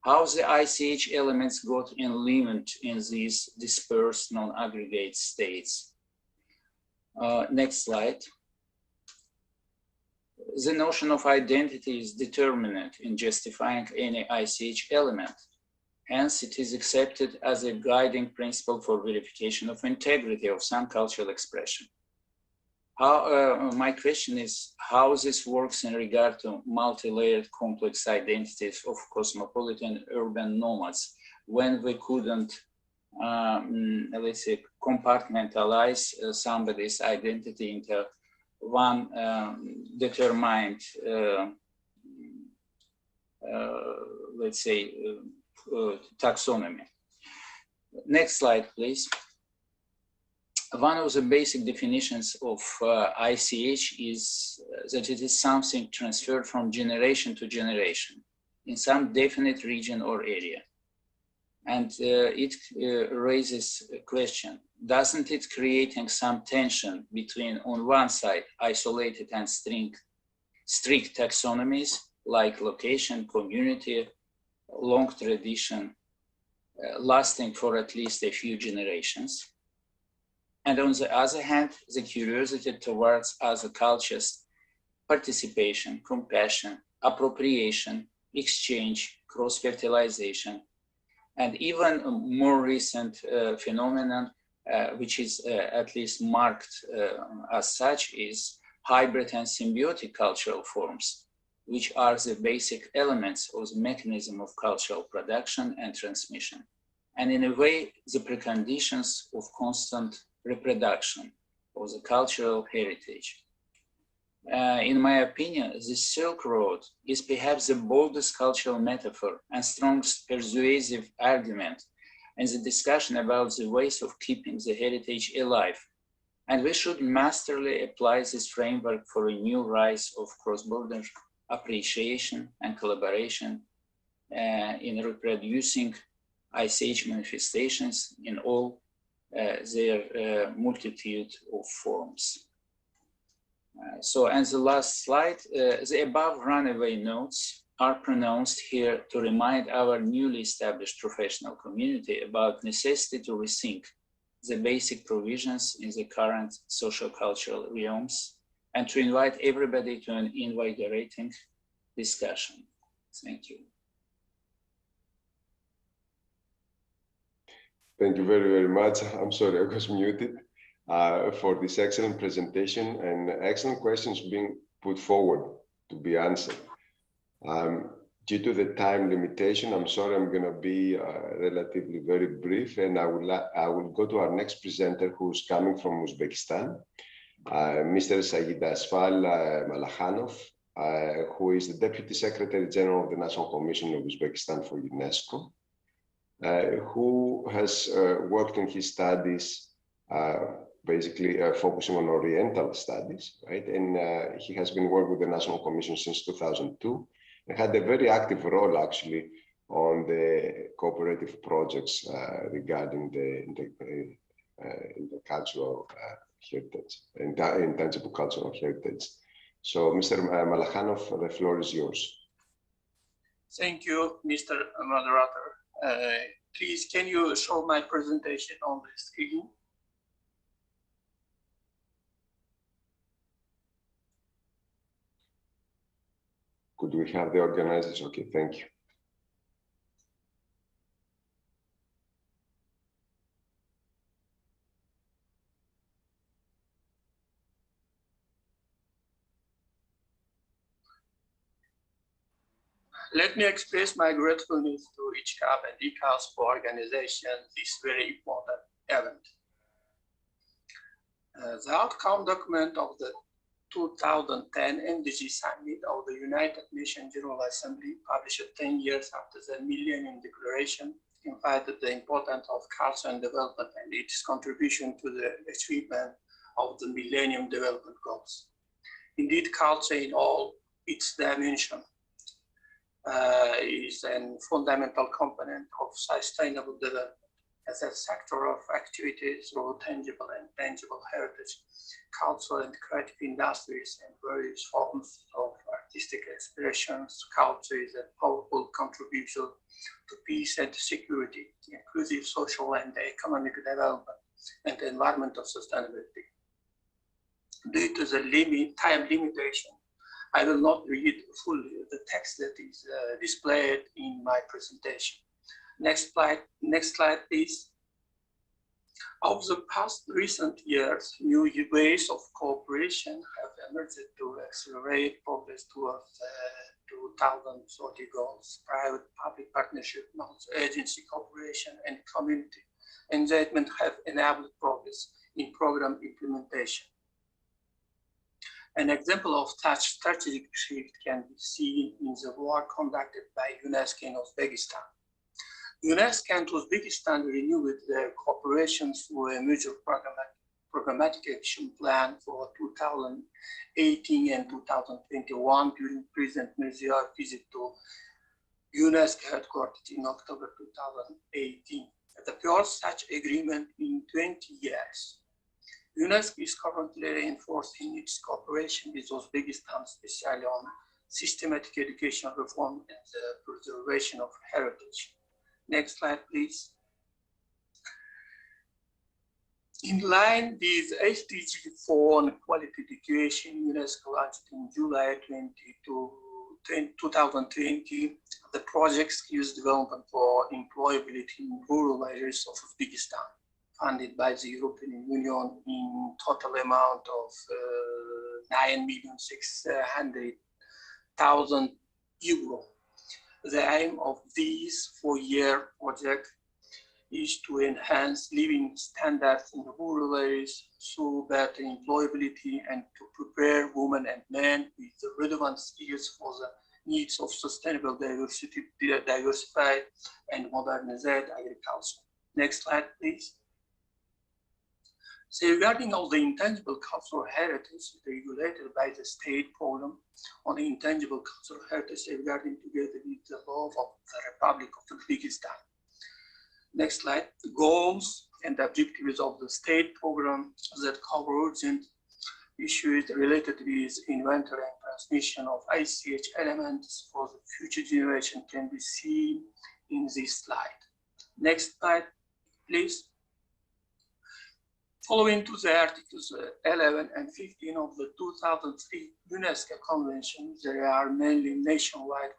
How the ICH elements got enlivened in these dispersed non-aggregate states. Next slide. The notion of identity is determinant in justifying any ICH element. Hence, it is accepted as a guiding principle for verification of integrity of some cultural expression. My question is how this works in regard to multi-layered complex identities of cosmopolitan urban nomads when we couldn't, let's say, compartmentalize somebody's identity into one determined, let's say, taxonomy. Next slide, please. One of the basic definitions of ICH is that it is something transferred from generation to generation in some definite region or area. And it raises a question, doesn't it creating some tension between, on one side, isolated and strict taxonomies like location, community, long tradition, lasting for at least a few generations. And on the other hand, the curiosity towards other cultures, participation, compassion, appropriation, exchange, cross-fertilization, and even a more recent phenomenon, which is at least marked as such, is hybrid and symbiotic cultural forms, which are the basic elements of the mechanism of cultural production and transmission. And in a way, the preconditions of constant reproduction of the cultural heritage. In my opinion, the Silk Road is perhaps the boldest cultural metaphor and strongest persuasive argument in the discussion about the ways of keeping the heritage alive. And we should masterly apply this framework for a new rise of cross-border appreciation and collaboration in reproducing ICH manifestations in all their multitude of forms. And the last slide, the above runaway notes are pronounced here to remind our newly established professional community about necessity to rethink the basic provisions in the current social cultural realms and to invite everybody to an invigorating discussion. Thank you. Thank you very, very much. I'm sorry, I was muted for this excellent presentation and excellent questions being put forward to be answered. Due to the time limitation, I'm sorry, I'm going to be relatively very brief, and I will go to our next presenter, who's coming from Uzbekistan, Mr. Saeed Asfal Malakhanov, who is the Deputy Secretary General of the National Commission of Uzbekistan for UNESCO, who has worked in his studies basically focusing on Oriental studies, right? And he has been working with the National Commission since 2002 and had a very active role actually on the cooperative projects regarding the cultural heritage, intangible cultural heritage. So, Mr. Malakhanov, the floor is yours. Thank you, Mr. Moderator. Please, can you show my presentation on the screen? Could we have the organizers? Okay, thank you. Let me express my gratefulness to ICHCAP and IICAS for organizing this very important event. The outcome document of the 2010 MDG Summit of the United Nations General Assembly, published 10 years after the Millennium Declaration, emphasized the importance of culture and development and its contribution to the achievement of the Millennium Development Goals. Indeed, culture in all its dimensions is a fundamental component of sustainable development as a sector of activities through tangible and tangible heritage, cultural and creative industries, and various forms of artistic expressions. Culture is a powerful contribution to peace and security, inclusive social and economic development, and environmental sustainability. Due to the time limitation, I will not read fully the text that is displayed in my presentation. Next slide, please. Over the past recent years, new ways of cooperation have emerged to accelerate progress towards 2030 goals. Private-public partnership, multi-agency cooperation, and community engagement have enabled progress in program implementation. An example of such strategic shift can be seen in the work conducted by UNESCO in Uzbekistan. UNESCO and Uzbekistan renewed their cooperation through a mutual programmatic action plan for 2018 and 2021 during President Mirziyoyev's visit to UNESCO headquarters in October 2018. The first such agreement in 20 years. UNESCO is currently reinforcing its cooperation with Uzbekistan, especially on systematic education reform and the preservation of heritage. Next slide, please. In line with SDG 4 on quality education, UNESCO launched in July 2020 the project Skills Development for Employability in Rural Areas of Uzbekistan, funded by the European Union in total amount of 9,600,000 euro. The aim of this 4-year project is to enhance living standards in rural areas through better employability and to prepare women and men with the relevant skills for the needs of sustainable diversified and modernized agriculture. Next slide, please. So regarding all the intangible cultural heritage regulated by the state program on the intangible cultural heritage regarding together with the law of the Republic of Tajikistan. Next slide. Goals and objectives of the state program that cover urgent issues related with inventory and transmission of ICH elements for the future generation can be seen in this slide. Next slide, please. Following to the Articles 11 and 15 of the 2003 UNESCO Convention, there are mainly nationwide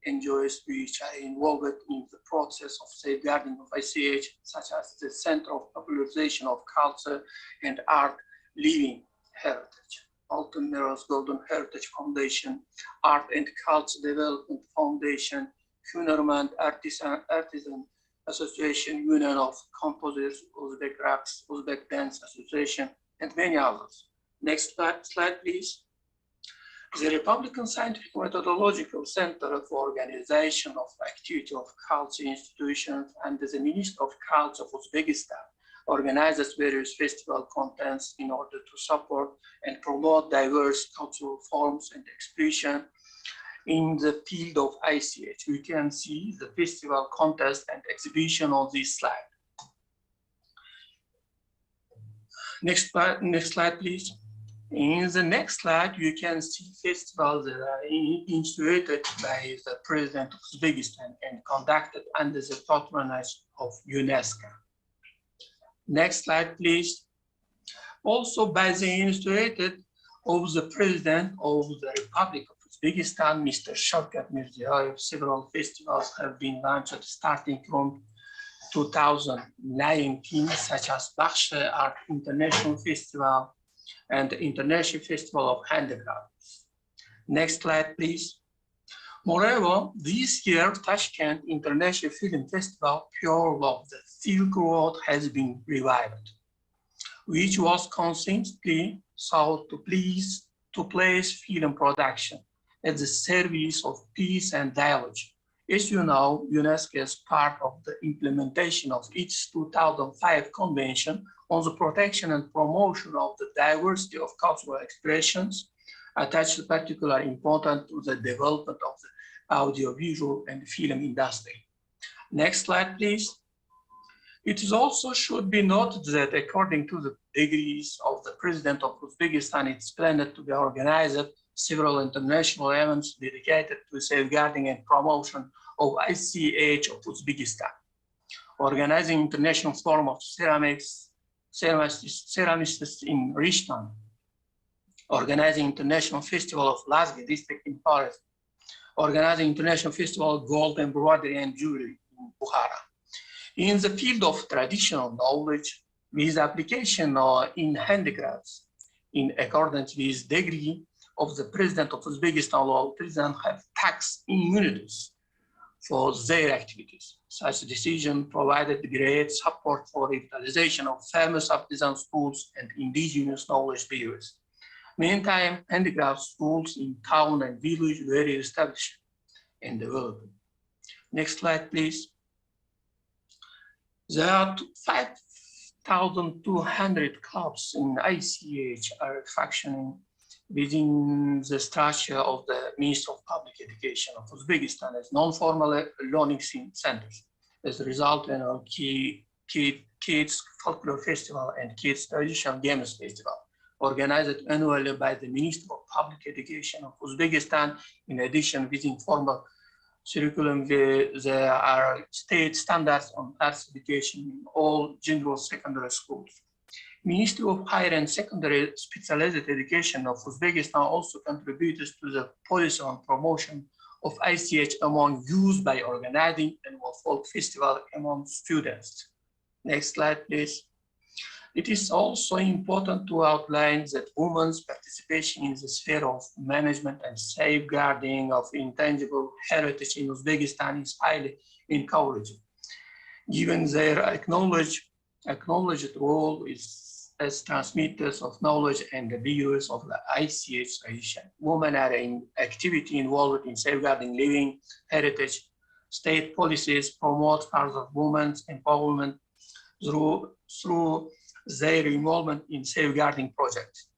NGOs which are involved in the process of safeguarding of ICH, such as the Center of Popularization of Culture and Art Living Heritage, Alton Mirrors Golden Heritage Foundation, Art and Culture Development Foundation, Hunermand Artisan Association, Union of Composers, Uzbek Raqs, Uzbek Dance Association, and many others. Next slide, please. The Republican Scientific Methodological Center for Organization of Activity of Culture Institutions and the Ministry of Culture of Uzbekistan organizes various festival contents in order to support and promote diverse cultural forms and expression in the field of ICH. We can see the festival contest and exhibition on this slide. Next slide, please. In the next slide, you can see festivals that are instituted by the President of Uzbekistan and conducted under the patronage of UNESCO. Next slide, please. Also by the instituted of the President of the Republic of Uzbekistan, Mr. Shavkat Mirziyoyev, several festivals have been launched starting from 2019, such as Bakhsh Art International Festival and the International Festival of Handicrafts. Next slide, please. Moreover, this year, Tashkent International Film Festival, Pure Love, the Silk Road, has been revived, which was consistently sought to place film production at the service of peace and dialogue. As you know, UNESCO is part of the implementation of its 2005 Convention on the Protection and Promotion of the Diversity of Cultural Expressions, attached particular importance to the development of the audiovisual and film industry. Next slide, please. It is also should be noted that according to the degrees of the President of Uzbekistan, it's planned to be organized several international events dedicated to safeguarding and promotion of ICH of Uzbekistan, organizing International Forum of Ceramists in Rishton, organizing International Festival of Lazgi district in Paris, organizing International Festival of Gold Embroidery and Jewelry in Bukhara. In the field of traditional knowledge, with application in handicrafts, in accordance with degree of the President of Uzbekistan, all presidents have tax immunities for their activities. Such decision provided great support for revitalization of famous artisan schools and indigenous knowledge bureaus. Meantime, handicraft schools in town and village were established and developed. Next slide, please. There are 5,200 clubs in ICH are functioning within the structure of the Ministry of Public Education of Uzbekistan as non-formal learning centers. As a result, Kids Folklore Festival and Kids Traditional Games Festival, organized annually by the Ministry of Public Education of Uzbekistan. In addition, within formal curriculum, there are state standards on arts education in all general secondary schools. Ministry of Higher and Secondary Specialized Education of Uzbekistan also contributes to the policy on promotion of ICH among youth by organizing annual folk festival among students. Next slide, please. It is also important to outline that women's participation in the sphere of management and safeguarding of intangible heritage in Uzbekistan is highly encouraging, given their acknowledged role as transmitters of knowledge and the viewers of the ICH tradition. Women are in activity involved in safeguarding living heritage. State policies promote further women's empowerment through their involvement in safeguarding projects.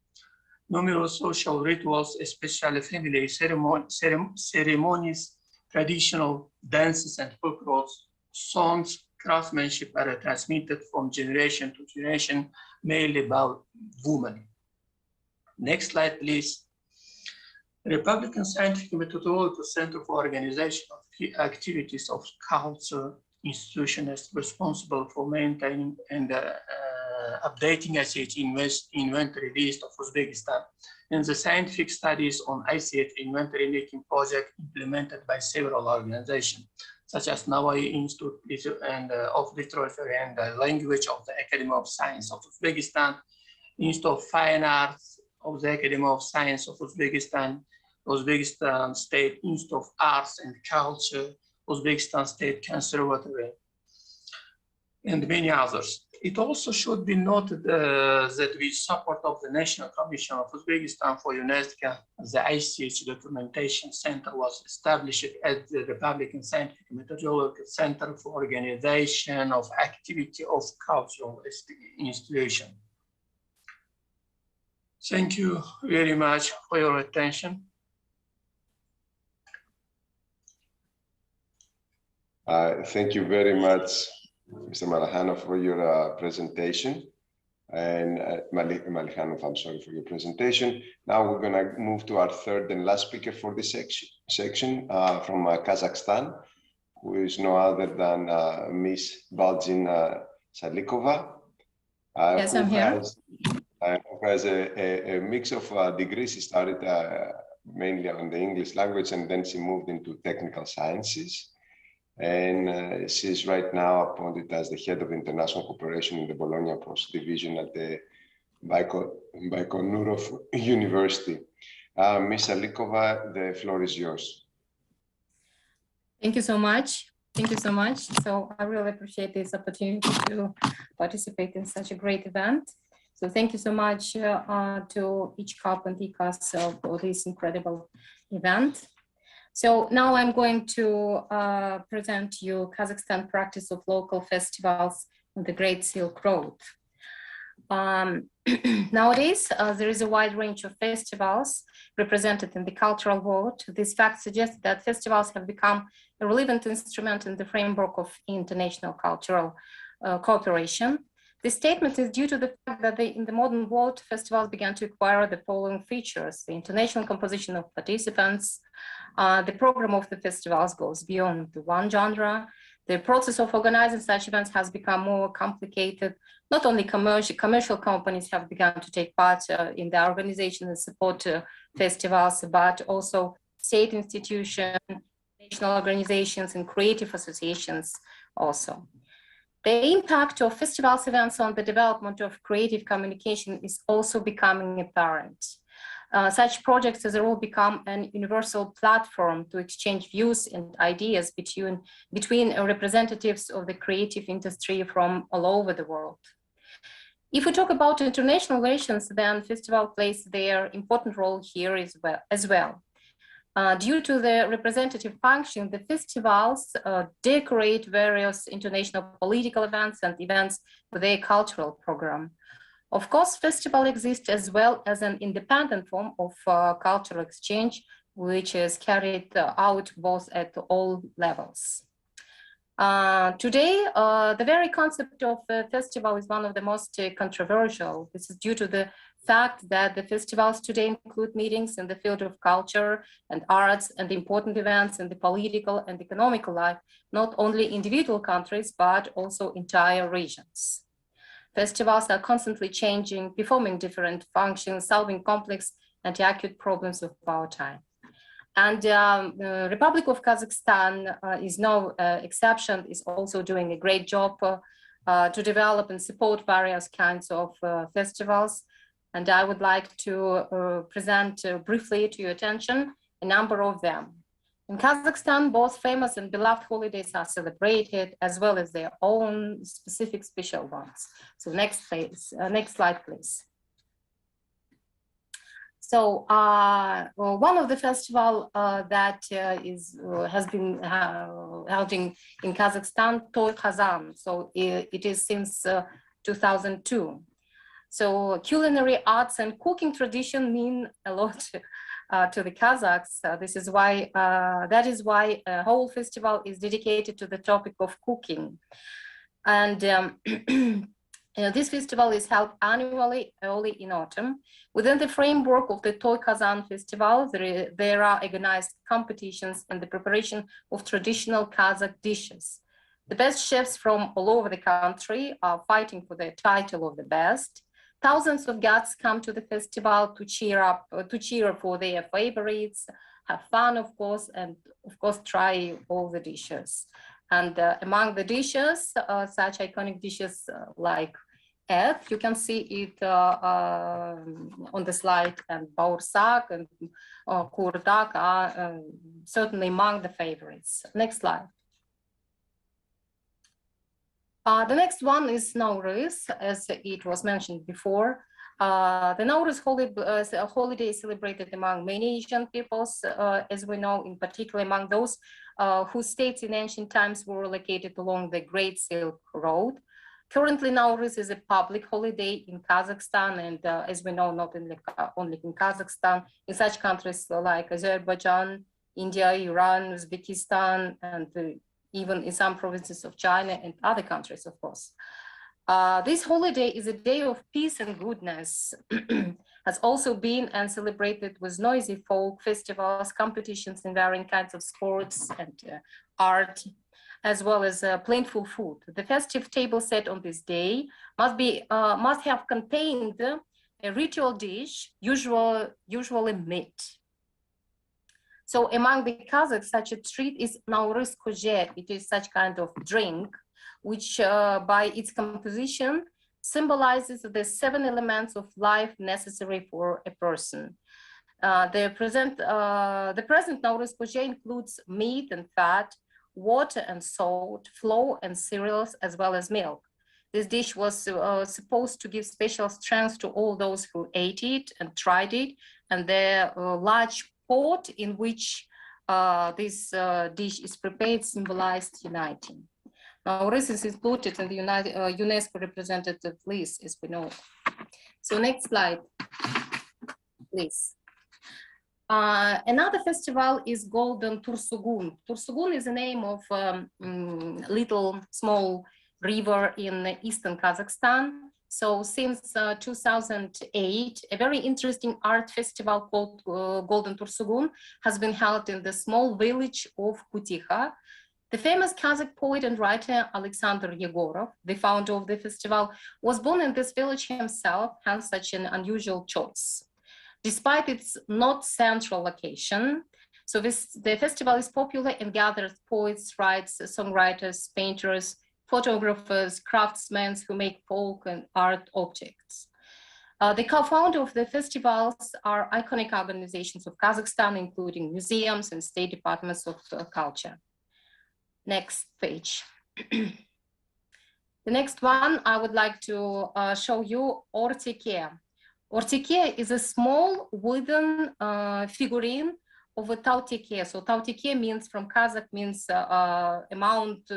Numerous social rituals, especially family ceremonies, traditional dances and folklore songs, craftsmanship are transmitted from generation to generation, mainly about women. Next slide, please. Republican Scientific Methodological Center for Organization of Activities of Culture institution is responsible for maintaining and updating ICH inventory list of Uzbekistan in the scientific studies on ICH inventory making project implemented by several organizations, such as Nawawi Institute of Literature and Language of the Academy of Science of Uzbekistan, Institute of Fine Arts of the Academy of Science of Uzbekistan, Uzbekistan State Institute of Arts and Culture, Uzbekistan State Conservatory, and many others. It also should be noted that with support of the National Commission of Uzbekistan for UNESCO, the ICH Documentation Center was established at the Republican Scientific Methodological Center for Organization of Activity of Cultural Institution. Thank you very much for your attention. Thank you very much, Mr. Malakhanov, for your presentation. And Malakhanov, I'm sorry for your presentation. Now we're going to move to our third and last speaker for this section from Kazakhstan, who is no other than Ms. Balzin Salikova. Yes, I'm here. Who has a mix of degrees. She started mainly on the English language, and then she moved into technical sciences. And she's right now appointed as the head of international cooperation in the Bologna Post Division at the Baikonurov University. Ms. Salikova, the floor is yours. Thank you so much. Thank you so much. So I really appreciate this opportunity to participate in such a great event. So thank you so much to ICHCAP and IICAS for this incredible event. So now I'm going to present you Kazakhstan practice of local festivals on the Great Silk Road. Nowadays, there is a wide range of festivals represented in the cultural world. This fact suggests that festivals have become a relevant instrument in the framework of international cultural cooperation. This statement is due to the fact that in the modern world, festivals began to acquire the following features: the international composition of participants, the program of the festivals goes beyond the one genre, the process of organizing such events has become more complicated. Not only commercial companies have begun to take part in the organization and support festivals, but also state institutions, national organizations, and creative associations also. The impact of festivals events on the development of creative communication is also becoming apparent. Such projects as a rule become an universal platform to exchange views and ideas between representatives of the creative industry from all over the world. If we talk about international relations, then festival plays their important role here as well. Due to the representative function, the festivals decorate various international political events and events with their cultural program. Of course, festivals exist as well as an independent form of cultural exchange, which is carried out both at all levels. Today, the very concept of a festival is one of the most controversial. This is due to the fact that the festivals today include meetings in the field of culture and arts and important events in the political and economical life, not only individual countries, but also entire regions. Festivals are constantly changing, performing different functions, solving complex and acute problems of our time. And the Republic of Kazakhstan is no exception, is also doing a great job to develop and support various kinds of festivals. And I would like to present briefly to your attention a number of them. In Kazakhstan, both famous and beloved holidays are celebrated, as well as their own specific special ones. So next slide, please. So one of the festival that has been held in Kazakhstan, Toy Kazan. So it is since 2002. So culinary arts and cooking tradition mean a lot to the Kazakhs. That is why a whole festival is dedicated to the topic of cooking. And this festival is held annually, early in autumn. Within the framework of the Toy Kazan festival, there are organized competitions in the preparation of traditional Kazakh dishes. The best chefs from all over the country are fighting for the title of the best. Thousands of guests come to the festival to cheer for their favorites, have fun, of course, and of course try all the dishes. And among the dishes, such iconic dishes like egg, you can see it on the slide, and baursak and kurdak are certainly among the favorites. Next slide. The next one is Nowruz, as it was mentioned before. The Nowruz holiday is celebrated among many Asian peoples, as we know, in particular among those whose states in ancient times were located along the Great Silk Road. Currently, Nowruz is a public holiday in Kazakhstan, and as we know, not only in Kazakhstan, in such countries like Azerbaijan, India, Iran, Uzbekistan, and even in some provinces of China and other countries, of course. This holiday is a day of peace and goodness, has also been and celebrated with noisy folk festivals, competitions in varying kinds of sports and art, as well as plentiful food. The festive table set on this day must have contained a ritual dish, usually meat. So among the Kazakhs, such a treat is Nowruz Koje. It is such kind of drink, which by its composition symbolizes the 7 elements of life necessary for a person. The present Nowruz Koje includes meat and fat, water and salt, flour and cereals, as well as milk. This dish was supposed to give special strength to all those who ate it and tried it, and the large pot in which this dish is prepared symbolized uniting. Nowruz is included in the UNESCO representative list, as we know. So next slide, please. Another festival is Golden Tursugoon. Tursugoon is the name of little small river in eastern Kazakhstan. So since 2008, a very interesting art festival called Golden Tursugoon has been held in the small village of Kutikha. The famous Kazakh poet and writer Alexander Yegorov, the founder of the festival, was born in this village himself, hence such an unusual choice. Despite its not central location, so the festival is popular and gathers poets, writers, songwriters, painters, photographers, craftsmen who make folk and art objects. The co-founder of the festivals are iconic organizations of Kazakhstan, including museums and state departments of culture. Next page. The next one, I would like to show you Ortike. Ortike is a small wooden figurine of a tautike. So tautike means, from Kazakh, means a mount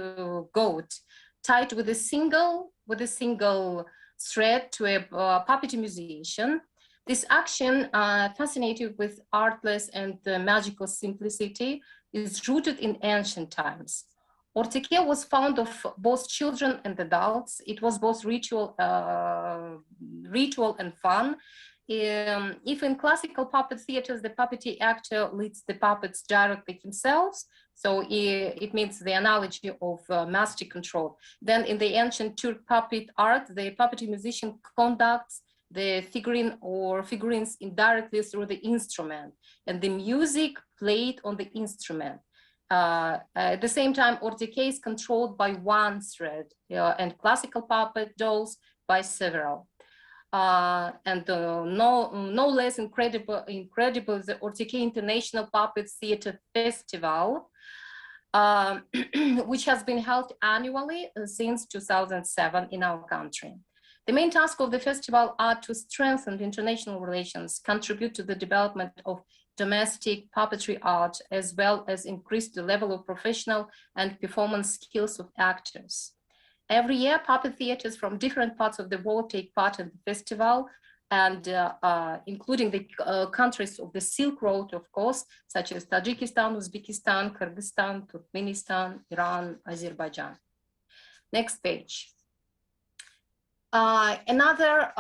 goat tied with a single thread to a puppet musician. This action, fascinated with artless and magical simplicity, is rooted in ancient times. Ortike was fond of both children and adults. It was both ritual and fun. If in classical puppet theaters, the puppeteer actor leads the puppets directly themselves, so it means the analogy of master control. Then in the ancient Turk puppet art, the puppeteer musician conducts the figurine or figurines indirectly through the instrument, and the music played on the instrument. At the same time, Ortike is controlled by one thread, and classical puppet dolls by several. And no less incredible is the Ortike International Puppet Theatre Festival, which has been held annually since 2007 in our country. The main task of the festival are to strengthen international relations, contribute to the development of domestic puppetry art, as well as increase the level of professional and performance skills of actors. Every year, puppet theaters from different parts of the world take part in the festival, and including the countries of the Silk Road, of course, such as Tajikistan, Uzbekistan, Kyrgyzstan, Turkmenistan, Iran, Azerbaijan. Next page. Another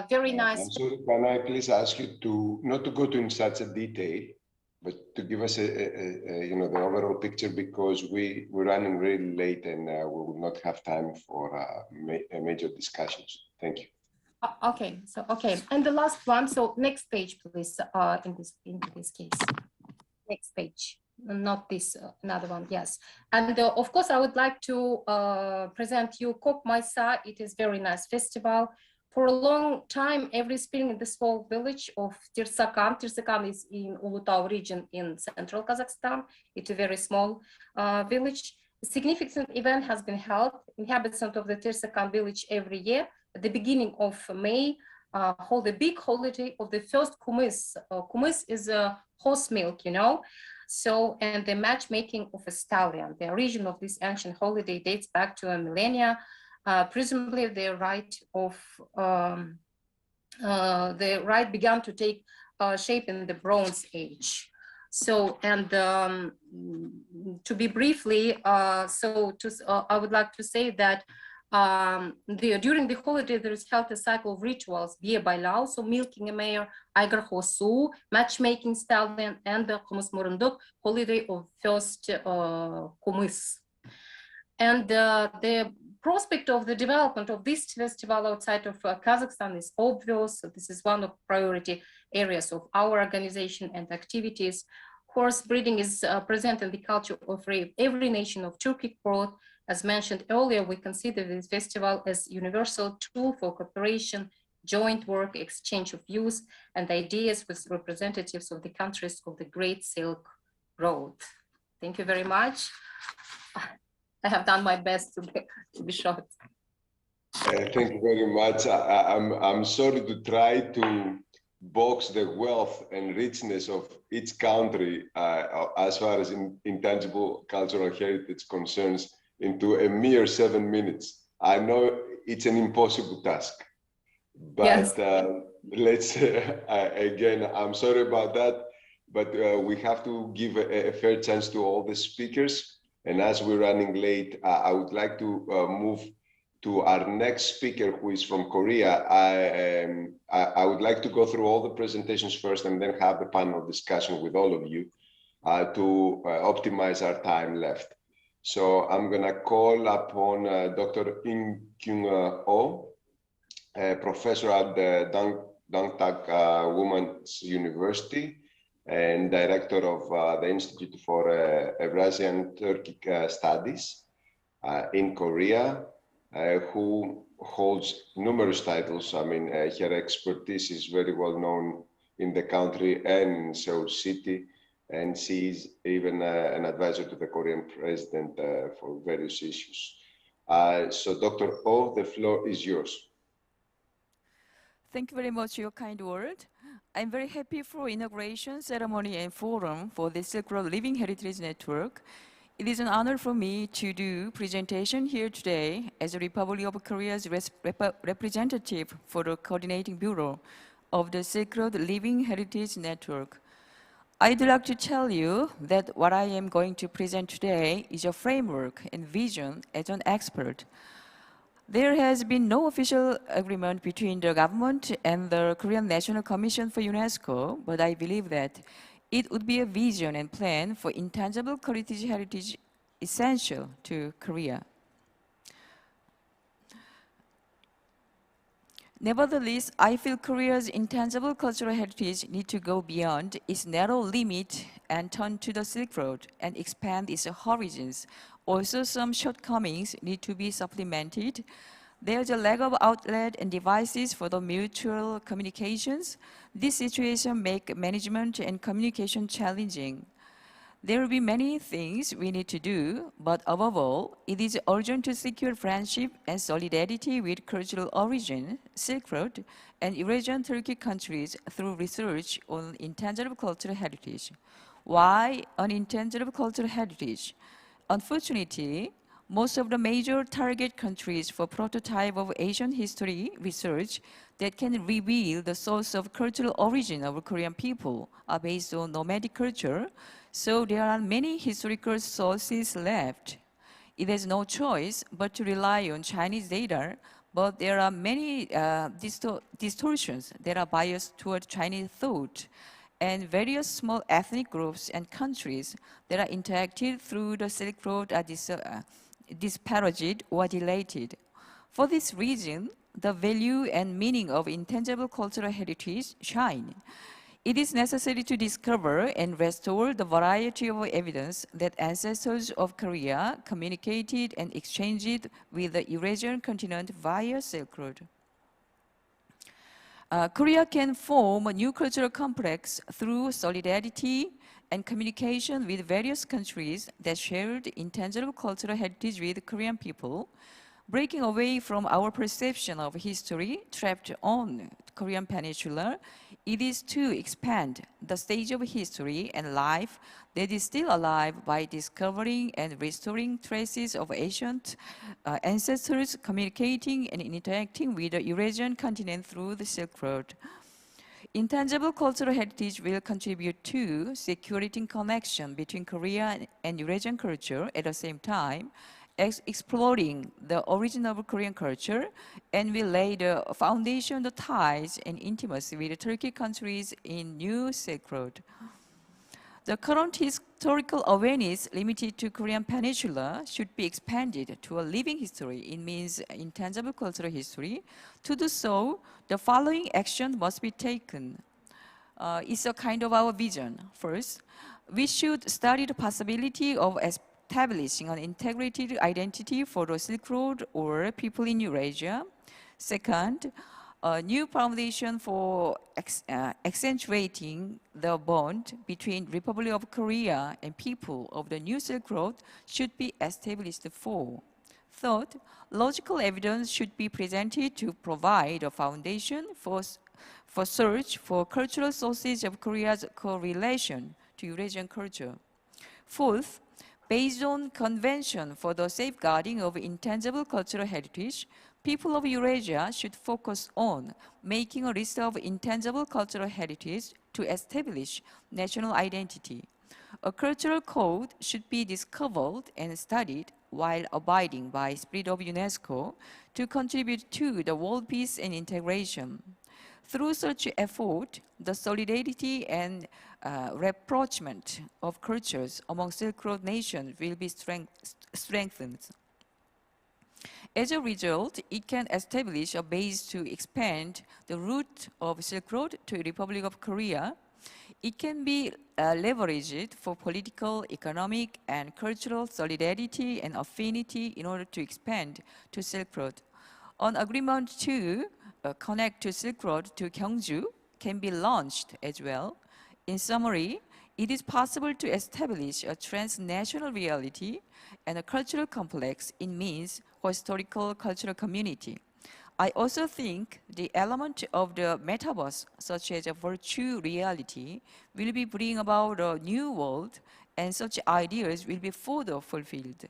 very nice. I'm sorry, can I please ask you to not to go to in such a detail, but to give us the overall picture, because we're running really late and we will not have time for major discussions. Thank you. Okay, so okay, and the last one. So next page, please. In this case, next page. Not this, another one. Yes, and of course, I would like to present you Kop Maysa. It is very nice festival. For a long time, every spring in the small village of Tursugoon. Tursugoon is in Ulutau region in central Kazakhstan. It's a very small village. A significant event has been held. Inhabitants of the Tursugoon village every year at the beginning of May hold a big holiday of the first kumis. Kumis is a horse milk, you know. So, and the matchmaking of a stallion. The origin of this ancient holiday dates back to a millennia. Presumably, the rite began to take shape in the Bronze Age. So, and to be briefly, I would like to say that during the holiday, there is held a cycle of rituals, Biye Bailao, so milking a mare, Aigar Hosu, matchmaking stallion, and the Kumus Murunduk, holiday of first Kumus. And the prospect of the development of this festival outside of Kazakhstan is obvious. So this is one of priority areas of our organization and activities. Horse breeding is present in the culture of every nation of Turkic world. As mentioned earlier, we consider this festival as a universal tool for cooperation, joint work, exchange of views and ideas with representatives of the countries of the Great Silk Road. Thank you very much. I have done my best to be short. Thank you very much. I'm sorry to try to box the wealth and richness of each country as far as intangible cultural heritage concerns into a mere 7 minutes. I know it's an impossible task, but yes. Let's again, I'm sorry about that, but we have to give a fair chance to all the speakers. And as we're running late, I would like to move to our next speaker, who is from Korea. I would like to go through all the presentations first and then have the panel discussion with all of you to optimize our time left. So I'm gonna call upon Dr. In-Kyung Oh, a professor at the Dangtak Women's University and director of the Institute for Eurasian Turkic Studies in Korea, who holds numerous titles. I mean, her expertise is very well known in the country and in Seoul City, and she is even an advisor to the Korean president for various issues. So Dr. Oh, the floor is yours. Thank you very much for your kind word. I'm very happy for inauguration ceremony and forum for the Silk Road Living Heritage Network. It is an honor for me to do presentation here today as the Republic of Korea's representative for the Coordinating Bureau of the Silk Road Living Heritage Network. I'd like to tell you that what I am going to present today is a framework and vision as an expert. There has been no official agreement between the government and the Korean National Commission for UNESCO, but I believe that it would be a vision and plan for intangible cultural heritage essential to Korea. Nevertheless, I feel Korea's intangible cultural heritage needs to go beyond its narrow limit and turn to the Silk Road and expand its horizons. Also, some shortcomings need to be supplemented. There's a lack of outlet and devices for the mutual communications. This situation makes management and communication challenging. There will be many things we need to do, but above all, it is urgent to secure friendship and solidarity with cultural origin, Silk Road, and Eurasian Turkic countries through research on intangible cultural heritage. Why on intangible cultural heritage? Unfortunately, most of the major target countries for prototype of Asian history research that can reveal the source of cultural origin of Korean people are based on nomadic culture, so there are many historical sources left. It has no choice but to rely on Chinese data, but there are many distortions that are biased toward Chinese thought, and various small ethnic groups and countries that are interacted through the Silk Road are disparaged or dilated. For this reason, the value and meaning of intangible cultural heritage shine. It is necessary to discover and restore the variety of evidence that ancestors of Korea communicated and exchanged with the Eurasian continent via Silk Road. Korea can form a new cultural complex through solidarity and communication with various countries that shared intangible cultural heritage with Korean people, breaking away from our perception of history trapped on Korean Peninsula. It is to expand the stage of history and life that is still alive by discovering and restoring traces of ancient ancestors communicating and interacting with the Eurasian continent through the Silk Road. Intangible cultural heritage will contribute to security connection between Korea and Eurasian culture at the same time, exploring the origin of Korean culture, and will lay the foundation of ties and intimacy with the Turkey countries in New Silk Road. The current historical awareness limited to Korean Peninsula should be expanded to a living history. It means intangible cultural history. To do so, the following action must be taken. It's a kind of our vision. First, we should study the possibility of establishing an integrated identity for the Silk Road or people in Eurasia. Second, a new foundation for accentuating the bond between Republic of Korea and people of the New Silk Road should be established for. Third, logical evidence should be presented to provide a foundation for search for cultural sources of Korea's correlation to Eurasian culture. Fourth, based on Convention for the Safeguarding of Intangible Cultural Heritage, people of Eurasia should focus on making a list of intangible cultural heritage to establish national identity. A cultural code should be discovered and studied while abiding by spirit of UNESCO to contribute to the world peace and integration. Through such effort, the solidarity and rapprochement of cultures among Silk Road nations will be strengthened. As a result, it can establish a base to expand the route of Silk Road to the Republic of Korea. It can be leveraged for political, economic, and cultural solidarity and affinity in order to expand to Silk Road. An agreement to connect to Silk Road to Gyeongju can be launched as well. In summary, it is possible to establish a transnational reality and a cultural complex in means for historical cultural community. I also think the element of the metaverse, such as a virtual reality, will be bringing about a new world, and such ideas will be further fulfilled.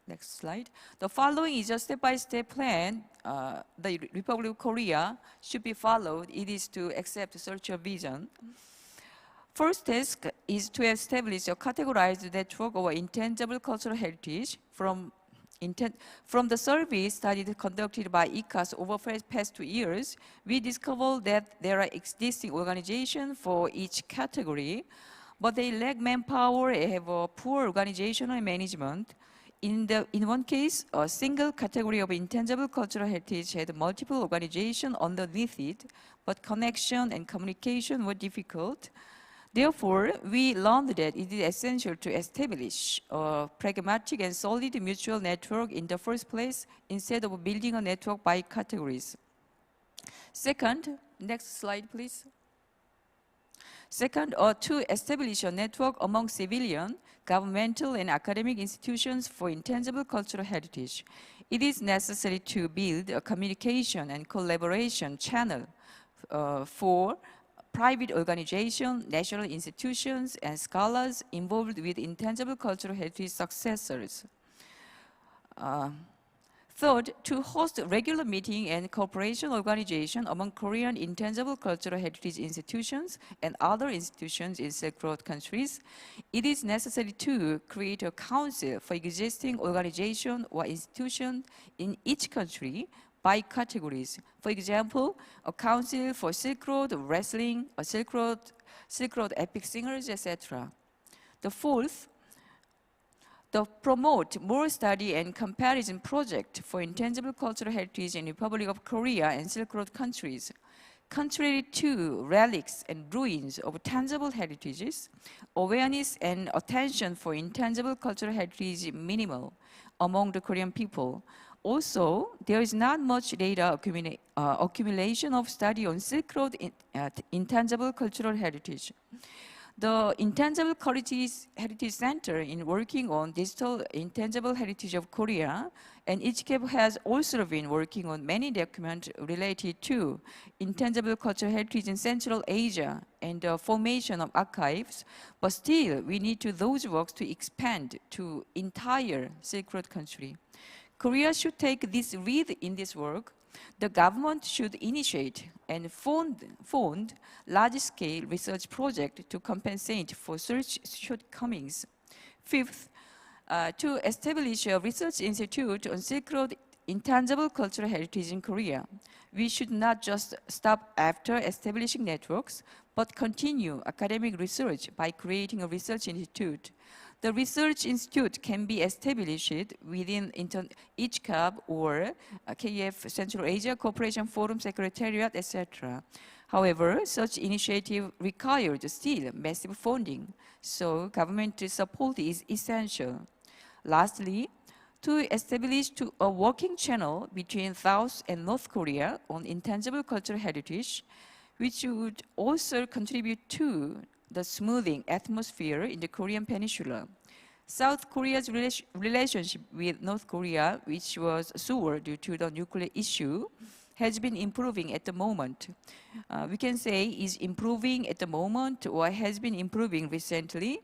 Next slide. The following is a step-by-step plan. The Republic of Korea should be followed. It is to accept such a vision. First task is to establish a categorized network of intangible cultural heritage. From the survey studies conducted by ICHCAS over the past 2 years, we discovered that there are existing organizations for each category, but they lack manpower and have a poor organizational management. In one case, a single category of intangible cultural heritage had multiple organizations underneath it, but connection and communication were difficult. Therefore, we learned that it is essential to establish a pragmatic and solid mutual network in the first place instead of building a network by categories. Second, next slide, please. Second, to establish a network among civilian, governmental, and academic institutions for intangible cultural heritage. It is necessary to build a communication and collaboration channel for private organizations, national institutions, and scholars involved with intangible cultural heritage successors. Third, to host regular meeting and cooperation organization among Korean intangible cultural heritage institutions and other institutions in Silk Road countries. It is necessary to create a council for existing organization or institution in each country by categories. For example, a council for Silk Road wrestling, a Silk Road epic singers, etc. The fourth, The promote more study and comparison project for intangible cultural heritage in Republic of Korea and Silk Road countries. Contrary to relics and ruins of tangible heritages, awareness and attention for intangible cultural heritage is minimal among the Korean people. Also, there is not much data accumulation of study on Silk Road intangible cultural heritage. The Intangible Heritage Center in working on digital intangible heritage of Korea, and ICHCAP has also been working on many documents related to intangible cultural heritage in Central Asia and the formation of archives, but still we need those works to expand to entire Silk Road country. Korea should take this lead in this work. The government should initiate and fund large-scale research projects to compensate for such shortcomings. Fifth, to establish a research institute on Silk Road intangible cultural heritage in Korea. We should not just stop after establishing networks, but continue academic research by creating a research institute. The research institute can be established within ICHCAP or KF Central Asia Cooperation Forum Secretariat, etc. However, such initiative requires still massive funding, so government support is essential. Lastly, to establish a working channel between South and North Korea on intangible cultural heritage, which would also contribute to the smoothing atmosphere in the Korean Peninsula. South Korea's relationship with North Korea, which was sour due to the nuclear issue, has been improving at the moment. We can say is improving at the moment or has been improving recently.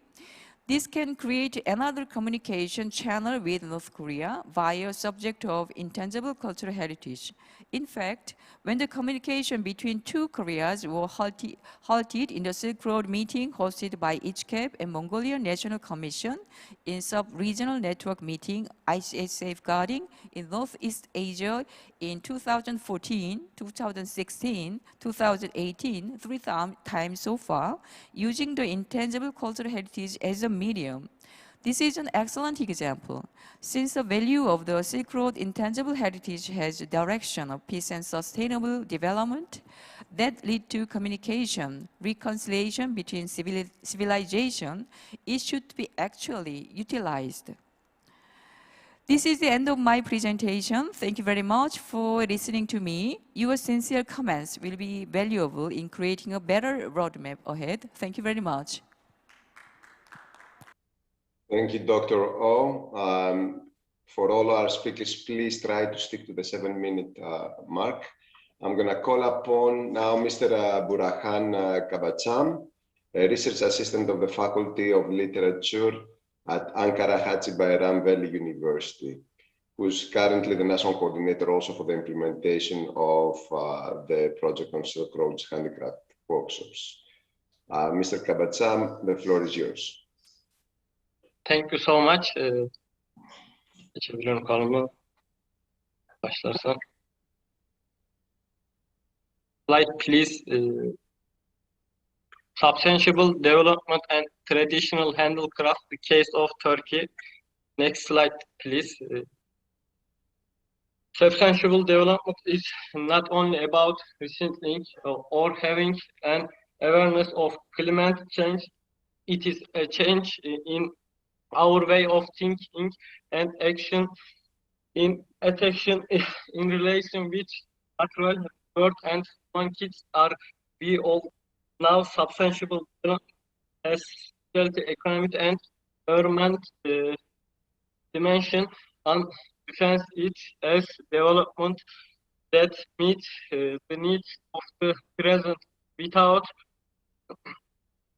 This can create another communication channel with North Korea via subject of intangible cultural heritage. In fact, when the communication between two Koreas were halted in the Silk Road meeting hosted by ICHCAP and Mongolian National Commission in sub-regional network meeting ICH Safeguarding in Northeast Asia in 2014, 2016, 2018, 3 times so far, using the intangible cultural heritage as a medium. This is an excellent example. Since the value of the Silk Road intangible heritage has a direction of peace and sustainable development that lead to communication, reconciliation between civilization, it should be actually utilized. This is the end of my presentation. Thank you very much for listening to me. Your sincere comments will be valuable in creating a better roadmap ahead. Thank you very much. Thank you, Dr. O. For all our speakers, please try to stick to the 7-minute mark. I'm going to call upon now Mr. Burhan Kabacham, a research assistant of the Faculty of Literature at Ankara Hacı Bayram Veli University, who's currently the national coordinator also for the implementation of the project on Silk Road's handicraft workshops. Mr. Kabacham, the floor is yours. Thank you so much. Geçebiliyorum kalımı. Başlarsan. Slide please. Substantial development and traditional handicraft, the case of Turkey. Next slide please. Substantial development is not only about recycling or having an awareness of climate change. It is a change in our way of thinking and action in relation with natural world and kids are we all now substantial as economic and environment dimension and defense it as development that meets the needs of the present without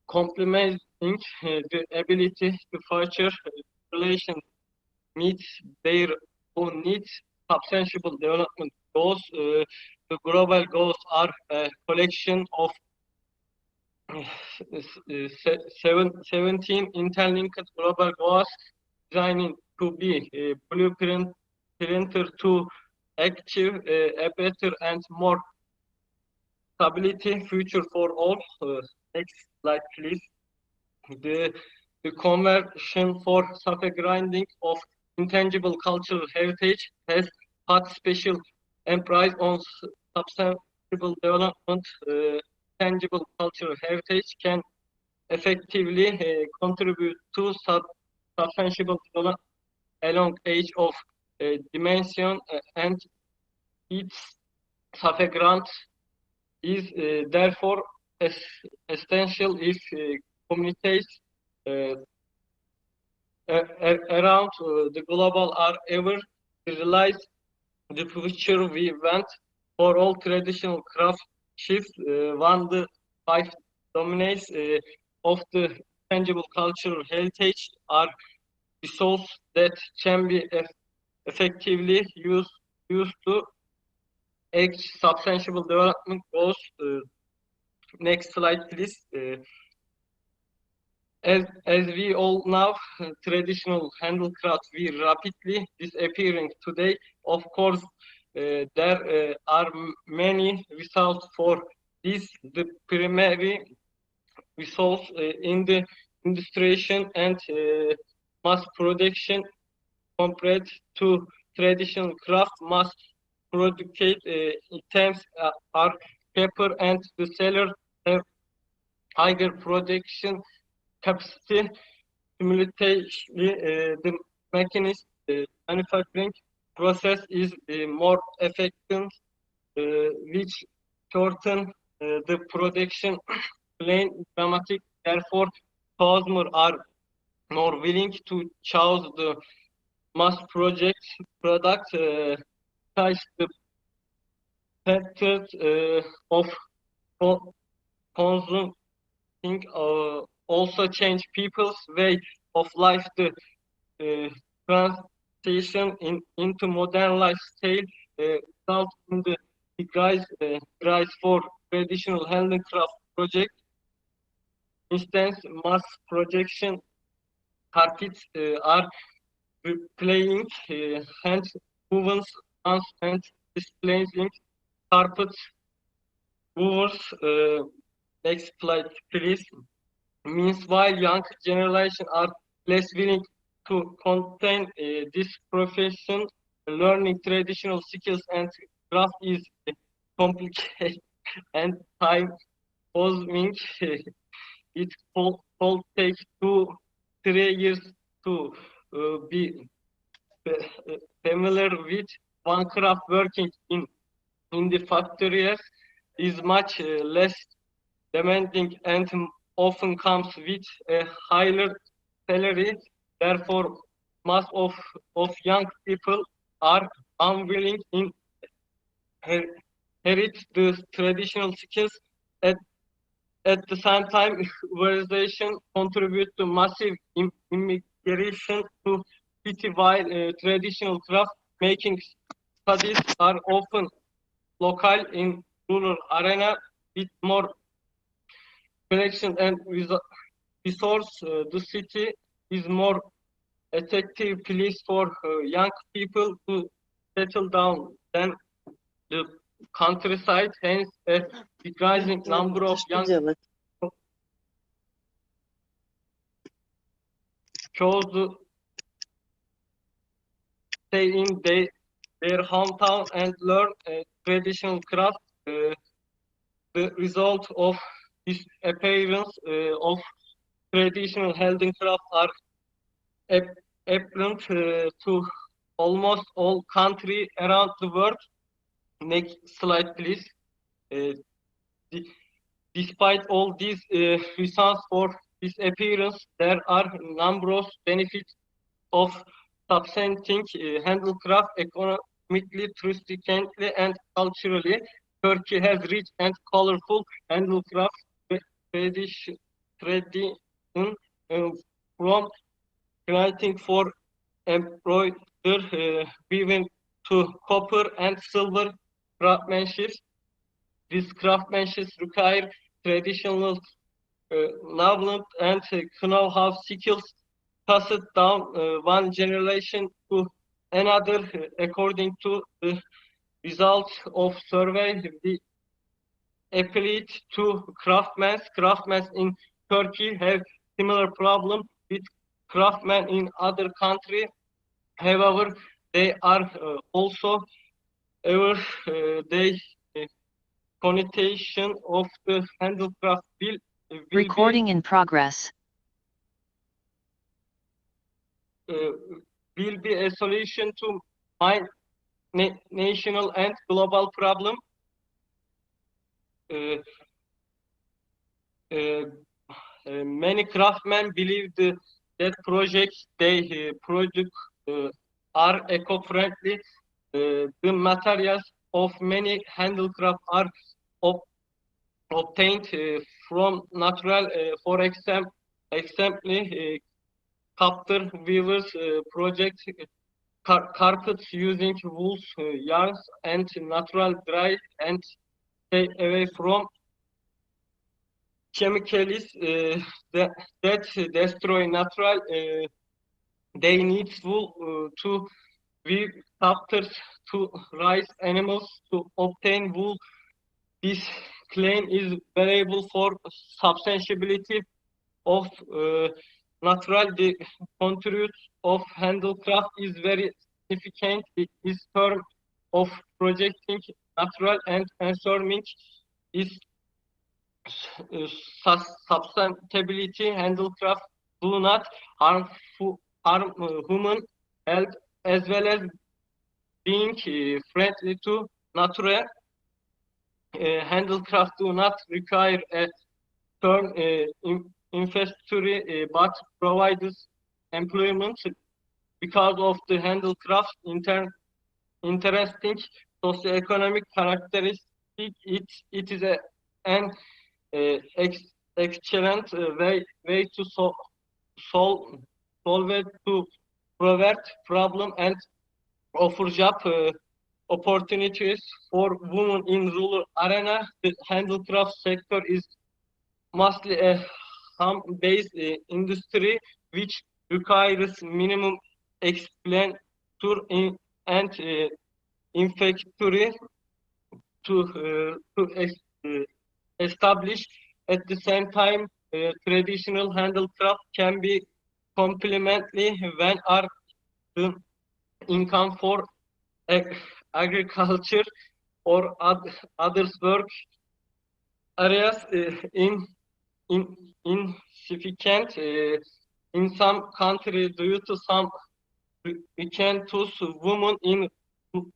complementing the ability to future relations meets their own needs. Substantial development goals, the global goals are a collection of 17 interlinked global goals designed to be a blueprint to achieve a better and more stability future for all. Next slide, please. The the conversion for safe grinding of intangible cultural heritage has put special emphasis on sustainable development. Tangible cultural heritage can effectively contribute to sustainable development along age of dimension and its safe grant is therefore essential if communities around the global are ever realize the future we want for all traditional craft shift. One the five dominates of the tangible cultural heritage are resources that can be effectively used to act substantial development goals. Next slide, please. As we all know, traditional handicraft we rapidly disappearing today. Of course, there are many results for this. The primary results in the industrialization and mass production compared to traditional craft. Mass produced items are cheaper and the seller have higher production capacity. Simultaneously, the mechanism manufacturing process is more effective, which shorten the production line dramatic. Therefore, customers are more willing to choose the mass product, such the factors of consuming also change people's way of life. The transition into modern lifestyle result in the rise for traditional handicraft project. Instance, mass production carpets are replaying hand woven and displacing carpets movers. Next slide, please. Meanwhile, young generation are less willing to contain this profession. Learning traditional skills and craft is complicated and time-consuming. It will take 2-3 years to be familiar with one craft. Working in the factories is much less demanding and often comes with a higher salary. Therefore, most of young people are unwilling to inherit the traditional skills. At the same time, urbanization contributes to massive immigration to city, while traditional craft making studies are often local in rural arena with more connection and resource. The city is more attractive place for young people to settle down than the countryside. Hence, a decreasing number of young chose to stay in their hometown and learn traditional craft. The result of this appearance of traditional handicraft are apparent to almost all countries around the world. Next slide, please. Despite all these reasons for this appearance, there are numerous benefits of substantiating handicraft economically, touristically, and culturally. Turkey has rich and colorful handicraft tradition from creating for embroidery weaving to copper and silver craftsmanship. This craftsmanship requires traditional knowledge and know-how skills passed down one generation to another. According to the results of survey, the appealed to craftsmen in Turkey have similar problem with craftsmen in other countries. However, they are also the connotation of the handicraft will Recording in progress. Will be a solution to my national and global problem. Many craftsmen believe that projects they produce are eco-friendly. The materials of many handicraft are obtained from natural, for example, Capter Weavers project carpets using wool yarns and natural dry and stay away from chemicals that destroy natural. They need wool to weave captors to raise animals to obtain wool. This claim is variable for substantiality of natural. The contribute of handicraft is very significant. This term of projecting natural and transforming is sustainability. Handicraft do not harm human health as well as being friendly to nature. Handicraft do not require a term infrastructure but provides employment. Because of the handicraft interesting socioeconomic characteristic, it is an excellent way to solve to provide problem and offer job opportunities for women in rural arena. The handicraft sector is mostly a home-based industry which requires minimum expenditure and infrastructure to establish. At the same time, traditional handicraft can be complementary when are the income for agriculture or others work areas insignificant in some countries due to some weekend women in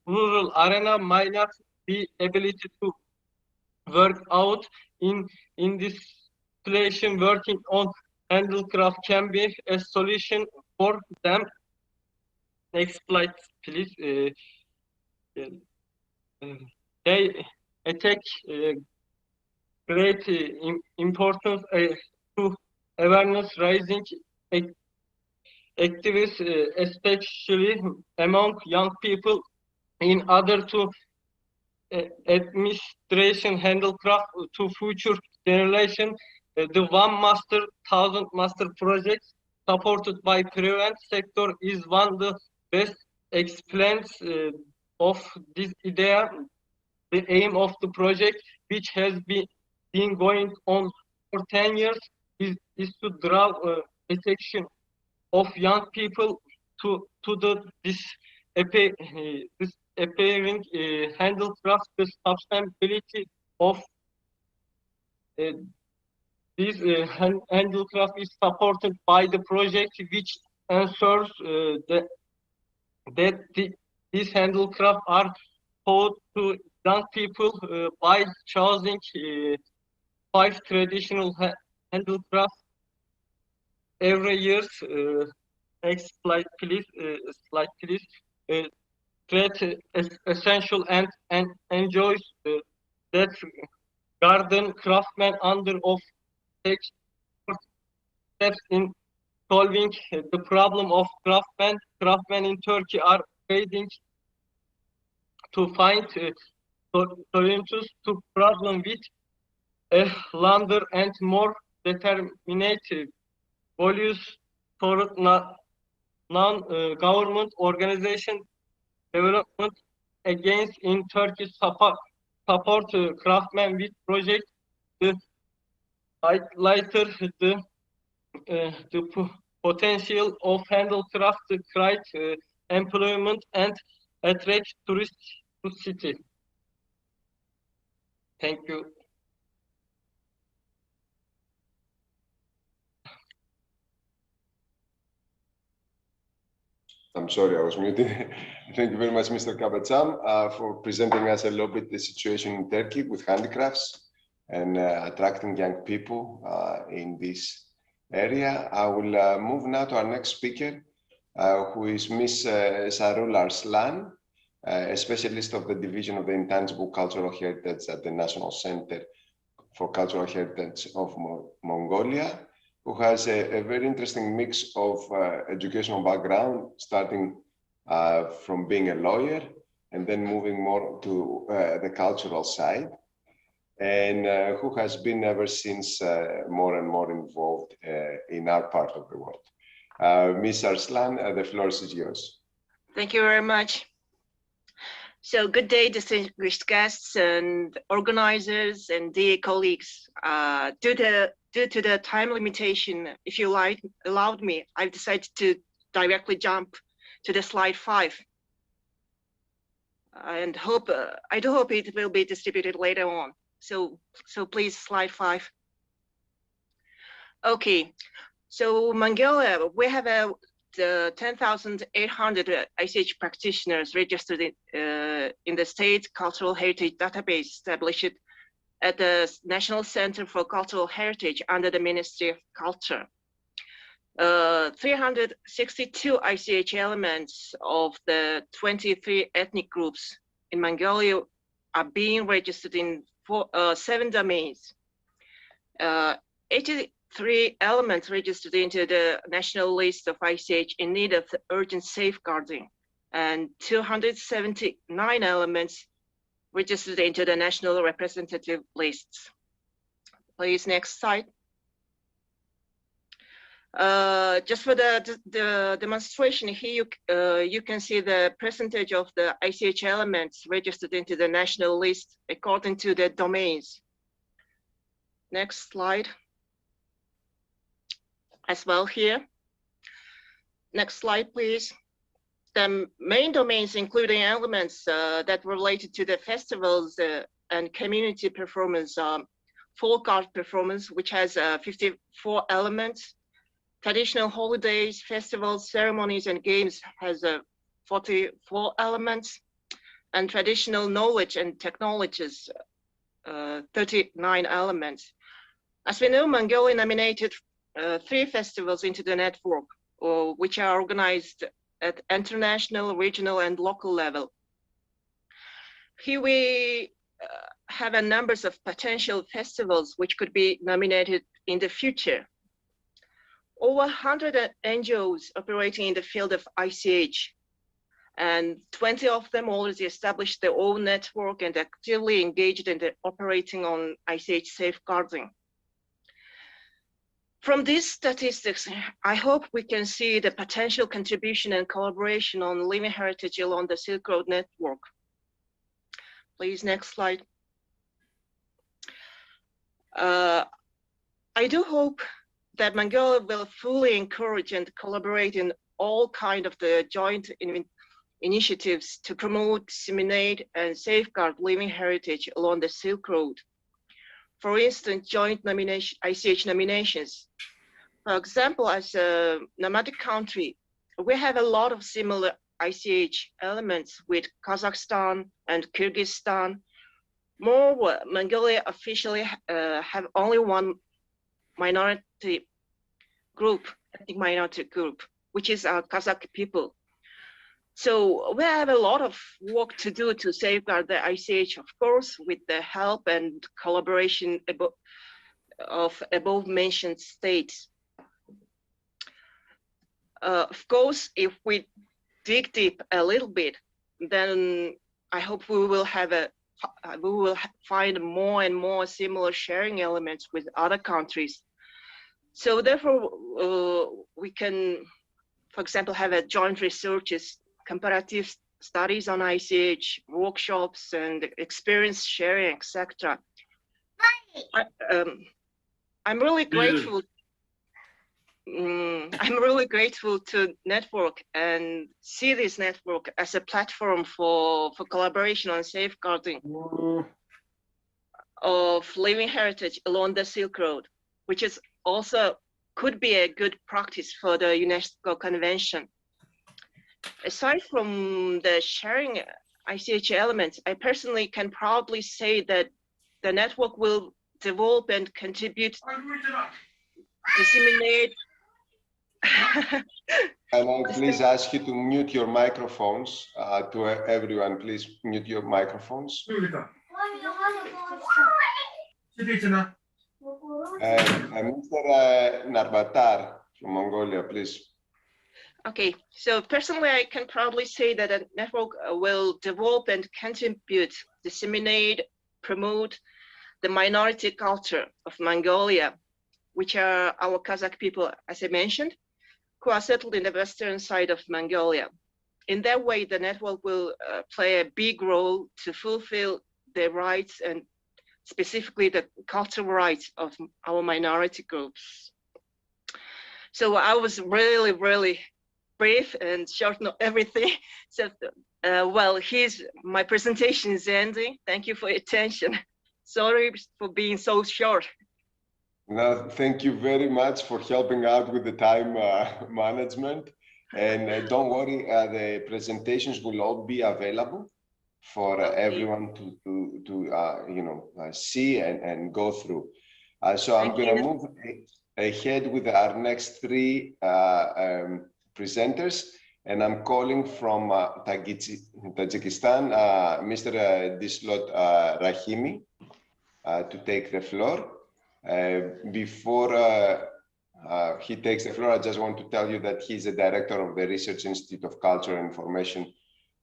rural arena might not be able to work out. In this situation, working on handicraft can be a solution for them. Next slide, please. They attach great importance to awareness raising activities, especially among young people, in order to administration handicraft to future generation. The One Master, 1000 Master project supported by private sector is one of the best explains of this idea. The aim of the project, which has been going on for 10 years, is to draw attention of young people to this appearing handicraft. The sustainability of this handicraft is supported by the project, which ensures that these handicraft are taught to young people by choosing 5 traditional handicrafts every year. Next slide, please. Create essential and enjoys that garden craftsmen under of takes steps in solving the problem of craftsmen. Craftsmen in Turkey are waiting to find solutions to problem with a longer and more determined values toward non-government organization development against in Turkey support craftsmen with project. The highlighter the potential of handicraft to create employment and attract tourists to city. Thank you. I'm sorry, I was muted. Thank you very much, Mr. Kabacham, for presenting us a little bit the situation in Turkey with handicrafts and attracting young people in this area. I will move now to our next speaker, who is Ms. Sarul Arslan, a specialist of the Division of the Intangible Cultural Heritage at the National Center for Cultural Heritage of Mongolia, who has a very interesting mix of educational background, starting from being a lawyer and then moving more to the cultural side, and who has been ever since more and more involved in our part of the world. Ms. Arslan, the floor is yours. Thank you very much. So good day, distinguished guests and organizers and dear colleagues. Due to the time limitation, if you allowed me, I've decided to directly jump to the slide 5. And I do hope it will be distributed later on. So please, slide 5. Okay, so Mongolia, we have the 10,800 ICH practitioners registered in the state cultural heritage database established at the National Center for Cultural Heritage under the Ministry of Culture. 362 ICH elements of the 23 ethnic groups in Mongolia are being registered in 7 domains. 83 elements registered into the national list of ICH in need of urgent safeguarding, and 279 elements registered into the national representative lists. Please, next slide. Just for the demonstration here, you can see the percentage of the ICH elements registered into the national list according to the domains. Next slide. As well here. Next slide, please. The main domains including elements that related to the festivals and community performance, folk art performance, which has 54 elements, traditional holidays, festivals, ceremonies, and games has 44 elements, and traditional knowledge and technologies, 39 elements. As we know, Mongolia nominated 3 festivals into the network, which are organized at international, regional, and local level. Here we have a numbers of potential festivals which could be nominated in the future. Over 100 NGOs operating in the field of ICH, and 20 of them already established their own network and actively engaged in the operating on ICH safeguarding. From these statistics, I hope we can see the potential contribution and collaboration on living heritage along the Silk Road network. Please, next slide. I do hope that Mongolia will fully encourage and collaborate in all kinds of the joint initiatives to promote, disseminate, and safeguard living heritage along the Silk Road. For instance, joint ICH nominations. For example, as a nomadic country, we have a lot of similar ICH elements with Kazakhstan and Kyrgyzstan. Moreover, Mongolia officially have only one minority group, ethnic minority group, which is our Kazakh people. So we have a lot of work to do to safeguard the ICH, of course, with the help and collaboration of above mentioned states. Of course, if we dig deep a little bit, then I hope we will find more and more similar sharing elements with other countries. So therefore, we can, for example, have a joint researches, comparative studies on ICH, workshops, and experience sharing, etc. I'm really grateful. I'm really grateful to network and see this network as a platform for collaboration on safeguarding of living heritage along the Silk Road, which is also could be a good practice for the UNESCO Convention. Aside from the sharing ICH elements, I personally can proudly say that the network will develop and contribute, disseminate. Can I please ask you to mute your microphones? To everyone, please mute your microphones. Mr. Narbatar from Mongolia, please. Okay, so personally, I can proudly say that the network will develop and contribute, disseminate, promote the minority culture of Mongolia, which are our Kazakh people, as I mentioned, who are settled in the western side of Mongolia. In that way, the network will play a big role to fulfill their rights and specifically the cultural rights of our minority groups. So I was really, really brief and short on everything. So, well, my presentation is ending. Thank you for your attention. Sorry for being so short. No, thank you very much for helping out with the time management. And don't worry, the presentations will all be available for everyone to see and go through. So I'm going to move ahead with our next three presenters, and I'm calling from Tajikistan, Mr. Dislot Rahimi, to take the floor. Before he takes the floor, I just want to tell you that he's the director of the Research Institute of Culture and Information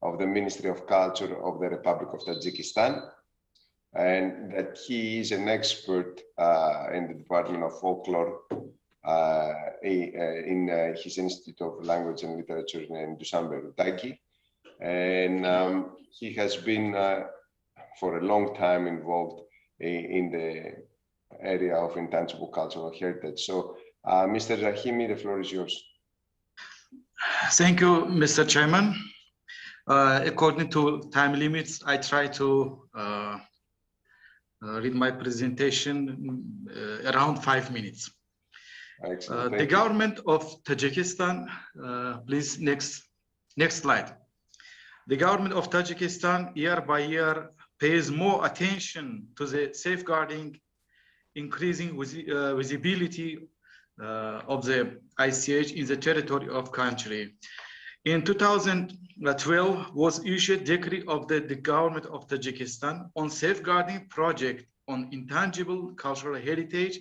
of the Ministry of Culture of the Republic of Tajikistan, and that he is an expert in the Department of Folklore in his Institute of Language and Literature in Dusanbe, and he has been for a long time involved in the area of intangible cultural heritage. So, Mr. Rahimi, the floor is yours. Thank you, Mr. Chairman. According to time limits, I try to read my presentation around 5 minutes. The government of Tajikistan, please next slide. The government of Tajikistan year by year pays more attention to the safeguarding, increasing visibility of the ICH in the territory of country. In 2012 was issued decree of the government of Tajikistan on safeguarding project on intangible cultural heritage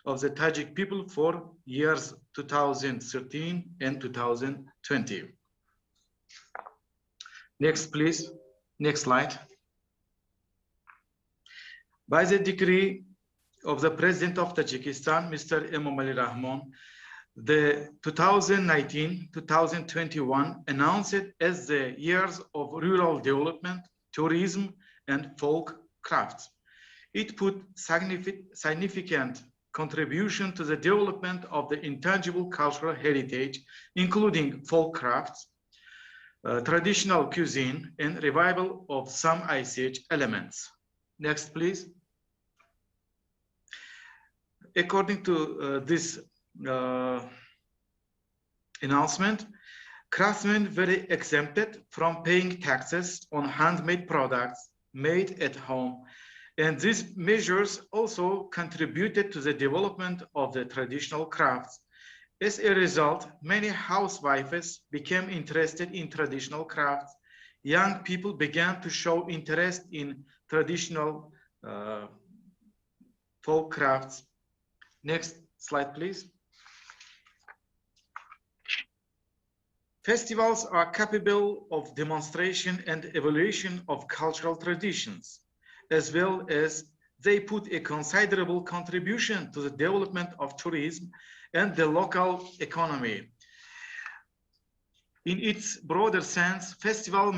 of the Tajik people for years 2013 and 2020. Next, please. Next slide. By the decree of the President of Tajikistan, Mr. Emomali Rahmon, the 2019-2021 announced as the years of rural development, tourism, and folk crafts. It put significant contribution to the development of the intangible cultural heritage, including folk crafts, traditional cuisine, and revival of some ICH elements. Next, please. According to this announcement, craftsmen were exempted from paying taxes on handmade products made at home, and these measures also contributed to the development of the traditional crafts. As a result, many housewives became interested in traditional crafts. Young people began to show interest in traditional folk crafts. Next slide, please. Festivals are capable of demonstration and evaluation of cultural traditions, as well as they put a considerable contribution to the development of tourism and the local economy. In its broader sense, festivals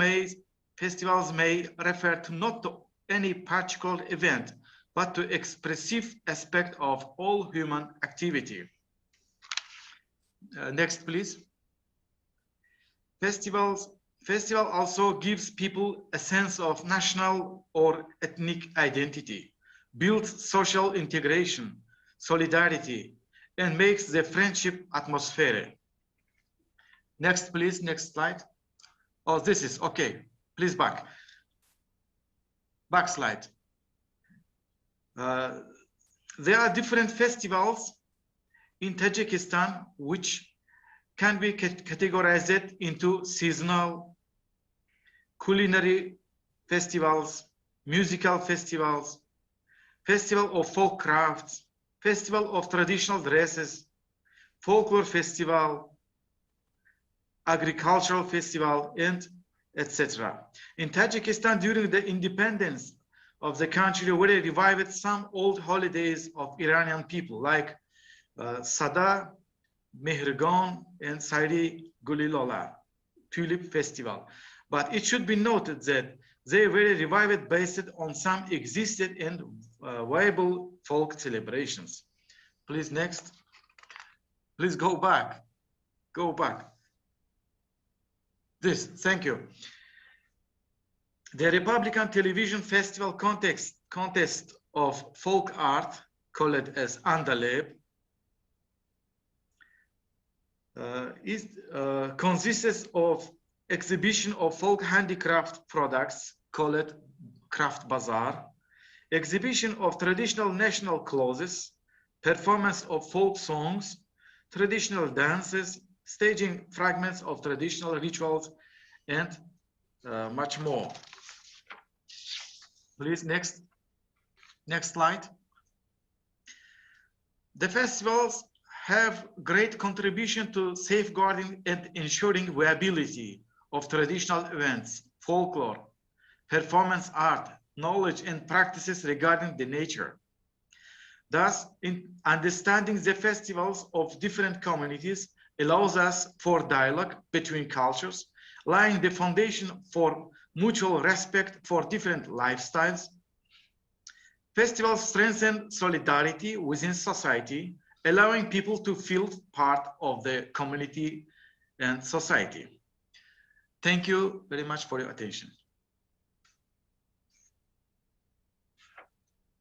may refer to not to any particular event, but to expressive aspect of all human activity. Next, please. Festival also gives people a sense of national or ethnic identity, builds social integration, solidarity, and makes the friendship atmosphere. Next, please, next slide. Oh, this is, okay, please back. Back slide. There are different festivals in Tajikistan which can be categorized into seasonal, culinary festivals, musical festivals, festival of folk crafts, festival of traditional dresses, folklore festival, agricultural festival, and etc. In Tajikistan, during the independence of the country, we revived some old holidays of Iranian people like Sada, Mehrigan, and Sairi Gulilola, Tulip Festival. But it should be noted that they were revived based on some existed and viable folk celebrations. Please, next. Please go back. Go back. This, thank you. The Republican Television Festival contest of folk art, called as Andaleb, consists of exhibition of folk handicraft products called Craft Bazaar, exhibition of traditional national clothes, performance of folk songs, traditional dances, staging fragments of traditional rituals, and much more. Please, next slide. The festivals have great contribution to safeguarding and ensuring viability of traditional events, folklore, performance art, knowledge and practices regarding the nature. Thus, in understanding the festivals of different communities allows us for dialogue between cultures, laying the foundation for mutual respect for different lifestyles. Festivals strengthen solidarity within society, allowing people to feel part of the community and society. Thank you very much for your attention.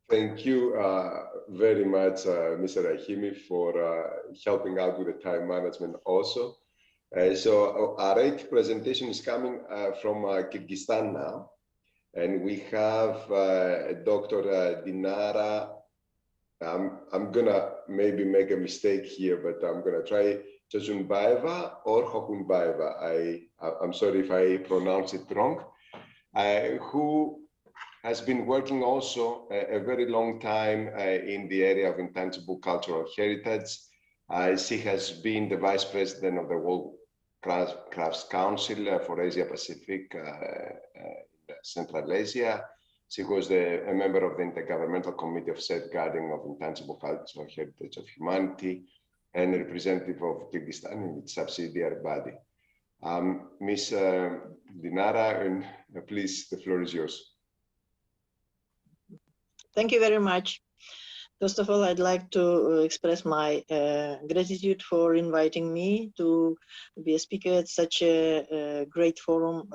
Thank you very much, Mr. Rahimi, for helping out with the time management also. So our eighth presentation is coming from Kyrgyzstan now. And we have Dr. Dinara. I'm gonna maybe make a mistake here, but I'm gonna try Chazunbaeva or Hokunbaeva. I'm sorry if I pronounce it wrong. Who has been working also a very long time in the area of intangible cultural heritage. She has been the Vice President of the World Crafts Council for Asia Pacific, Central Asia. She was a member of the Intergovernmental Committee of Safeguarding of Intangible Cultural Heritage of Humanity and a representative of Kyrgyzstan in its subsidiary body. Ms. Dinara, and please, the floor is yours. Thank you very much. First of all, I'd like to express my gratitude for inviting me to be a speaker at such a great forum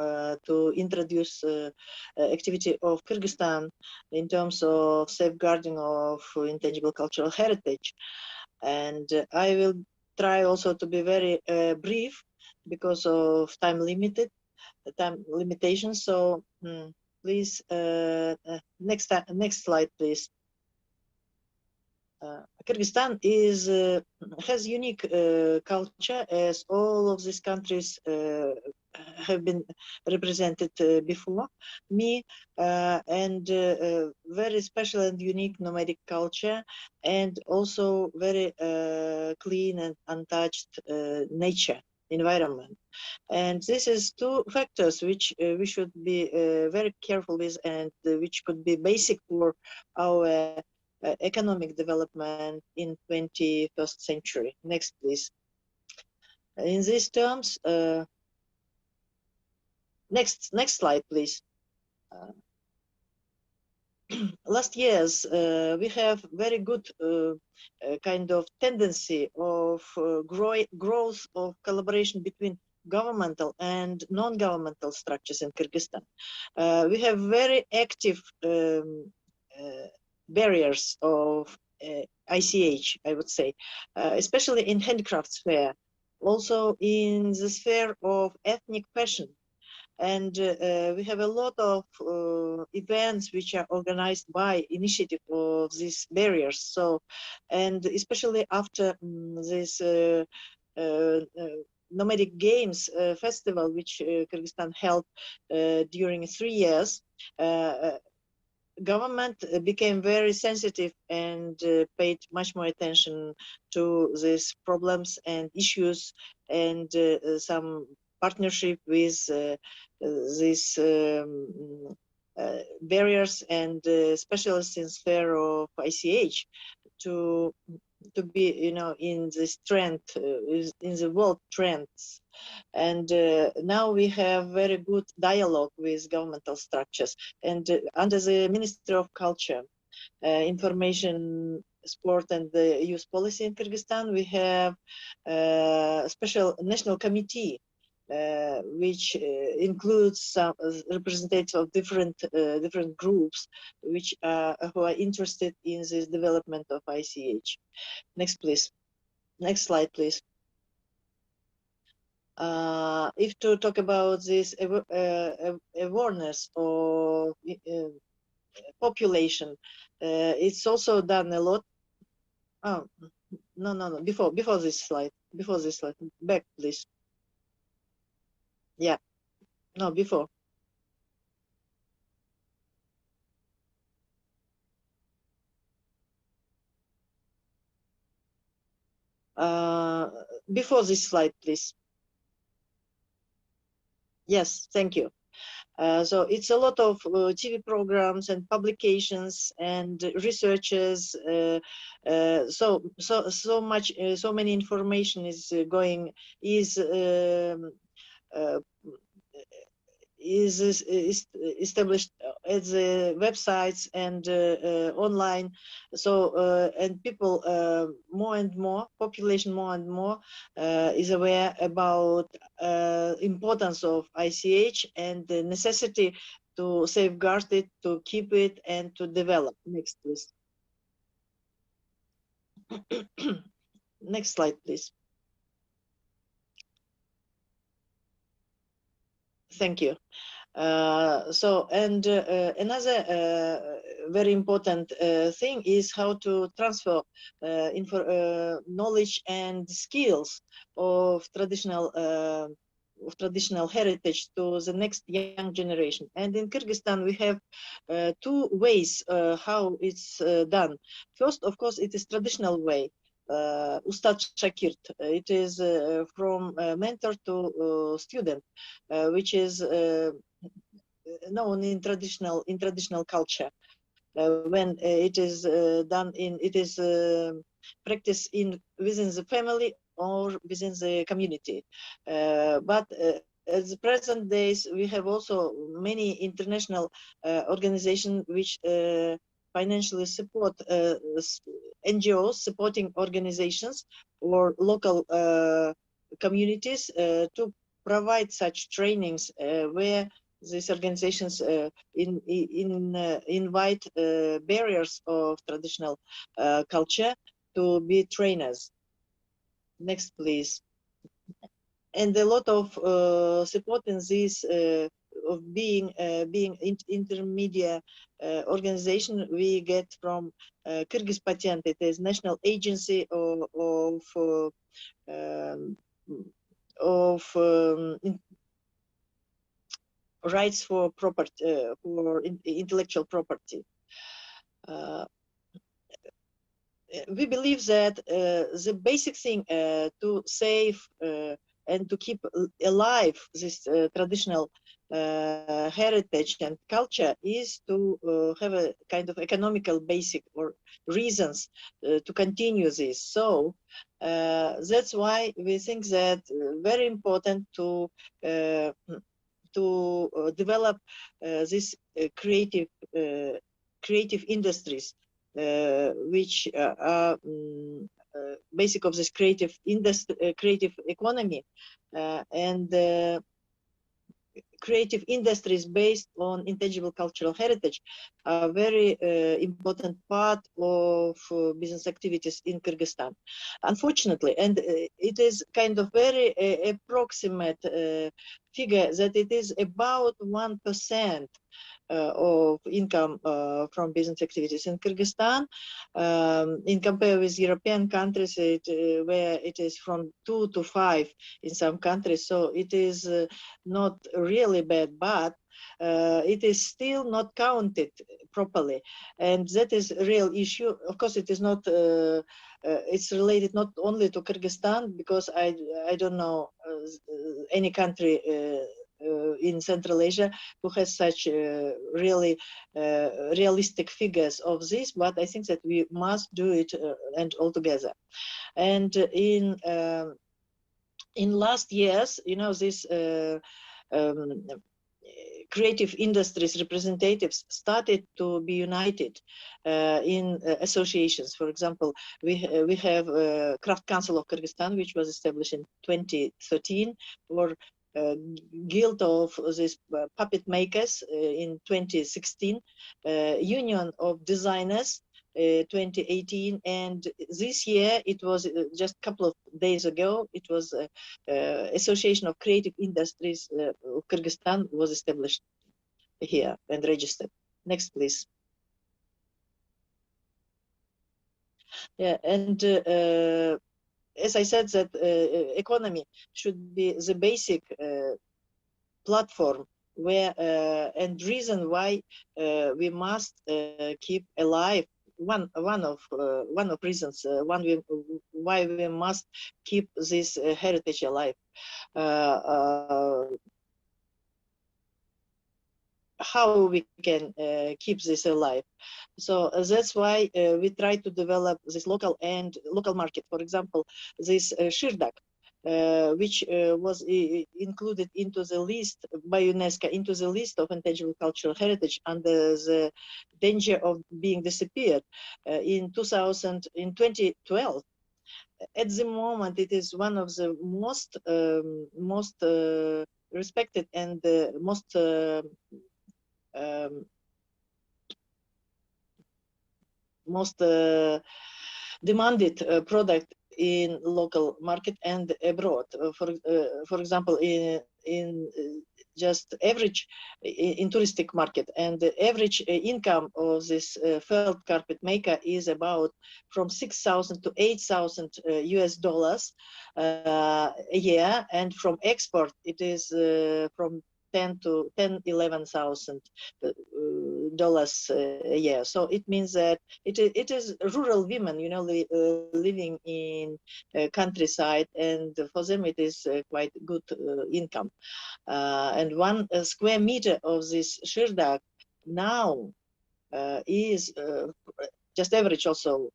to introduce activity of Kyrgyzstan in terms of safeguarding of intangible cultural heritage. And I will try also to be very brief because of time limitations. So please, next slide, please. Kyrgyzstan has unique culture, as all of these countries have been represented before me, and very special and unique nomadic culture, and also very clean and untouched nature environment. And this is two factors which we should be very careful with, and which could be basic for our economic development in 21st century. Next, please. In these terms, next slide, please. last years, we have very good kind of tendency of growth of collaboration between governmental and non-governmental structures in Kyrgyzstan. We have very active barriers of ICH, I would say, especially in handicraft sphere, also in the sphere of ethnic fashion. And we have a lot of events which are organized by initiative of these barriers. So, and especially after this nomadic games festival, which Kyrgyzstan held during 3 years, government became very sensitive and paid much more attention to these problems and issues, and some partnership with these barriers and specialists in sphere of ICH to be, you know, in this trend, in the world trends. And now we have very good dialogue with governmental structures. And under the Ministry of Culture, Information, Sport and the Youth Policy in Kyrgyzstan, we have a special national committee which includes some representatives of different groups which who are interested in this development of ICH. Next, please. Next slide, please. If to talk about this awareness of population, it's also done a lot. Oh, no. Before this slide. Back, please. Yeah. No, before. Before this slide, please. Yes, thank you. So it's a lot of TV programs and publications and researches. So many information is established at the websites and online. So and people more and more, population more and more is aware about importance of ICH and the necessity to safeguard it, to keep it, and to develop. Next, please. Next slide, please. Thank you. So, and another very important thing is how to transfer knowledge and skills of traditional heritage to the next young generation. And in Kyrgyzstan, we have two ways how it's done. First, of course, it is traditional way. Ustad Shakirt. It is from mentor to student, which is known in traditional culture. When it is done practiced within the family or within the community. But at the present days, we have also many international organizations which financially support NGOs, supporting organizations or local communities to provide such trainings where these organizations invite barriers of traditional culture to be trainers. Next, please. And a lot of support in this of being intermediate organization we get from Kyrgyz Patent. It is national agency of rights for property, for intellectual property. We believe that the basic thing to save and to keep alive this traditional heritage and culture is to have a kind of economical basic or reasons to continue this. So that's why we think that very important to develop this creative creative industries, which are basic of this creative industry, creative economy, and creative industries based on intangible cultural heritage are very important part of business activities in Kyrgyzstan, unfortunately. And it is kind of very approximate figure that it is about 1% of income from business activities in Kyrgyzstan. In compare with European countries, where it is from 2 to 5 in some countries. So it is not really bad, but it is still not counted properly, and that is a real issue. Of course, it is not. It's related not only to Kyrgyzstan, because I don't know any country in Central Asia who has such really realistic figures of this, but I think that we must do it and all together. And in last years, you know, this creative industries representatives started to be united in associations. For example, we have Craft Council of Kyrgyzstan, which was established in 2013, or Guild of these puppet makers in 2016, Union of Designers 2018, and this year it was just a couple of days ago, it was Association of Creative Industries of Kyrgyzstan was established here and registered. Next, please. Yeah, and as I said, that economy should be the basic platform where and reason why we must keep alive. One of reasons why we must keep this heritage alive. How we can keep this alive? So that's why we try to develop this local market. For example, this shirdak, which was included into the list by UNESCO, into the list of intangible cultural heritage under the danger of being disappeared in 2012. At the moment, it is one of the most respected and most demanded product in local market and abroad. For example, in just average in touristic market, and the average income of this felt carpet maker is about from $6,000 to $8,000 US a year, and from export it is from $11,000 a year. So it means that it is rural women, you know, living in countryside, and for them it is quite good income. And 1 square meter of this shirdak now is just average also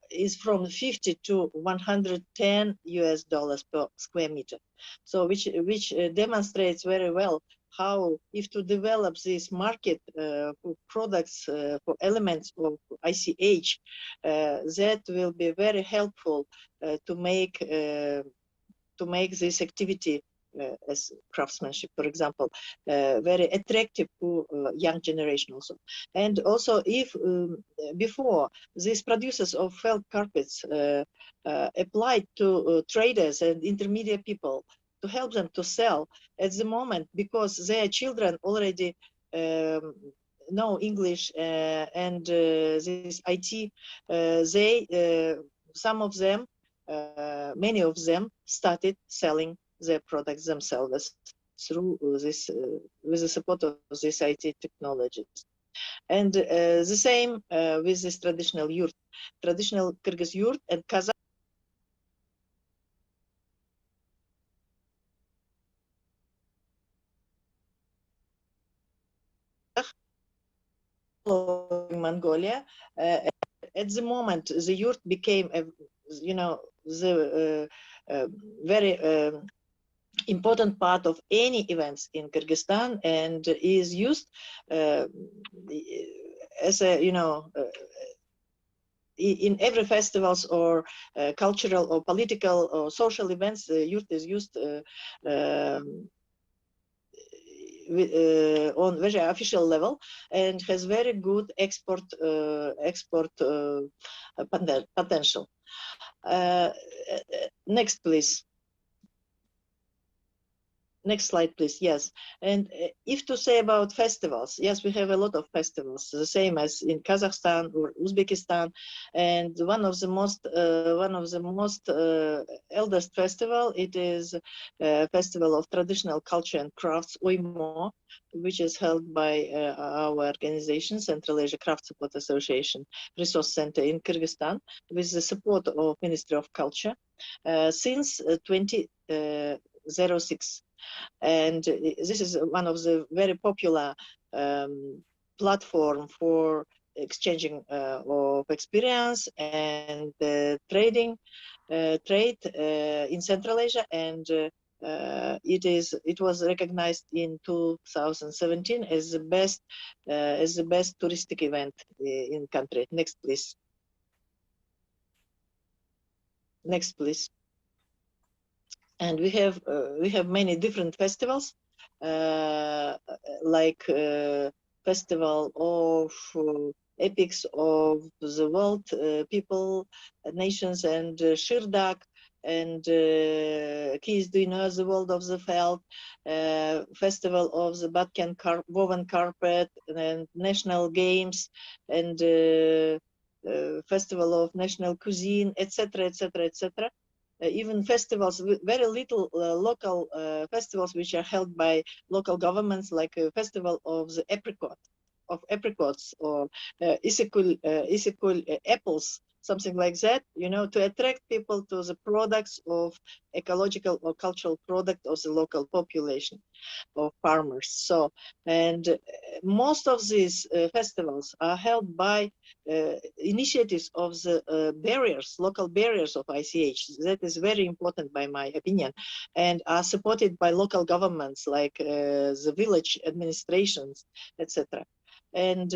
is from 50 to 110 US dollars per square meter. So which demonstrates very well how, if to develop this market for products, for elements of ICH, that will be very helpful to make this activity as craftsmanship, for example, very attractive to young generation also. And also, if before these producers of felt carpets applied to traders and intermediate people to help them to sell, at the moment, because their children already know English and this IT, some of them, many of them started selling their products themselves through this, with the support of this IT technologies. And the same with this traditional yurt, traditional Kyrgyz yurt and Kazakh. Mongolia. At the moment, the yurt became, you know, the very important part of any events in Kyrgyzstan, and is used as a, you know, in every festivals or cultural or political or social events, yurt is used on very official level and has very good export potential. Next, please. Next slide, please. Yes, and if to say about festivals, yes, we have a lot of festivals, the same as in Kazakhstan or Uzbekistan, and one of the most eldest festival, it is Festival of Traditional Culture and Crafts, OIMO, which is held by our organization, Central Asia Craft Support Association Resource Center in Kyrgyzstan, with the support of Ministry of Culture since 2006. And this is one of the very popular platform for exchanging of experience and trade in Central Asia, and it was recognized in 2017 as the best touristic event in country. Next, please. Next, please. And we have many different festivals, like Festival of Epics of the World, People, Nations, and Shirdak, and Keys Dinner, the World of the Felt, Festival of the Batken Woven Carpet, and National Games, and Festival of National Cuisine, etc., etc., etc. Even festivals, very little local festivals which are held by local governments, like a Festival of the apricots or ICHCAP apples, something like that, you know, to attract people to the products of ecological or cultural product of the local population of farmers. So, and most of these festivals are held by initiatives of the local barriers of ICH. That is very important by my opinion, and are supported by local governments like the village administrations, etc. And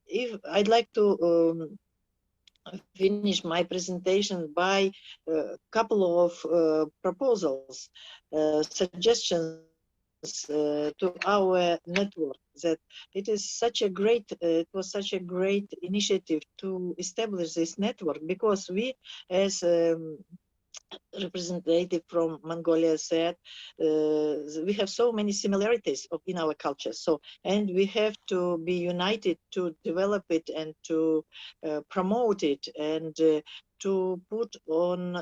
if I'd like to finish my presentation by a couple of proposals, suggestions to our network, that it was such a great initiative to establish this network, because we, as representative from Mongolia said, we have so many similarities in our culture. So, and we have to be united to develop it and to promote it, and to put on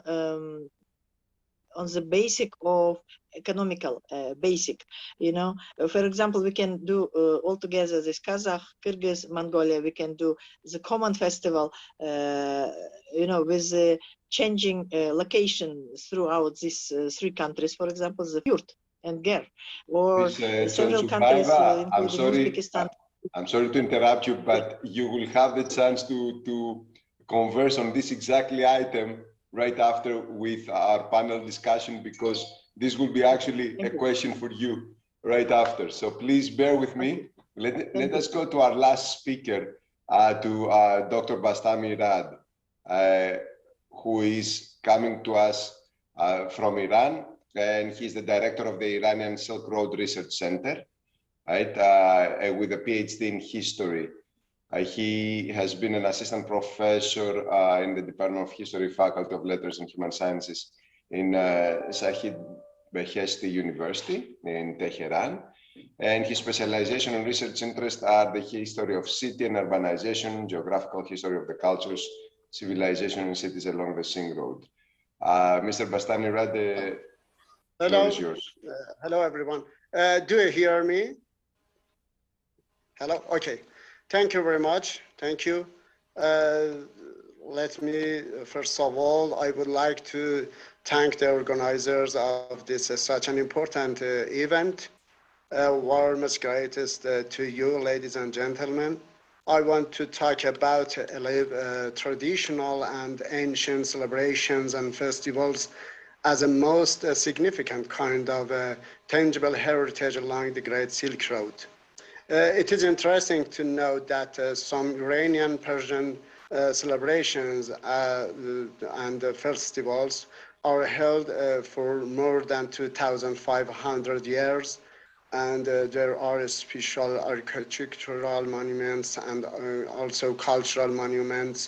the basic of economical basic, you know. For example, we can do all together this Kazakh, Kyrgyz, Mongolia, we can do the common festival, you know, with the changing location throughout these three countries, for example, the Yurt and Ger, or several countries, including Uzbekistan. I'm sorry to interrupt you, but you will have the chance to converse on this exactly item right after with our panel discussion, because this will be actually a question for you right after. So please bear with me. Let us go to our last speaker, to Dr. Bastami Rad, who is coming to us from Iran, and he's the director of the Iranian Silk Road Research Center, right, with a PhD in history. He has been an assistant professor in the Department of History, Faculty of Letters and Human Sciences in Shahid Beheshti University in Tehran. And his specialization and research interests are the history of city and urbanization, geographical history of the cultures, civilization and cities along the Silk Road. Mr. Bastami Rad, the floor is yours. Hello, everyone. Do you hear me? Hello? Okay. Thank you very much. Thank you. Let me, first of all, I would like to thank the organizers of this such an important event. Warmest greatest to you, ladies and gentlemen. I want to talk about traditional and ancient celebrations and festivals as a most significant kind of tangible heritage along the Great Silk Road. It is interesting to note that some Iranian Persian celebrations and festivals are held for more than 2,500 years, and there are special architectural monuments and also cultural monuments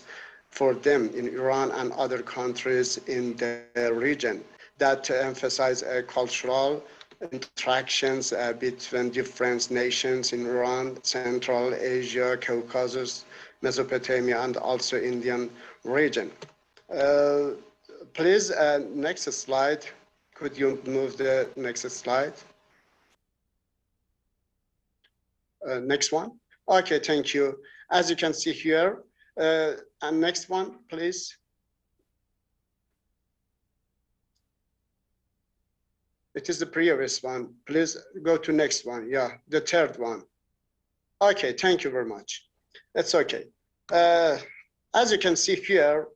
for them in Iran and other countries in the region that emphasize cultural interactions between different nations in Iran, Central Asia, Caucasus, Mesopotamia, and also Indian region. Please, next slide. Could you move the next slide? Next one. Okay, thank you. As you can see here, and next one, please. It is the previous one. Please go to next one. Yeah, the third one. Okay, thank you very much. That's okay. As you can see here,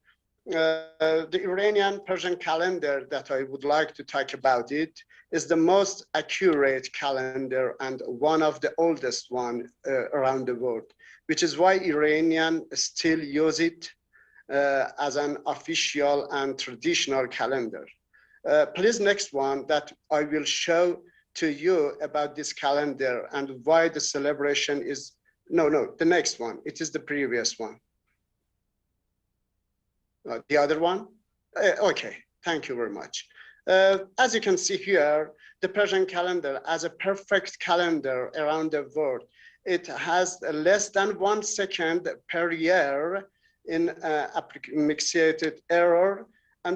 the Iranian Persian calendar that I would like to talk about it is the most accurate calendar and one of the oldest one around the world, which is why Iranians still use it as an official and traditional calendar. Please, next one that I will show to you about this calendar and why the celebration is, no, the next one. It is the previous one. The other one? Okay, thank you very much. As you can see here, the Persian calendar as a perfect calendar around the world, it has less than 1 second per year in approximated error.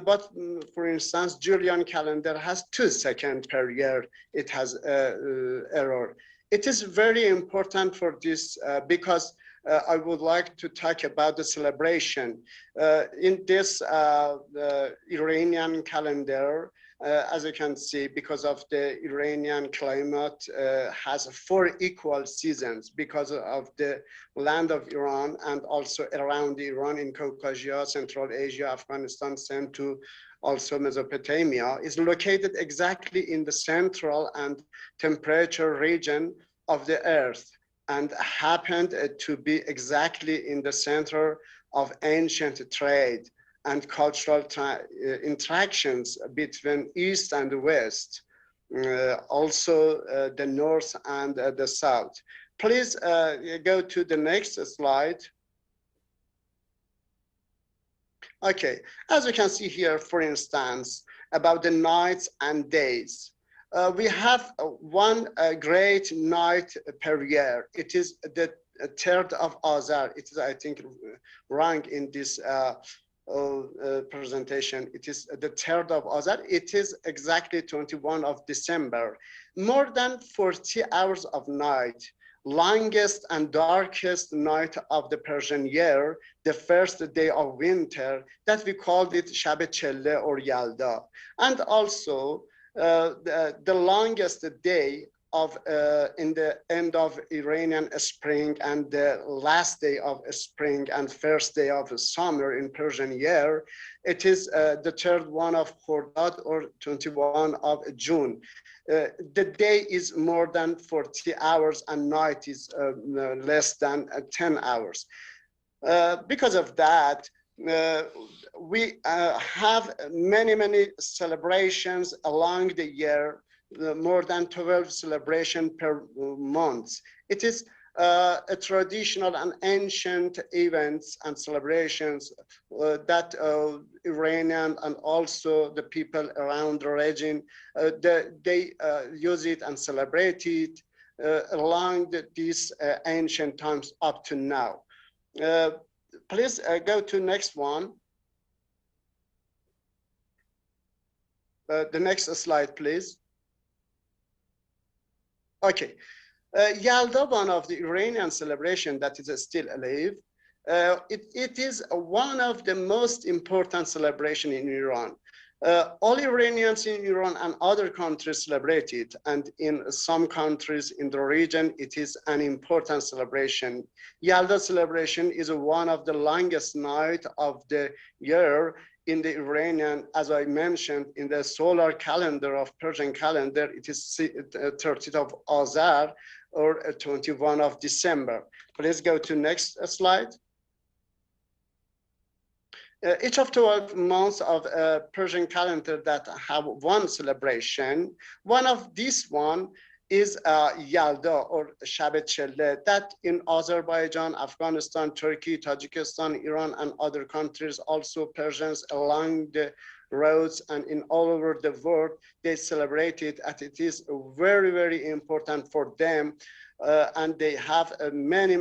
But for instance, Julian calendar has 2 seconds per year. It has error. It is very important for this because I would like to talk about the celebration. In this the Iranian calendar, as you can see, because of the Iranian climate, has 4 equal seasons because of the land of Iran and also around Iran in Caucasus, Central Asia, Afghanistan, sent to also Mesopotamia, is located exactly in the central and temperature region of the earth and happened to be exactly in the center of ancient trade and cultural interactions between East and West, also the North and the South. Please go to the next slide. Okay, as you can see here, for instance, about the nights and days. We have one great night per year. It is the 3rd of Azar. It is, I think, wrong in this presentation. It is the 3rd of Azar. It is exactly 21 of December. More than 40 hours of night, longest and darkest night of the Persian year, the first day of winter, that we called it Shab Chelle or Yalda. And also the longest day of in the end of Iranian spring and the last day of spring and first day of summer in Persian year, it is the 3rd one of Khordad or 21 of June. The day is more than 40 hours and night is less than 10 hours. Because of that, we have many celebrations along the year, more than 12 celebrations per month. It is a traditional and ancient events and celebrations that Iranian and also the people around the region, they use it and celebrate it along these ancient times up to now. Please go to next one. The next slide, please. Okay. Yalda, one of the Iranian celebration that is still alive, it is one of the most important celebration in Iran. All Iranians in Iran and other countries celebrate it, and in some countries in the region, it is an important celebration. Yalda celebration is one of the longest night of the year in the Iranian, as I mentioned, in the solar calendar of Persian calendar, it is 30th of Azar, or 21 of December. Please go to next slide. Each of 12 months of Persian calendar that have one celebration, one of these one is Yalda or Shab Chelle, that in Azerbaijan, Afghanistan, Turkey, Tajikistan, Iran, and other countries, also Persians along the roads and in all over the world, they celebrate it, and it is very, very important for them. And they have many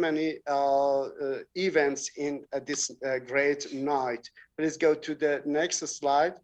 events in this great night. Please go to the next slide.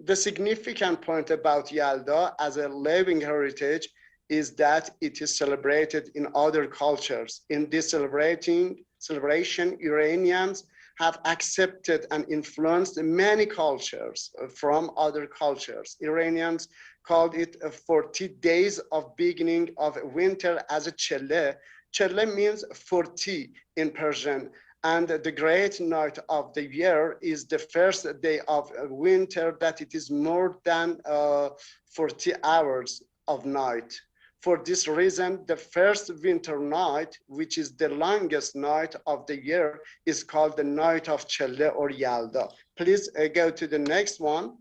The significant point about Yalda as a living heritage is that it is celebrated in other cultures. In this celebration, Iranians have accepted and influenced many cultures from other cultures. Iranians called it 40 days of beginning of winter as a Chelle. Chelle means 40 in Persian. And the great night of the year is the first day of winter, that it is more than 40 hours of night. For this reason, the first winter night, which is the longest night of the year, is called the night of Chelle or Yalda. Please go to the next one.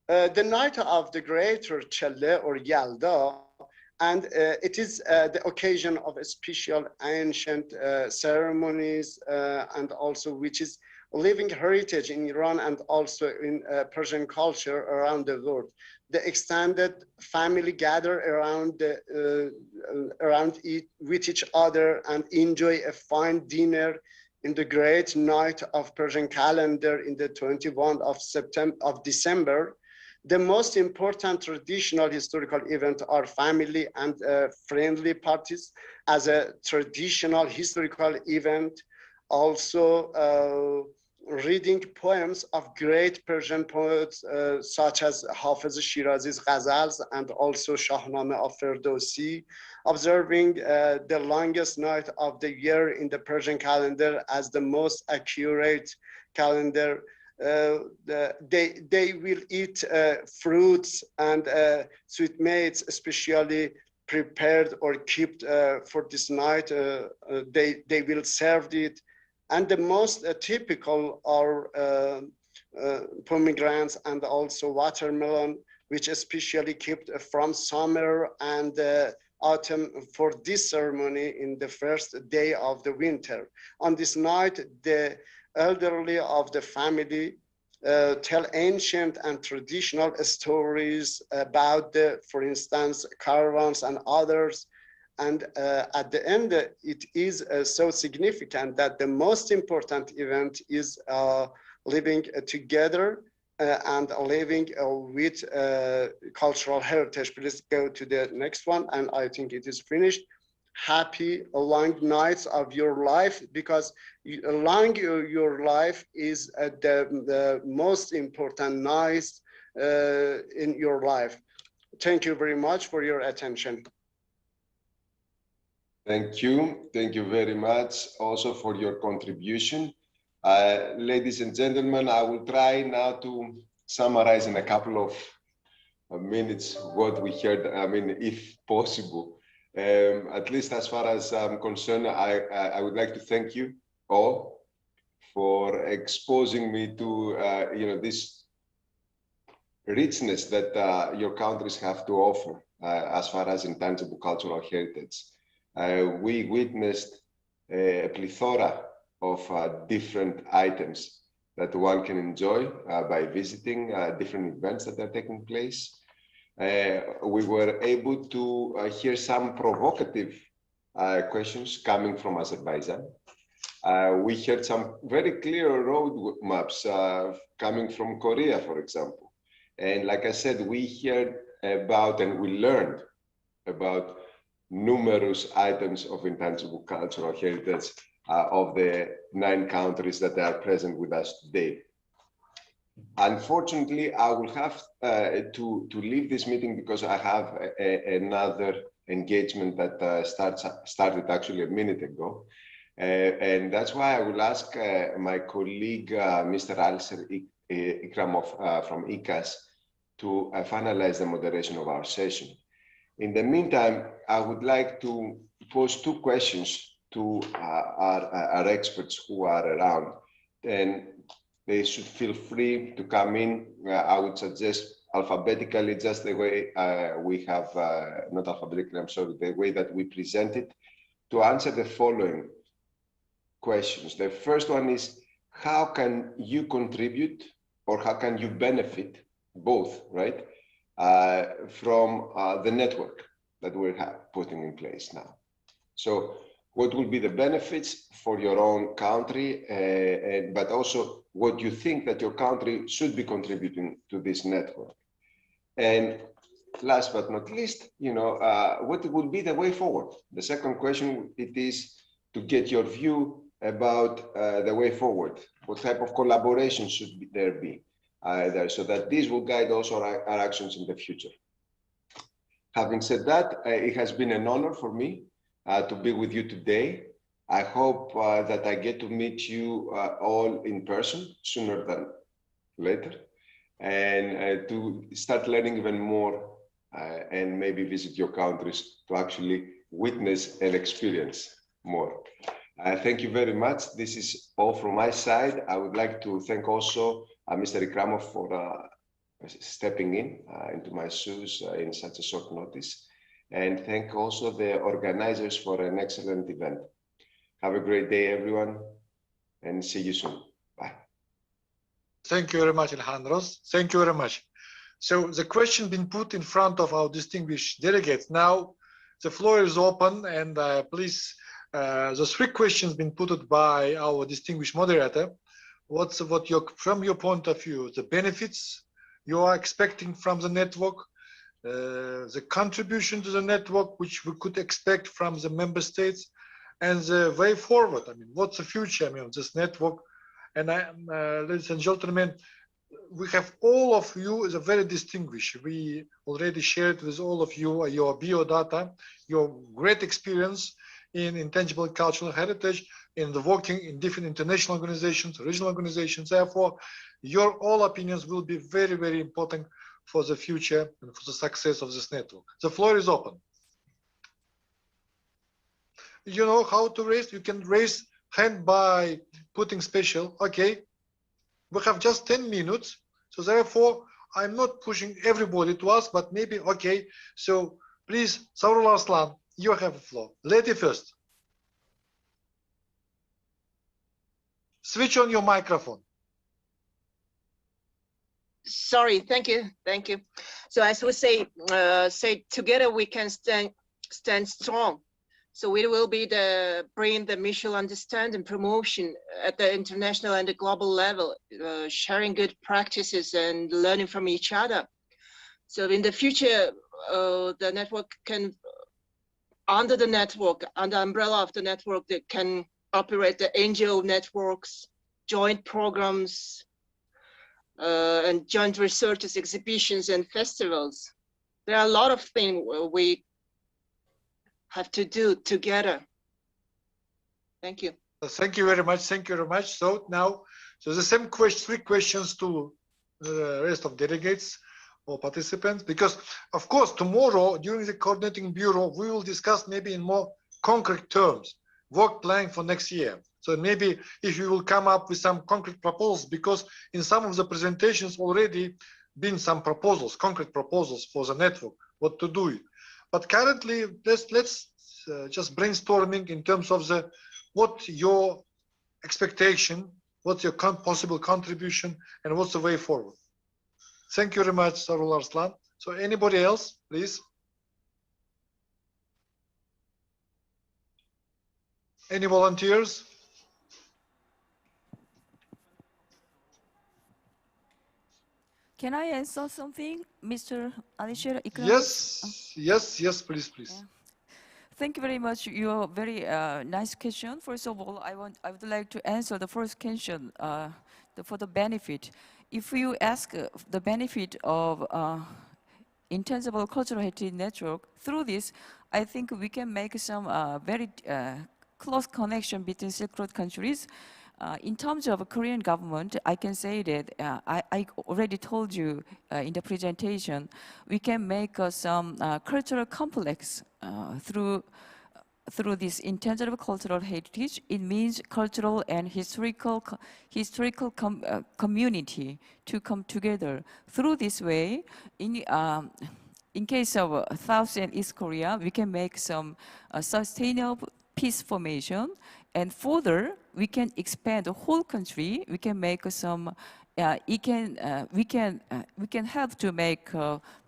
The night of the greater Chelle or Yalda, and it is the occasion of a special ancient ceremonies and also which is living heritage in Iran and also in Persian culture around the world. The extended family gather around with each other and enjoy a fine dinner in the great night of Persian calendar in the 21st of December. The most important traditional historical event are family and friendly parties as a traditional historical event. Also, reading poems of great Persian poets such as Hafiz Shirazi's Ghazals and also Shahnameh of Ferdowsi, observing the longest night of the year in the Persian calendar as the most accurate calendar. They will eat fruits and sweetmeats, especially prepared or kept for this night. They will serve it. And the most typical are pomegranates and also watermelon, which especially kept from summer and autumn for this ceremony in the first day of the winter. On this night, the elderly of the family tell ancient and traditional stories about for instance, caravans and others. And at the end, it is so significant that the most important event is living together and living with cultural heritage. Please go to the next one, and I think it is finished. Happy long nights of your life, because long your life is the most important nights in your life. Thank you very much for your attention. Thank you very much also for your contribution. Ladies and gentlemen, I will try now to summarize in a couple of minutes what we heard, I mean, if possible. At least as far as I'm concerned, I would like to thank you all for exposing me to this richness that your countries have to offer as far as intangible cultural heritage. We witnessed a plethora of different items that one can enjoy by visiting different events that are taking place. We were able to hear some provocative questions coming from Azerbaijan. We heard some very clear road maps coming from Korea, for example. And like I said, we heard about and we learned about numerous items of intangible cultural heritage of the 9 countries that are present with us today. Unfortunately, I will have to leave this meeting because I have another engagement that started actually a minute ago. And that's why I will ask my colleague, Mr. Alistair Ikramov from ICAS, to finalize the moderation of our session. In the meantime, I would like to pose two questions to our experts who are around, and they should feel free to come in. I would suggest alphabetically, just the way we have, not alphabetically, I'm sorry, the way that we present it, to answer the following questions. The first one is, how can you contribute, or how can you benefit, both, right, from the network that we're putting in place now? So what will be the benefits for your own country, but also what you think that your country should be contributing to this network? And last but not least, what will be the way forward? The second question, it is to get your view about the way forward. What type of collaboration should there be there, so that this will guide also our actions in the future. Having said that, it has been an honor for me to be with you today. I hope that I get to meet you all in person sooner than later, and to start learning even more and maybe visit your countries to actually witness and experience more. Thank you very much. This is all from my side. I would like to thank also Mr. Ikramov for stepping into my shoes in such a short notice, and thank also the organizers for an excellent event. Have a great day, everyone, and see you soon. Bye. Thank you very much, Alejandros. Thank you very much. So the question been put in front of our distinguished delegates. Now the floor is open, and please, the three questions been put by our distinguished moderator. From your point of view, the benefits you are expecting from the network, the contribution to the network which we could expect from the member states, and the way forward. I mean, what's the future, of this network? And ladies and gentlemen, we have all of you as a very distinguished. We already shared with all of you your biodata, your great experience in intangible cultural heritage, in the working in different international organizations, regional organizations. Therefore, your all opinions will be very, very important for the future and for the success of this network. The floor is open. You know how to raise? You can raise hand by putting special. Okay, we have just 10 minutes. So therefore, I'm not pushing everybody to ask, but maybe, okay. So please, Saurul Arslan, you have the floor. Lady first. Switch on your microphone. Sorry, thank you. So as we say together we can stand strong. So we will be bring the mutual understanding promotion at the international and the global level, sharing good practices and learning from each other. So in the future, the network can, under the umbrella of the network, that can operate the NGO networks, joint programs, and joint researches, exhibitions, and festivals. There are a lot of things we have to do together. Thank you. Thank you very much. Thank you very much. So now, the same three questions to the rest of delegates or participants, because of course tomorrow during the coordinating bureau we will discuss maybe in more concrete terms work plan for next year. So maybe if you will come up with some concrete proposals, because in some of the presentations already been some proposals, concrete proposals for the network, what to do. But currently, let's just brainstorming in terms of what your expectation, what's your possible contribution, and what's the way forward. Thank you very much, Saurul Arslan. So anybody else, please? Any volunteers? Can I answer something, Mr. Alisher Ikramov? Yes, please. Yeah. Thank you very much. Your very nice question. First of all, I would like to answer the first question for the benefit. If you ask the benefit of intangible cultural heritage network, through this, I think we can make some very close connection between Silk Road countries. In terms of Korean government, I can say that I already told you in the presentation, we can make some cultural complex through this intangible cultural heritage. It means cultural and historical community to come together. Through this way, in case of South and East Korea, we can make some sustainable peace formation, and further, we can expand the whole country. We can make some. We can help to make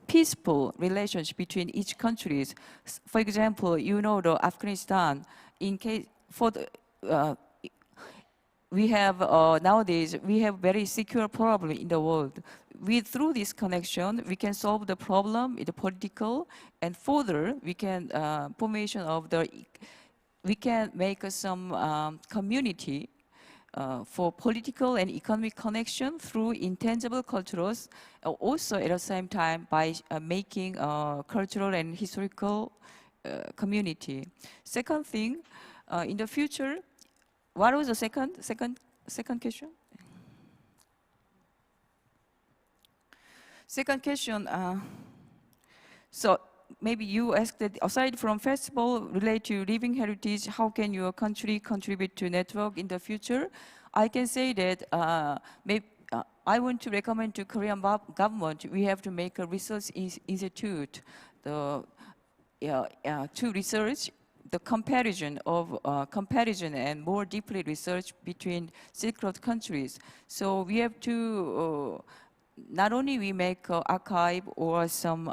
peaceful relations between each countries. For example, you know, the Afghanistan. In case for the we have nowadays we have very secure problem in the world. Through this connection, we can solve the problem in the political, and further we can formation of the. We can make some community for political and economic connection through intangible cultures, also at the same time by making cultural and historical community. Second thing, in the future, what was the second question? Second question. So maybe you asked that aside from festival related to living heritage, how can your country contribute to network in the future? I can say that I want to recommend to Korean government, we have to make a research institute to research the comparison and more deeply research between Silk Road countries. So we have to not only we make archive or some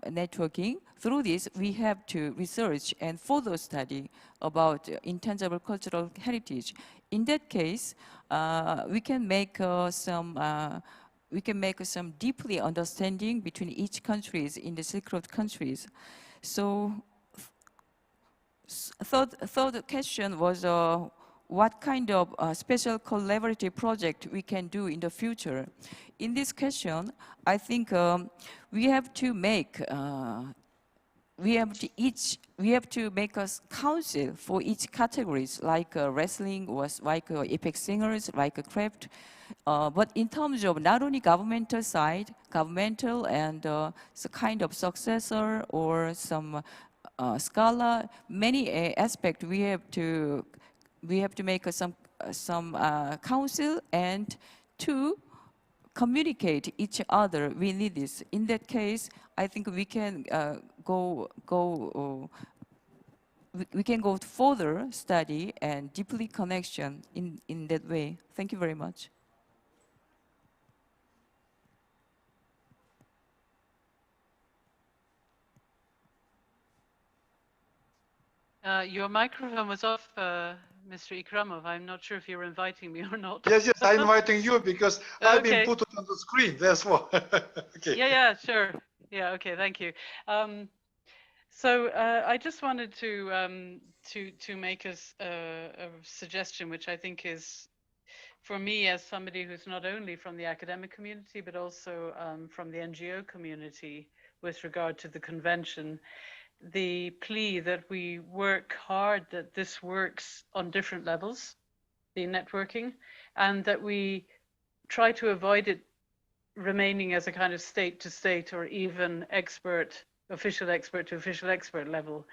networking. Through this, we have to research and further study about intangible cultural heritage. In that case, we can make some deeply understanding between each countries in the Silk Road countries. So, third question was what kind of special collaborative project we can do in the future. In this question, I think we have to make we have to make a council for each categories, like wrestling, or like epic singers, like craft. But in terms of not only governmental side, governmental and some kind of successor or some scholar, many aspects we have to make some council and to communicate each other. We need this. In that case, I think we can we can go further study and deeply connection in that way. Thank you very much. Your microphone was off, Mr. Ikramov. I'm not sure if you're inviting me or not. Yes, I'm inviting you because I've been put on the screen. That's why. Okay. Yeah, sure. Yeah, okay, thank you. So I just wanted to make a suggestion, which I think is, for me, as somebody who's not only from the academic community, but also from the NGO community with regard to the convention, the plea that we work hard, that this works on different levels, the networking, and that we try to avoid it remaining as a kind of state to state or even official expert to official expert level,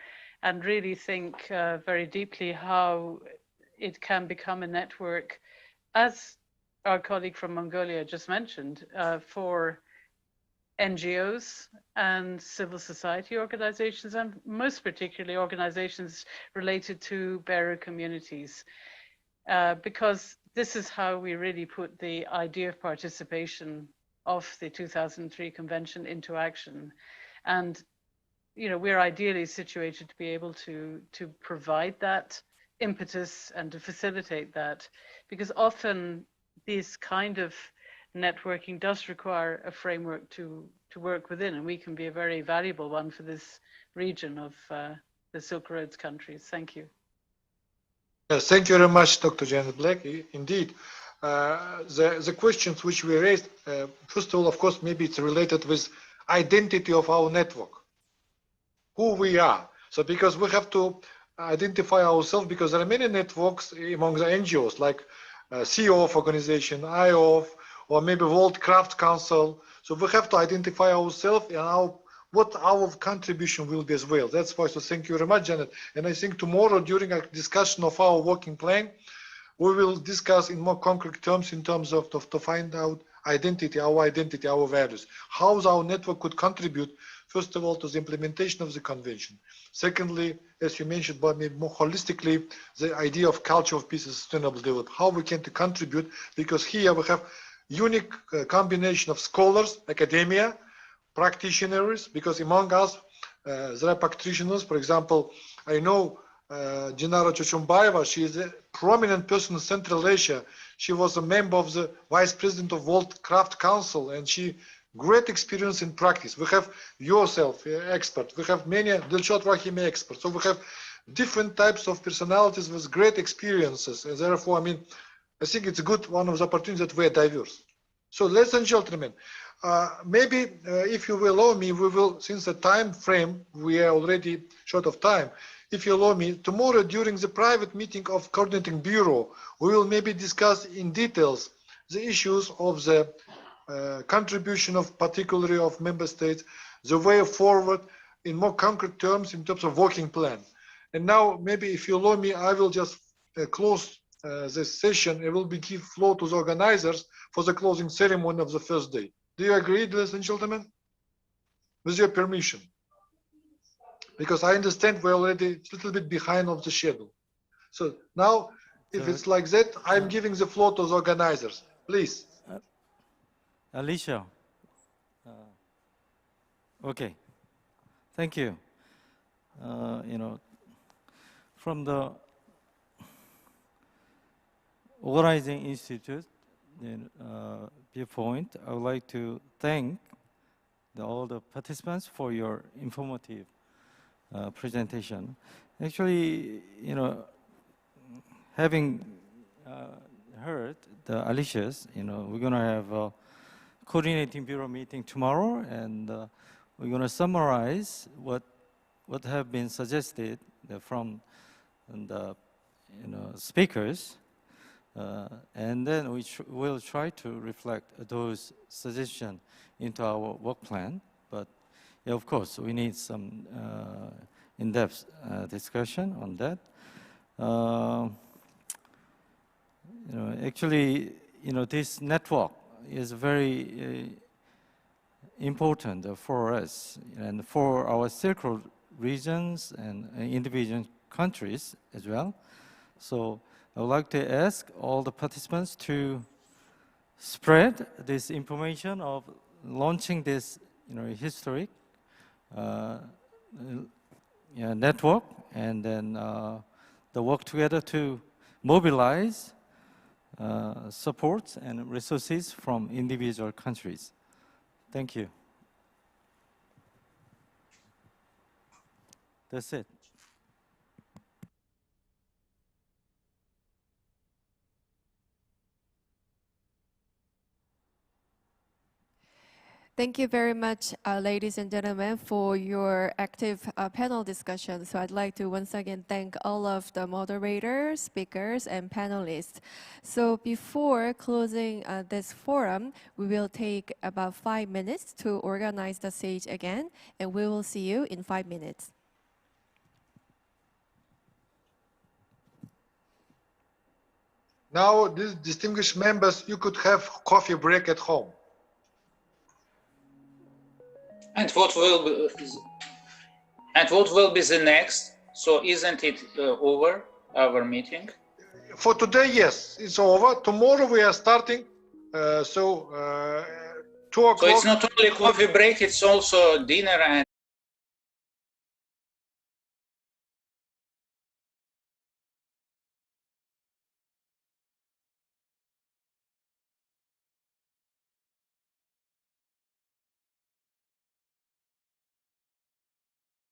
and really think very deeply how it can become a network, as our colleague from Mongolia just mentioned, for NGOs and civil society organizations, and most particularly organizations related to bearer communities, because this is how we really put the idea of participation of the 2003 convention into action. And we're ideally situated to be able to provide that impetus and to facilitate that, because often this kind of networking does require a framework to work within, and we can be a very valuable one for this region of the Silk Road's countries. Thank you. Yes, thank you very much, Dr. Janet Black. Indeed, the questions which we raised, first of all, of course, maybe it's related with identity of our network, who we are. So because we have to identify ourselves, because there are many networks among the NGOs, like CEO of organization, IO, or maybe World Craft Council. So we have to identify ourselves and what our contribution will be as well. That's why, so thank you very much, Janet. And I think tomorrow during a discussion of our working plan, we will discuss in more concrete terms in terms of to find out identity, our values. How our network could contribute, first of all, to the implementation of the convention. Secondly, as you mentioned, but maybe more holistically, the idea of culture of peace and sustainable development, how we can contribute, because here we have unique combination of scholars, academia, practitioners, because among us, there are practitioners. For example, I know Dinara Chochumbayeva, she is a prominent person in Central Asia. She was a member of the Vice President of World Craft Council, and she great experience in practice. We have yourself, expert. We have many Dilshot Rahimi experts. So we have different types of personalities with great experiences. And therefore, I mean, I think it's a good one of the opportunities that we're diverse. So ladies and gentlemen, maybe if you will allow me, we will, since the time frame, we are already short of time. If you allow me, tomorrow during the private meeting of Coordinating Bureau, we will maybe discuss in details the issues of the contribution of particularly of member states, the way forward in more concrete terms in terms of working plan. And now maybe if you allow me, I will just close this session. I will give floor to the organizers for the closing ceremony of the first day. Do you agree, ladies and gentlemen? With your permission. Because I understand we're already a little bit behind of the schedule. So now, if it's like that, I'm giving the floor to the organizers. Please. Alicia. Okay. Thank you. You know, from the Organizing Institute viewpoint, I would like to thank all the participants for your informative presentation. Actually, you know, having heard the Alicia's, you know, we're going to have a coordinating bureau meeting tomorrow, and we're going to summarize what have been suggested from the speakers, and then we will try to reflect those suggestions into our work plan. But yeah, of course, we need some in-depth discussion on that. You know, actually, you know, this network is very important for us and for our Silk Road regions and individual countries as well. So I would like to ask all the participants to spread this information of launching this, you know, historic network, and then the work together to mobilize support and resources from individual countries. Thank you. That's it. Thank you very much, ladies and gentlemen, for your active panel discussion. So I'd like to once again thank all of the moderators, speakers, and panelists. So before closing this forum, we will take about 5 minutes to organize the stage again, and we will see you in 5 minutes. Now, these distinguished members, you could have coffee break at home. And what will be the next? So isn't it over, our meeting? For today, yes, it's over. Tomorrow we are starting. 2 o'clock. So it's not only coffee break, it's also dinner and